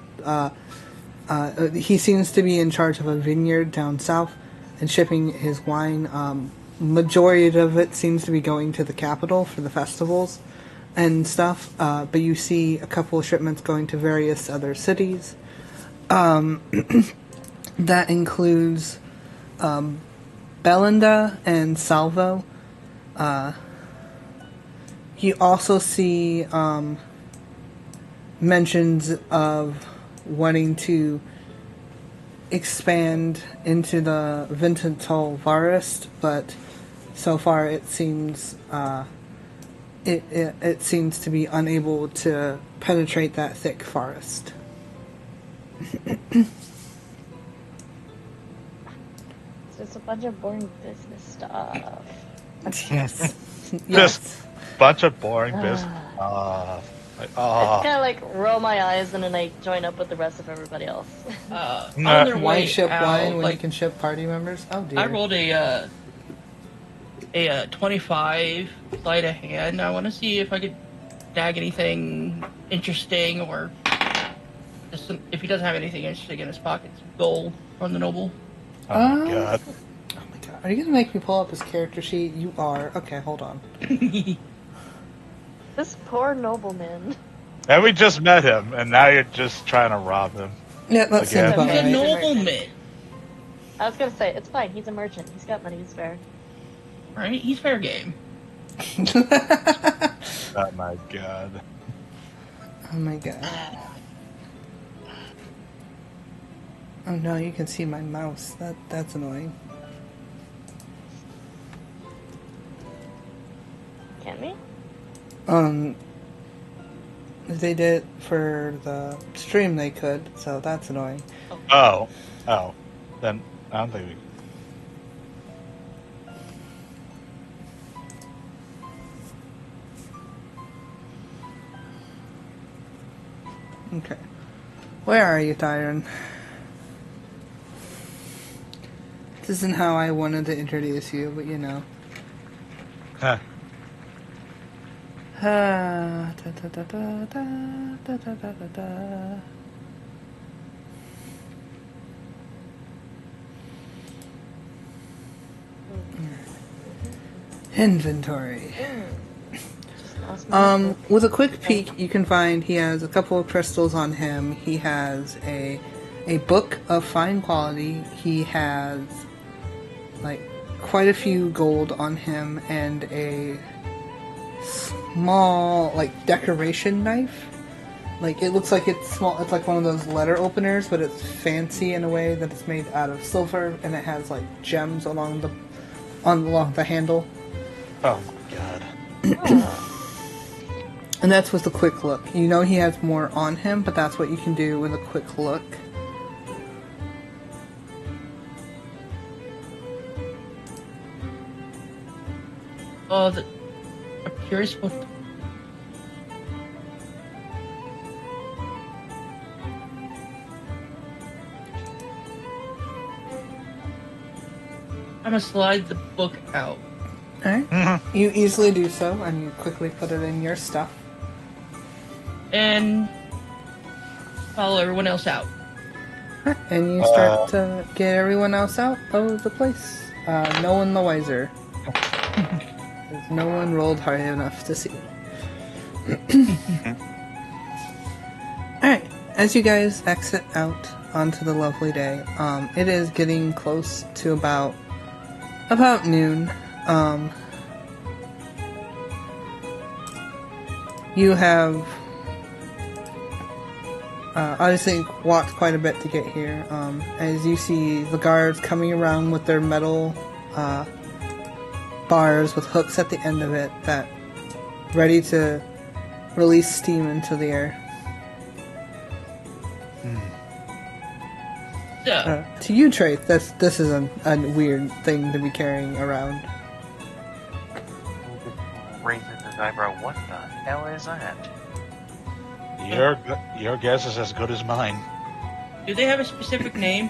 He seems to be in charge of a vineyard down south and shipping his wine. Majority of it seems to be going to the capital for the festivals and stuff. But you see a couple of shipments going to various other cities. That includes Belinda and Salvo. You also see mentions of wanting to expand into the Vintental Forest, but so far it seems it seems to be unable to penetrate that thick forest.
It's just a bunch of boring business stuff.
Yes.
Just bunch of boring business.
I kind of like roll my eyes and then I join up with the rest of everybody else.
On
Nah.
their
Why
way
ship
out,
wine when
like,
you can ship party members? Oh dear.
I rolled a 25 sleight of hand. I want to see if I could snag anything interesting, or just if he doesn't have anything interesting in his pockets, gold from the noble.
Oh my god.
Oh my god. Are you gonna make me pull up his character sheet? You are. Okay, hold on.
This poor nobleman.
And we just met him, and now you're just trying to rob him.
Yeah, that seems
Again.
about
He's a
right.
nobleman,
I was gonna say, it's fine, he's a merchant. He's got money, he's fair.
right? He's fair game.
Oh my god.
Oh my god. Oh no, you can see my mouse. That's annoying.
Can we?
If they did for the stream, they could, so that's annoying.
Oh. Then I don't think we.
Okay. Where are you, Tyron? This isn't how I wanted to introduce you, but you know.
Huh.
Da, da, da, da, da, da, da, da, da, da. Inventory.
Just lost my book.
With a quick peek, you can find he has a couple of crystals on him. He has a book of fine quality. He has like quite a few gold on him and a small like decoration knife. Like it looks like it's small. It's like one of those letter openers, but it's fancy in a way that it's made out of silver and it has like gems along the handle.
Oh my god.
And that's with a quick look. You know he has more on him, but that's what you can do with a quick look.
I'm curious what. I'm gonna slide the book out.
Alright. You easily do so, and you quickly put it in your stuff.
And follow everyone else out.
And you start to get everyone else out of the place. No one the wiser. 'Cause no one rolled hard enough to see. Alright, as you guys exit out onto the lovely day, it is getting close to about noon. You have obviously walked quite a bit to get here. As you see the guards coming around with their metal bars with hooks at the end of it that ready to release steam into the air.
So,
To you, Trace, this is a weird thing to be carrying around.
Raises his eyebrow. What the hell is that?
Your guess is as good as mine.
do they have a specific name?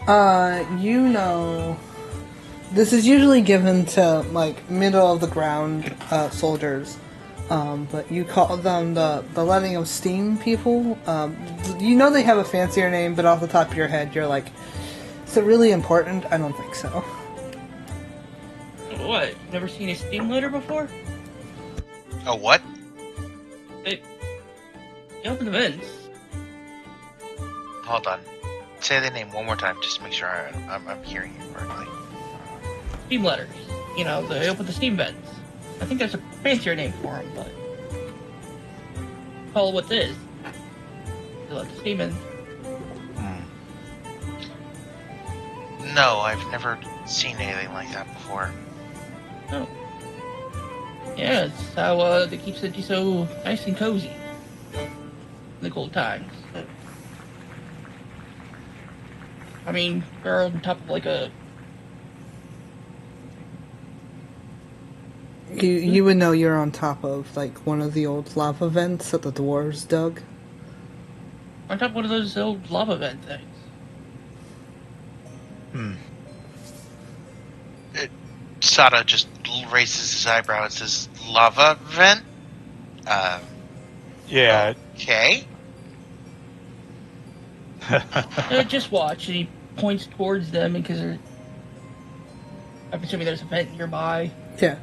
You know, this is usually given to, like, middle of the ground, soldiers. But you call them the letting of steam people. You know they have a fancier name, but off the top of your head, you're like, is it really important? I don't think so.
What? Never seen a steam loader before?
Oh, what?
They open the vents.
Hold on. Say the name one more time, just to make sure I'm hearing you correctly.
Steam letters. You know, they open the steam vents. I think there's a fancier name for them, but call it what it is. They let the steam in.
No, I've never seen anything like that before.
Oh. Yeah, it's how they keep City so nice and cozy in the cold times. I mean, they're on top of like a...
You would know you're on top of, like, one of the old lava vents that the dwarves dug.
on top of one of those old lava vent things.
Sada just raises his eyebrow and says, "Lava vent?
Yeah.
Okay."
Just watch, and he points towards them because I'm assuming there's a vent nearby.
Yeah.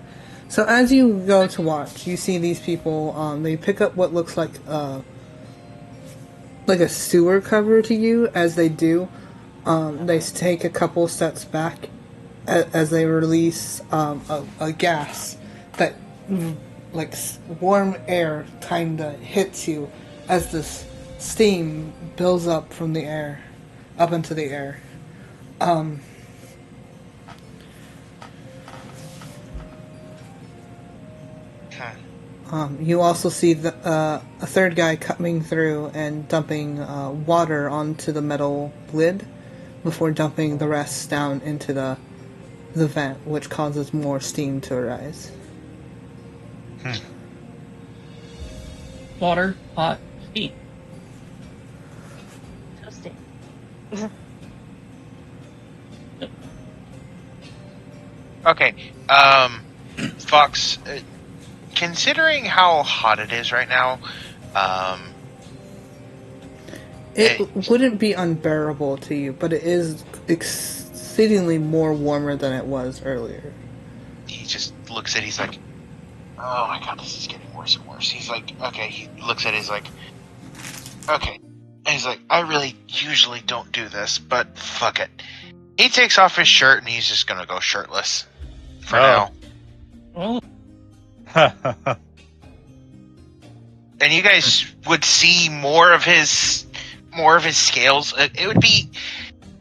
So as you go to watch, you see these people, they pick up what looks like a sewer cover to you. As they do, they take a couple steps back as they release a gas that, like, warm air kinda hits you as this steam builds up from the air, up into the air. You also see a third guy coming through and dumping water onto the metal lid before dumping the rest down into the vent, which causes more steam to arise.
Water, hot, steam.
Toasting.
Okay. Fox, considering how hot it is right now,
It wouldn't be unbearable to you, but it is exceedingly more warmer than it was earlier.
he just looks at it, he's like, "Oh my god, this is getting worse and worse." He's like, okay, he looks at it, he's like, okay. And he's like, "I really usually don't do this, but fuck it." He takes off his shirt and he's just gonna go shirtless for now.
Oh,
And you guys would see more of his scales. It would be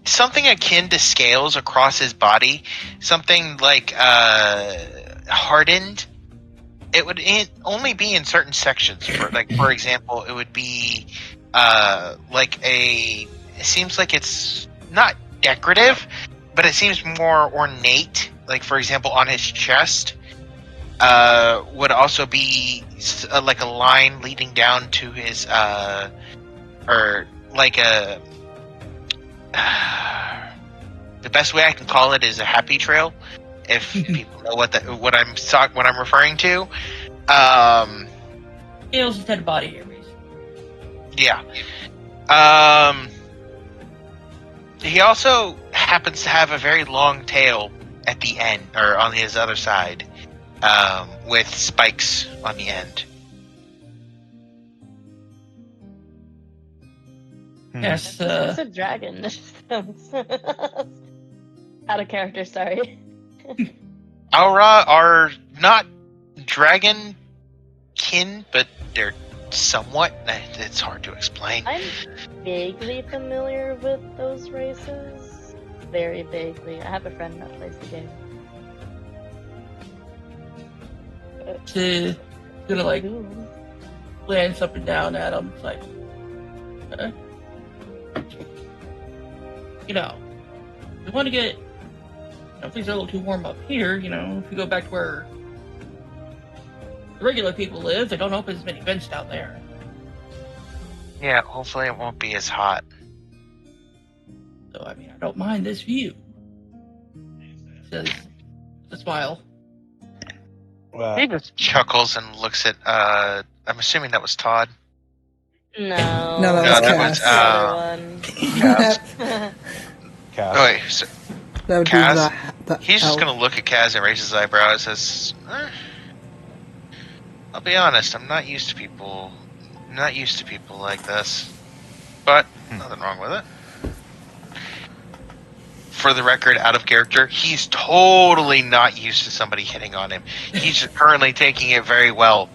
something akin to scales across his body, something like hardened. It would only be in certain sections. For example, it would be it seems like it's not decorative, but it seems more ornate. Like, for example, on his chest would also be like a line leading down to his or like a the best way I can call it is a happy trail, if people know what I'm referring to.
he also had a body hair, basically.
Yeah. He also happens to have a very long tail at the end, or on his other side, with spikes on the end.
Yes,
It's a dragon. Out of character, sorry.
Aura are not dragon kin, but they're somewhat. It's hard to explain.
I'm vaguely familiar with those races. Very vaguely. I have a friend that plays the game.
She's gonna like
Ooh.
glance up and down at him. It's like, you know, we want to get. Things are a little too warm up here. You know, if you go back to where the regular people live, they don't open as many vents down there.
Yeah, hopefully it won't be as hot.
So I mean, I don't mind this view. Says a smile.
Well,
He just chuckles and looks at. I'm assuming that was Todd.
No.
No, that
No,
was
the
Cass.
other one.
Cass.
Oh wait, so
That would
Kaz?
be the
he's just
elf.
gonna look at Kaz and raise his eyebrows. Says, "I'll be honest. I'm not used to people. Not used to people like this. But nothing wrong with it." For the record, out of character, he's totally not used to somebody hitting on him. He's just currently taking it very well.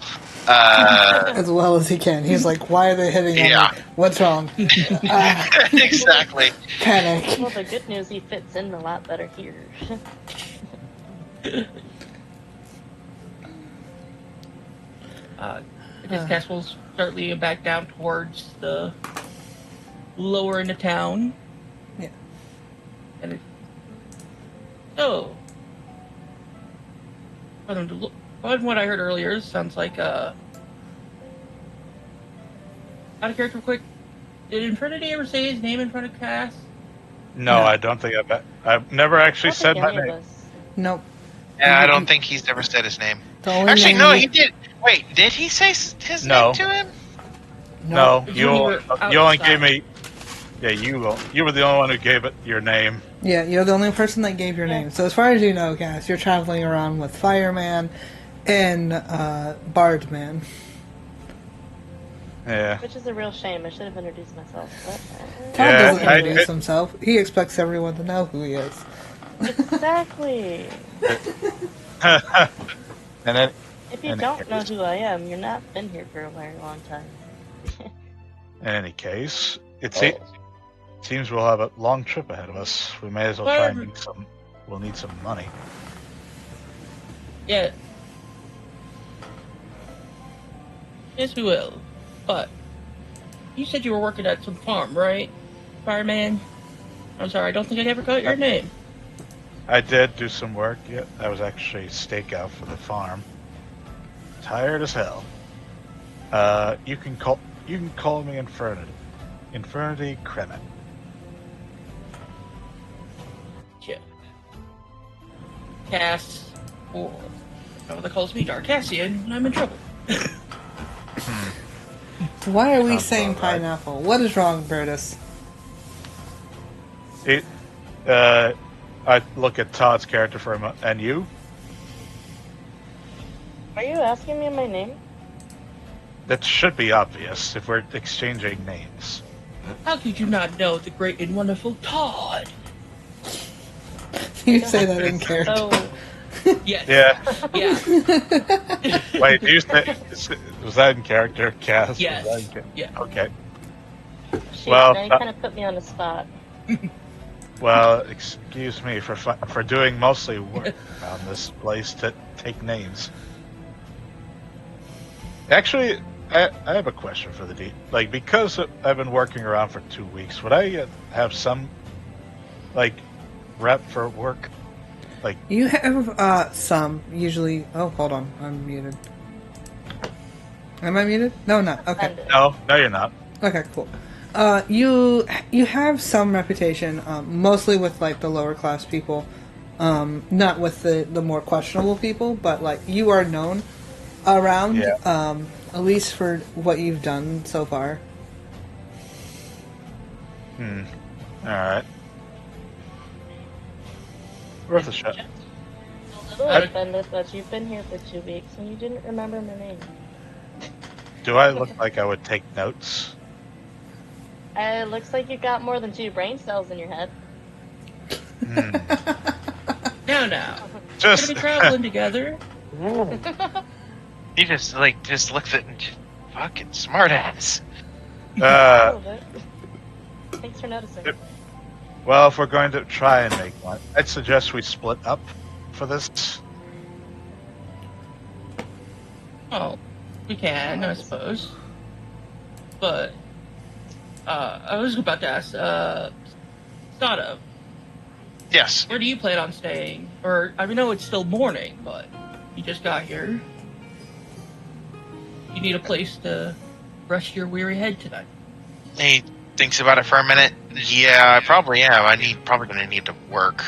As well as he can. He's like, why are they hitting
Yeah.
on me? What's wrong?
Exactly.
Panic.
Well, the good news, he fits in a lot better here.
I guess Cass will start leading back down towards the lower end of town.
Yeah.
And so, from what I heard earlier, it sounds like out of character quick. Did Infernity ever say his name in front of Cass?
No, I don't think I've never actually
I
said
don't
my
think any
name.
of us.
Nope.
Yeah, I don't think he's ever said his name.
The only
Actually,
name
no,
you-
he did. Wait, did he say his
No.
name to him?
No,
When
you
you
only,
were
you only
outside.
gave me. Yeah, you were the only one who gave it your name.
Yeah, you're the only person that gave your name. So as far as you know, Cass, you're traveling around with Fireman and Bardman.
Yeah.
Which is a real shame. I should have introduced myself. But,
Todd
Yeah,
doesn't
I-
introduce himself. He expects everyone to know who he is.
exactly.
And then,
If you
And
don't
it
know
is-
who I am, you're not been here for a very long time.
in any case, it
Oh.
seems we'll have a long trip ahead of us. We may as well try and make some. We'll need some money.
Yeah. Yes, we will. But you said you were working at some farm, right, Fireman? I'm sorry, I don't think I ever got your name.
I did do some work. Yeah, I was actually stakeout for the farm. Tired as hell. You can call me Infernity. Infernity Kremet.
Yeah. Cass, or what calls me Darkassian when I'm in trouble.
Why are we
Sounds
saying
about right.
pineapple? What is wrong, Brutus?
I look at Todd's character for a moment. And you?
Are you asking me my name?
That should be obvious if we're exchanging names.
How could you not know the great and wonderful Todd?
You say that in character.
So,
Yes.
Yeah.
Yeah.
Wait, do you say, was that in character, Cass? Was
Yes.
that in
Yeah.
Okay.
shoot,
Well,
now you kind of put me on the spot.
Well, excuse me for doing mostly work on this place to take names. Actually, I have a question for the like, because I've been working around for 2 weeks, would I have some like rep for work? Like,
You have some, usually... Oh, hold on. I'm muted. Am I muted? No, not. Okay.
Offended.
no, you're not.
Okay, cool. You have some reputation, mostly with like the lower class people, not with the more questionable people, but like you are known around,
Yeah.
at least for what you've done so far.
All right. Worth a shot.
A little
I-
offended that you've been here for 2 weeks and you didn't remember my name.
Do I look like I would take notes?
It looks like you got more than 2 brain cells in your head.
Now. We're
Just
gonna be traveling together.
He just looks at and Fucking smartass.
A little bit. Thanks for noticing.
Well, if we're going to try and make one, I'd suggest we split up for this.
Oh, we can, I suppose. But, I was about to ask, Sada,
Yes.
where do you plan on staying? Or, I know it's still morning, but you just got here. You need a place to rest your weary head tonight.
He thinks about it for a minute. Yeah, I probably am. Probably gonna need to work.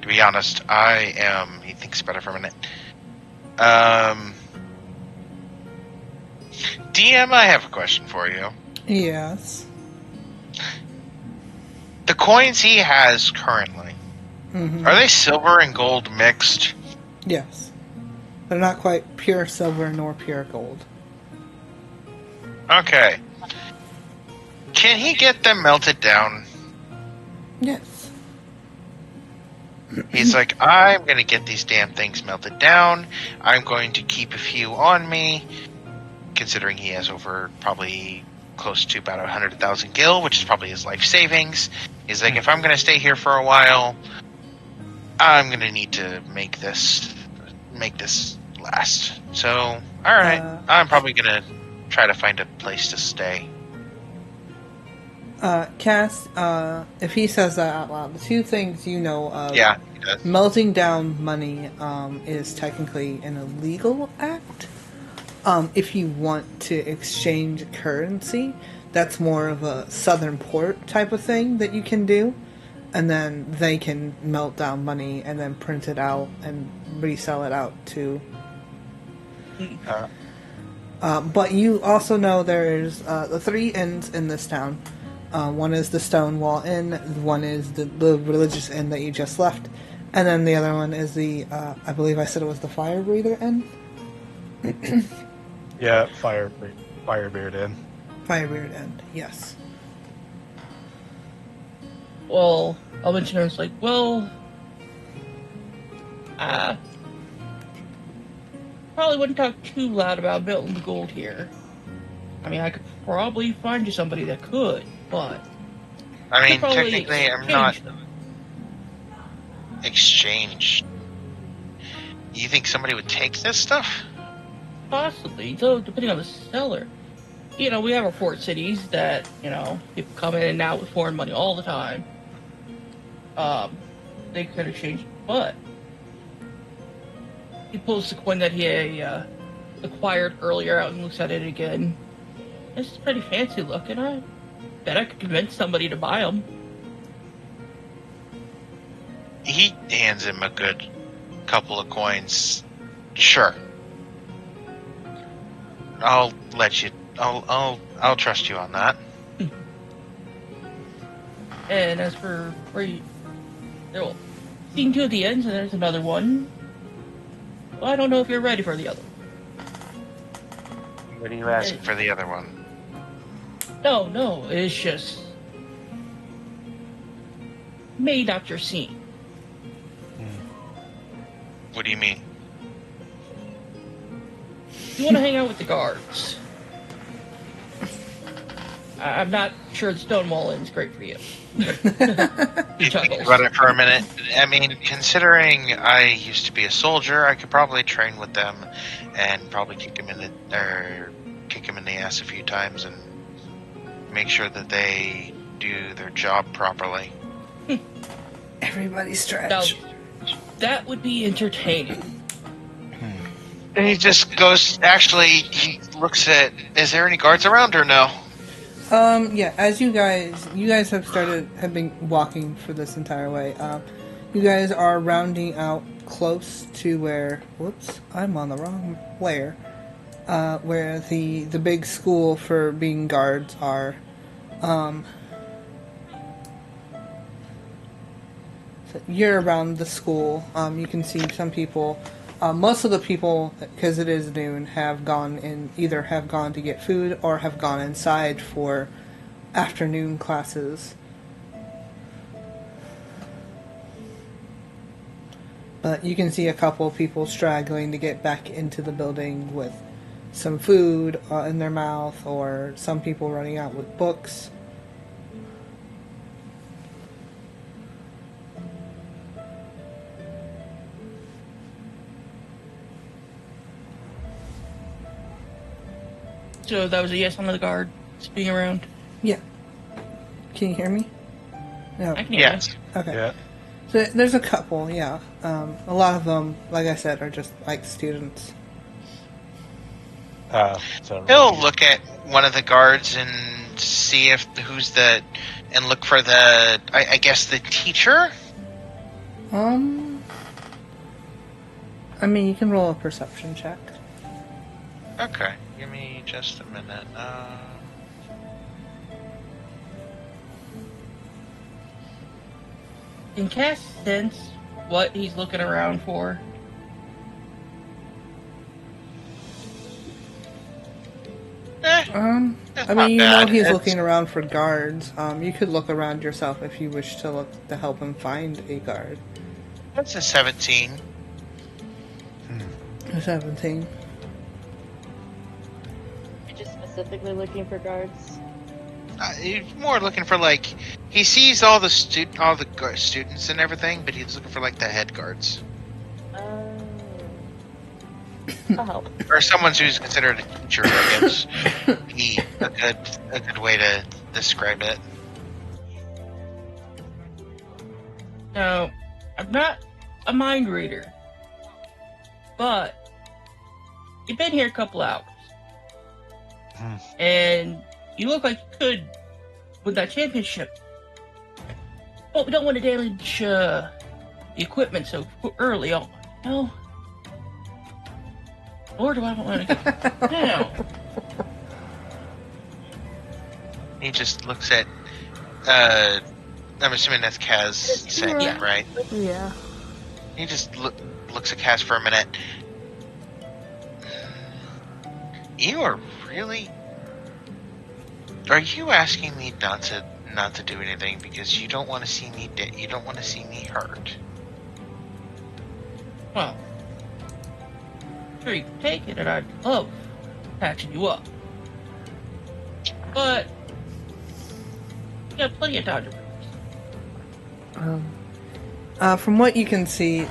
To be honest, I am. He thinks about it for a minute. DM, I have a question for you.
Yes.
The coins he has currently,
Mm-hmm.
are they silver and gold mixed?
Yes. They're not quite pure silver nor pure gold.
Okay. Can he get them melted down?
Yes.
He's like, I'm going to get these damn things melted down. I'm going to keep a few on me, considering he has over probably close to about 100,000 gil, which is probably his life savings. He's like, if I'm going to stay here for a while, I'm going to need to make this last. So, all right, I'm probably going to try to find a place to stay.
Cass, if he says that out loud, the two things you know of,
Yeah, he does.
melting down money is technically an illegal act. If you want to exchange currency, that's more of a southern port type of thing that you can do. And then they can melt down money and then print it out and resell it out too. But you also know there's the three inns in this town. One is the Stonewall Inn, one is the religious inn that you just left, and then the other one is the, I believe I said it was the Fire Breather Inn?
Yeah, Firebeard Inn.
Firebeard Inn, yes.
Well, I'll mention her. It's like, well, probably wouldn't talk too loud about melting the gold here. I mean, I could probably find you somebody that could, but
I mean,
could probably
technically, I'm
exchange
not
them.
exchanged. You think somebody would take this stuff?
Possibly, though, depending on the seller. You know, we have our port cities that, you know, people come in and out with foreign money all the time. They could exchange, but he pulls the coin that he acquired earlier out and looks at it again. It's pretty fancy looking. I bet I could convince somebody to buy them.
He hands him a good couple of coins. Sure. I'll let you. I'll trust you on that.
And as for where you, well, seeing two at the ends, and there's another one. Well, I don't know if you're ready for the other.
What are you asking for the other one?
No, it's just may not your scene.
What do you mean?
You want to hang out with the guards. I'm not sure the Stonewall Inn's great for you.
You think about it for a minute. I mean, considering I used to be a soldier, I could probably train with them and probably kick them in the ass a few times and make sure that they do their job properly.
Everybody stretch.
Now, that would be entertaining.
And he just goes, actually, he looks at, is there any guards around or no?
Yeah, as you guys have been walking for this entire way. You guys are rounding out close to where, whoops, I'm on the wrong layer, where the big school for being guards are. So you're around the school. You can see some people. Most of the people, because it is noon, have gone to get food or have gone inside for afternoon classes. But you can see a couple of people straggling to get back into the building with some food in their mouth, or some people running out with books.
So that was a yes on the guard being around.
Yeah. Can you hear me? No.
I can hear
Yes.
Okay.
Yeah.
So there's a couple, yeah. A lot of them, like I said, are just like students.
So
He'll look at one of the guards and see if and look for the, I guess, the teacher.
I mean, you can roll a perception check.
Okay, give me just a minute.
Can Cass sense what he's looking around for?
That's
I mean,
not
you know
bad.
he's
It's-
looking around for guards. You could look around yourself if you wish to look to help him find a guard.
That's a 17.
17.
You're just specifically looking for guards.
He's more looking for he sees all the students and everything, but he's looking for the head guards
I'll help.
or someone who's considered a teacher. I guess be a good way to describe it.
Now, I'm not a mind reader, but you've been here a couple hours, and you look like you could win that championship. But we don't want to damage the equipment so early on. No. Or do I want to go now?
He just looks at. I'm assuming that's Kaz saying
Yeah.
that, right?
Yeah.
He just looks at Kaz for a minute. You are really. Are you asking me not to do anything because you don't want to see me you don't want to see me hurt?
Well, sure you can take it, and I'd love patching you up. But you got plenty of time to practice.
From what you can see,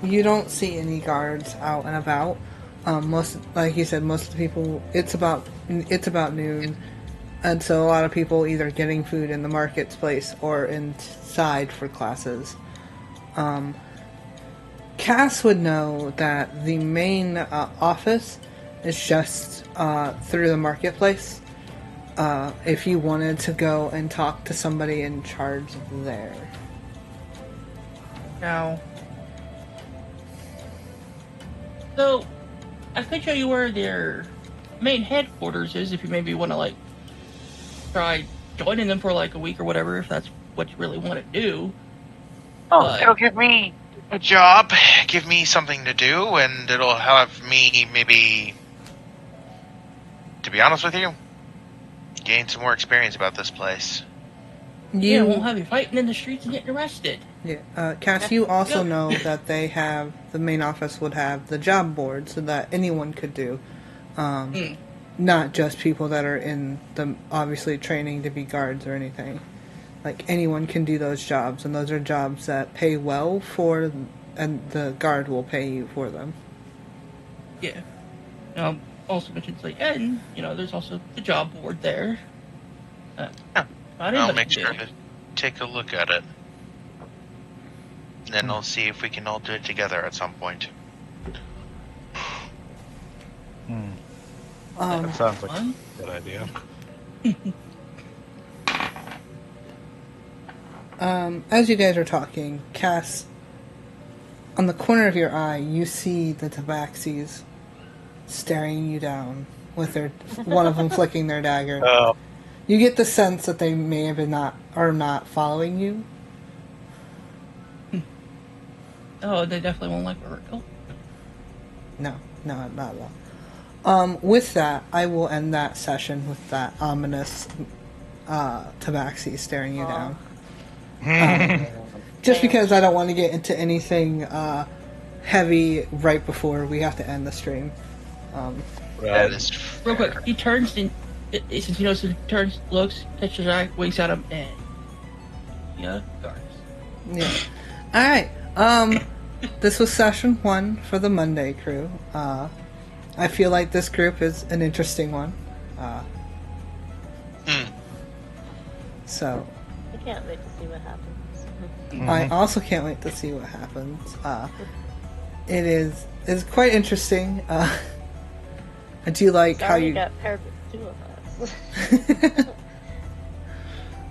you don't see any guards out and about. Like you said, most of the people. It's about noon, and so a lot of people either getting food in the marketplace or inside for classes. Cass would know that the main office is just through the marketplace. If you wanted to go and talk to somebody in charge there.
Now, so I could show you where their main headquarters is if you maybe want to try joining them for a week or whatever, if that's what you really want to do.
Oh,
But-
it'll give me a job, give me something to do, and it'll have me maybe, to be honest with you, gain some more experience about this place.
Yeah, won't have you fighting in the streets and getting arrested.
Yeah, Cass, you also know that the main office would have the job board so that anyone could do. Not just people that are in the, obviously, training to be guards or anything. Anyone can do those jobs, and those are jobs that pay well and the guard will pay you for them.
Yeah. Also mentioned and there's also the job board there.
I'll make sure to take a look at it. Then I'll see if we can all do it together at some point.
That sounds like a good idea.
As you guys are talking, Cass, on the corner of your eye, you see the Tabaxis staring you down with one of them flicking their dagger.
Oh,
You get the sense that they may have been not following you.
Oh, they definitely won't like Oracle.
No, not at all. With that, I will end that session with that ominous Tabaxi staring you down. Just because I don't want to get into anything heavy right before we have to end the stream.
That is
Real quick,
fair.
he turns and since he knows he turns, looks, catches his eye, winks at him, and yeah, guards.
Yeah. Alright, this was session 1 for the Monday crew. I feel like this group is an interesting one. So,
I can't wait to see what happens.
I also can't wait to see what happens. It's quite interesting. I do like how
Sorry
you...
got paired with 2 of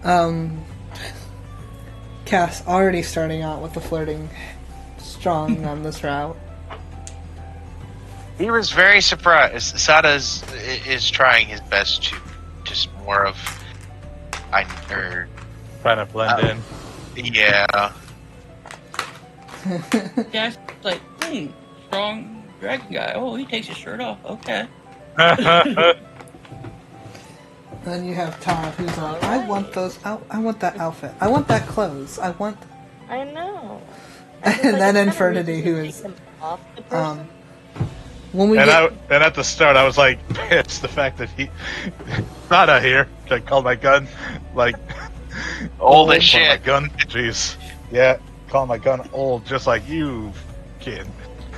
us.
Cass already starting out with the flirting strong on this route.
He was very surprised. Sada is trying his best to just more of
Trying to blend in.
Yeah.
Yeah, it's like, strong dragon guy. Oh, he takes his shirt off. Okay.
Then you have Todd, who's like, I want those. I want that outfit. I want that clothes. I want.
I know.
And then Infernity, who is
off the person.
when we
And
get
and at the start, I was like pissed the fact that he not out here. I called my gun like
Old as
call
shit.
My gun, jeez, yeah, call my gun old, just like you, kid.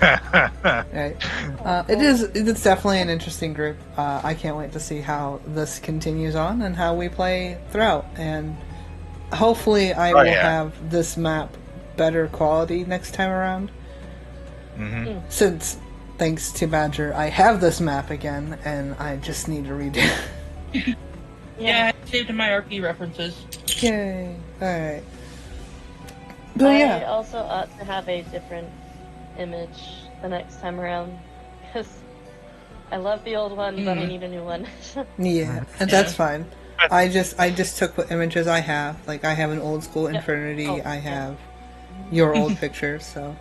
right, it's definitely an interesting group. I can't wait to see how this continues on and how we play throughout. And hopefully, I will have this map better quality next time around.
Mm-hmm.
Since, thanks to Badger, I have this map again, and I just need to redo.
Yeah, I saved in my RP references.
Yay! Alright. But
I
yeah,
also ought to have a different image the next time around, because I love the old one, but I need a new one.
yeah, and that's fine. I just took what images I have. Like, I have an old school Infernity,
Oh,
I have your old pictures, so...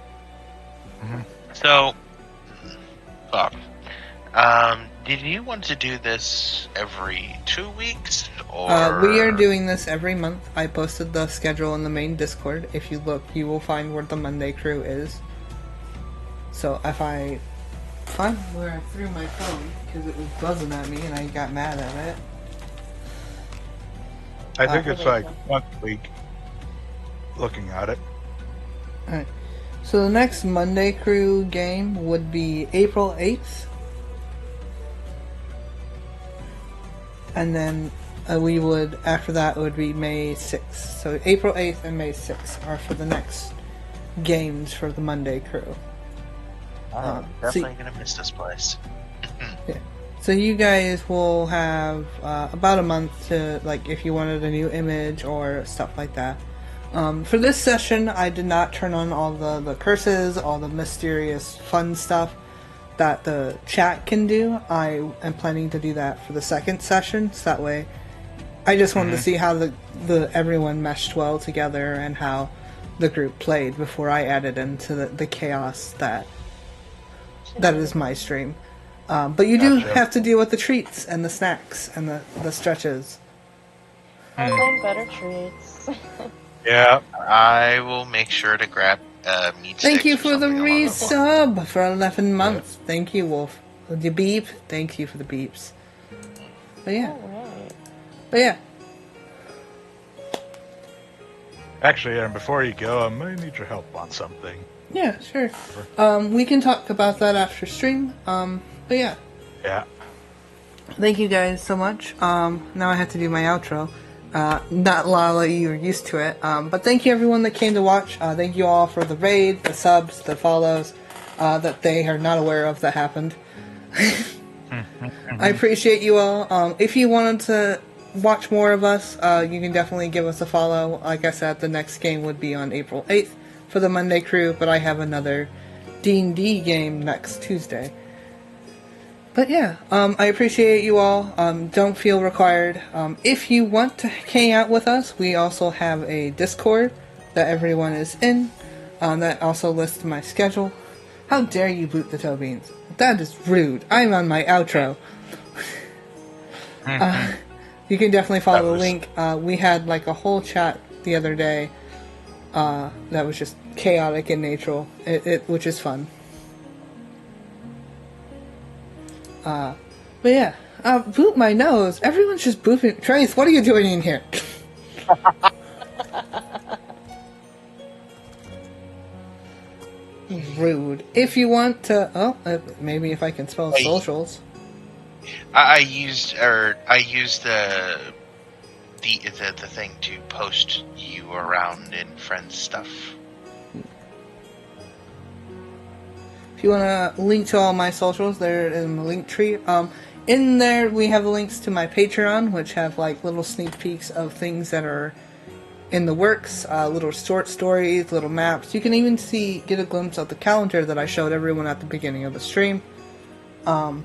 So, fuck. Did you want to do this every 2 weeks, or
we are doing this every month. I posted the schedule in the main Discord. If you look, you will find where the Monday crew is. So if I find where I threw my phone, because it was buzzing at me and I got mad at it.
I think it's like once a week. Looking at it,
Alright. So the next Monday crew game would be April 8th. And then we would, after that, it would be May 6th. So April 8th and May 6th are for the next games for the Monday crew.
I'm definitely gonna miss this place.
So you guys will have about a month to, like, if you wanted a new image or stuff like that. For this session, I did not turn on all the curses, all the mysterious fun stuff that the chat can do. I am planning to do that for the second session, so that way I just wanted to see how the everyone meshed well together and how the group played before I added into the chaos that is my stream. But you do
Gotcha.
have to deal with the treats and the snacks and the stretches.
I'll find better treats.
yeah.
I will make sure to grab meat
Thank
sticks
you
or
for the
something along those lines.
resub for 11 months. Thank you, Wolf. The beep. Thank you for the beeps. But yeah.
Alright.
But yeah.
Actually, Aaron, before you go, I might need your help on something.
Yeah, sure. We can talk about that after stream. But yeah.
Yeah.
Thank you guys so much. Now I have to do my outro. Not Lala, you're used to it. But thank you everyone that came to watch. Thank you all for the raid, the subs, the follows, that they are not aware of that happened. I appreciate you all. If you wanted to watch more of us, you can definitely give us a follow. Like I said, the next game would be on April 8th for the Monday crew, but I have another D&D game next Tuesday. But yeah, I appreciate you all. Don't feel required. If you want to hang out with us, we also have a Discord that everyone is in. That also lists my schedule. How dare you boot the toe beans? That is rude. I'm on my outro. You can definitely follow the link. We had like a whole chat the other day that was just chaotic in nature, which is fun. But yeah, boot my nose. Everyone's just boofing. Trace, what are you doing in here? Rude. If you want to, maybe if I can spell
Wait.
socials.
I used the thing to post you around in friends stuff.
If you want to link to all my socials, they're in the link tree. In there, we have links to my Patreon, which have like little sneak peeks of things that are in the works, little short stories, little maps. You can even get a glimpse of the calendar that I showed everyone at the beginning of the stream. But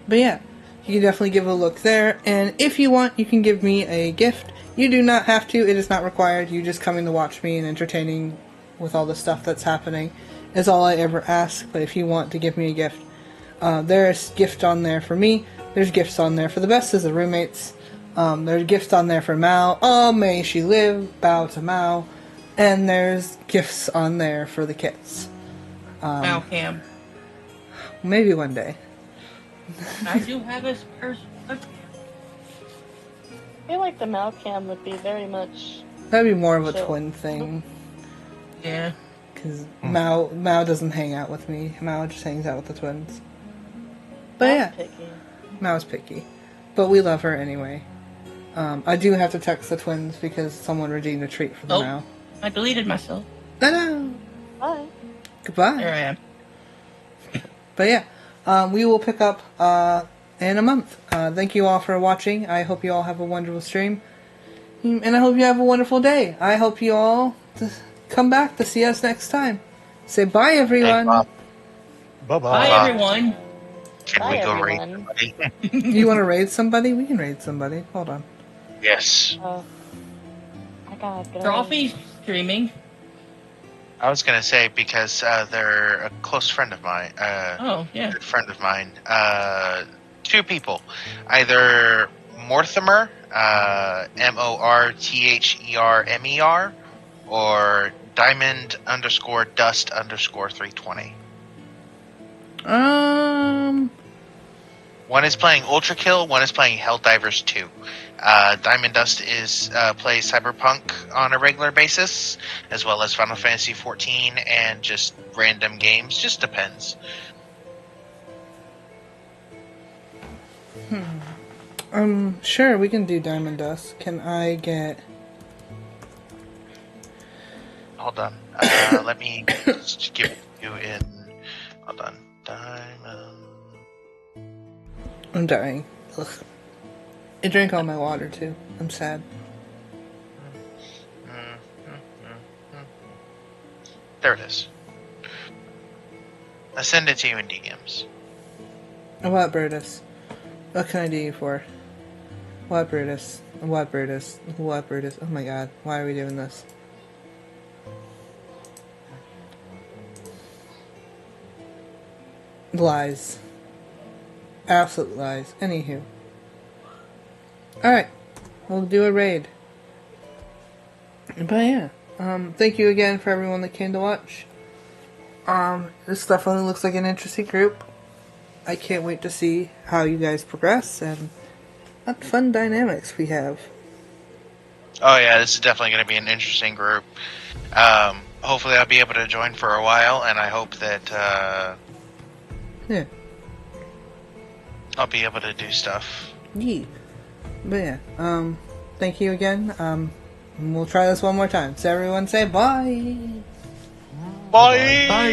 yeah, you can definitely give it a look there. And if you want, you can give me a gift. You do not have to. It is not required. You just coming to watch me and entertaining with all the stuff that's happening is all I ever ask. But if you want to give me a gift, there's gift on there for me. There's gifts on there for the best of the roommates. There's gifts on there for Mao. Oh, may she live. Bow to Mao. And there's gifts on there for the kids.
Malcam.
Maybe one day.
I do have a person.
I feel like the Malcam would be very much.
That'd be more of a
So-
twin thing.
Yeah.
Because Mao doesn't hang out with me. Mao just hangs out with the twins. But yeah,
Picky.
Mao's picky. But we love her anyway. I do have to text the twins because someone redeemed a treat for the
Oh.
Mao.
I deleted myself.
No.
Bye.
Goodbye.
There I am.
But yeah, we will pick up in a month. Thank you all for watching. I hope you all have a wonderful stream. And I hope you have a wonderful day. I hope you all come back to see us next time. Say bye, everyone.
Bob.
Bye
Bye,
bye.
everyone.
Can
Bye,
we go raid
everyone.
somebody?
You want to raid somebody? We can raid somebody. Hold on.
Yes.
I gotta go.
Trophy's streaming.
I was gonna say because they're a close friend of mine.
Oh, yeah.
Good friend of mine. Two people, either Mortimer, MORTHERMER, or Diamond_Dust_320. One is playing Ultra Kill, one is playing Helldivers 2. Diamond Dust plays Cyberpunk on a regular basis, as well as Final Fantasy 14 and just random games. Just depends.
Sure, we can do Diamond Dust. Can I get...
Hold on. Let me just give you in. Hold on. Diamond.
I'm dying. Ugh. I drank all my water, too. I'm sad.
There it is. I send it to you in DMs.
What, Brutus? What can I do you for? What, Brutus? What, Brutus? What, Brutus? Oh my god, why are we doing this? Lies. Absolute lies. Anywho. Alright. We'll do a raid. But yeah. Thank you again for everyone that came to watch. This definitely looks like an interesting group. I can't wait to see how you guys progress and what fun dynamics we have.
Oh yeah, this is definitely going to be an interesting group. Hopefully I'll be able to join for a while, and I hope that
Yeah.
I'll be able to do stuff.
Yeah. But yeah, thank you again. We'll try this one more time. So everyone say bye!
Bye!
Bye.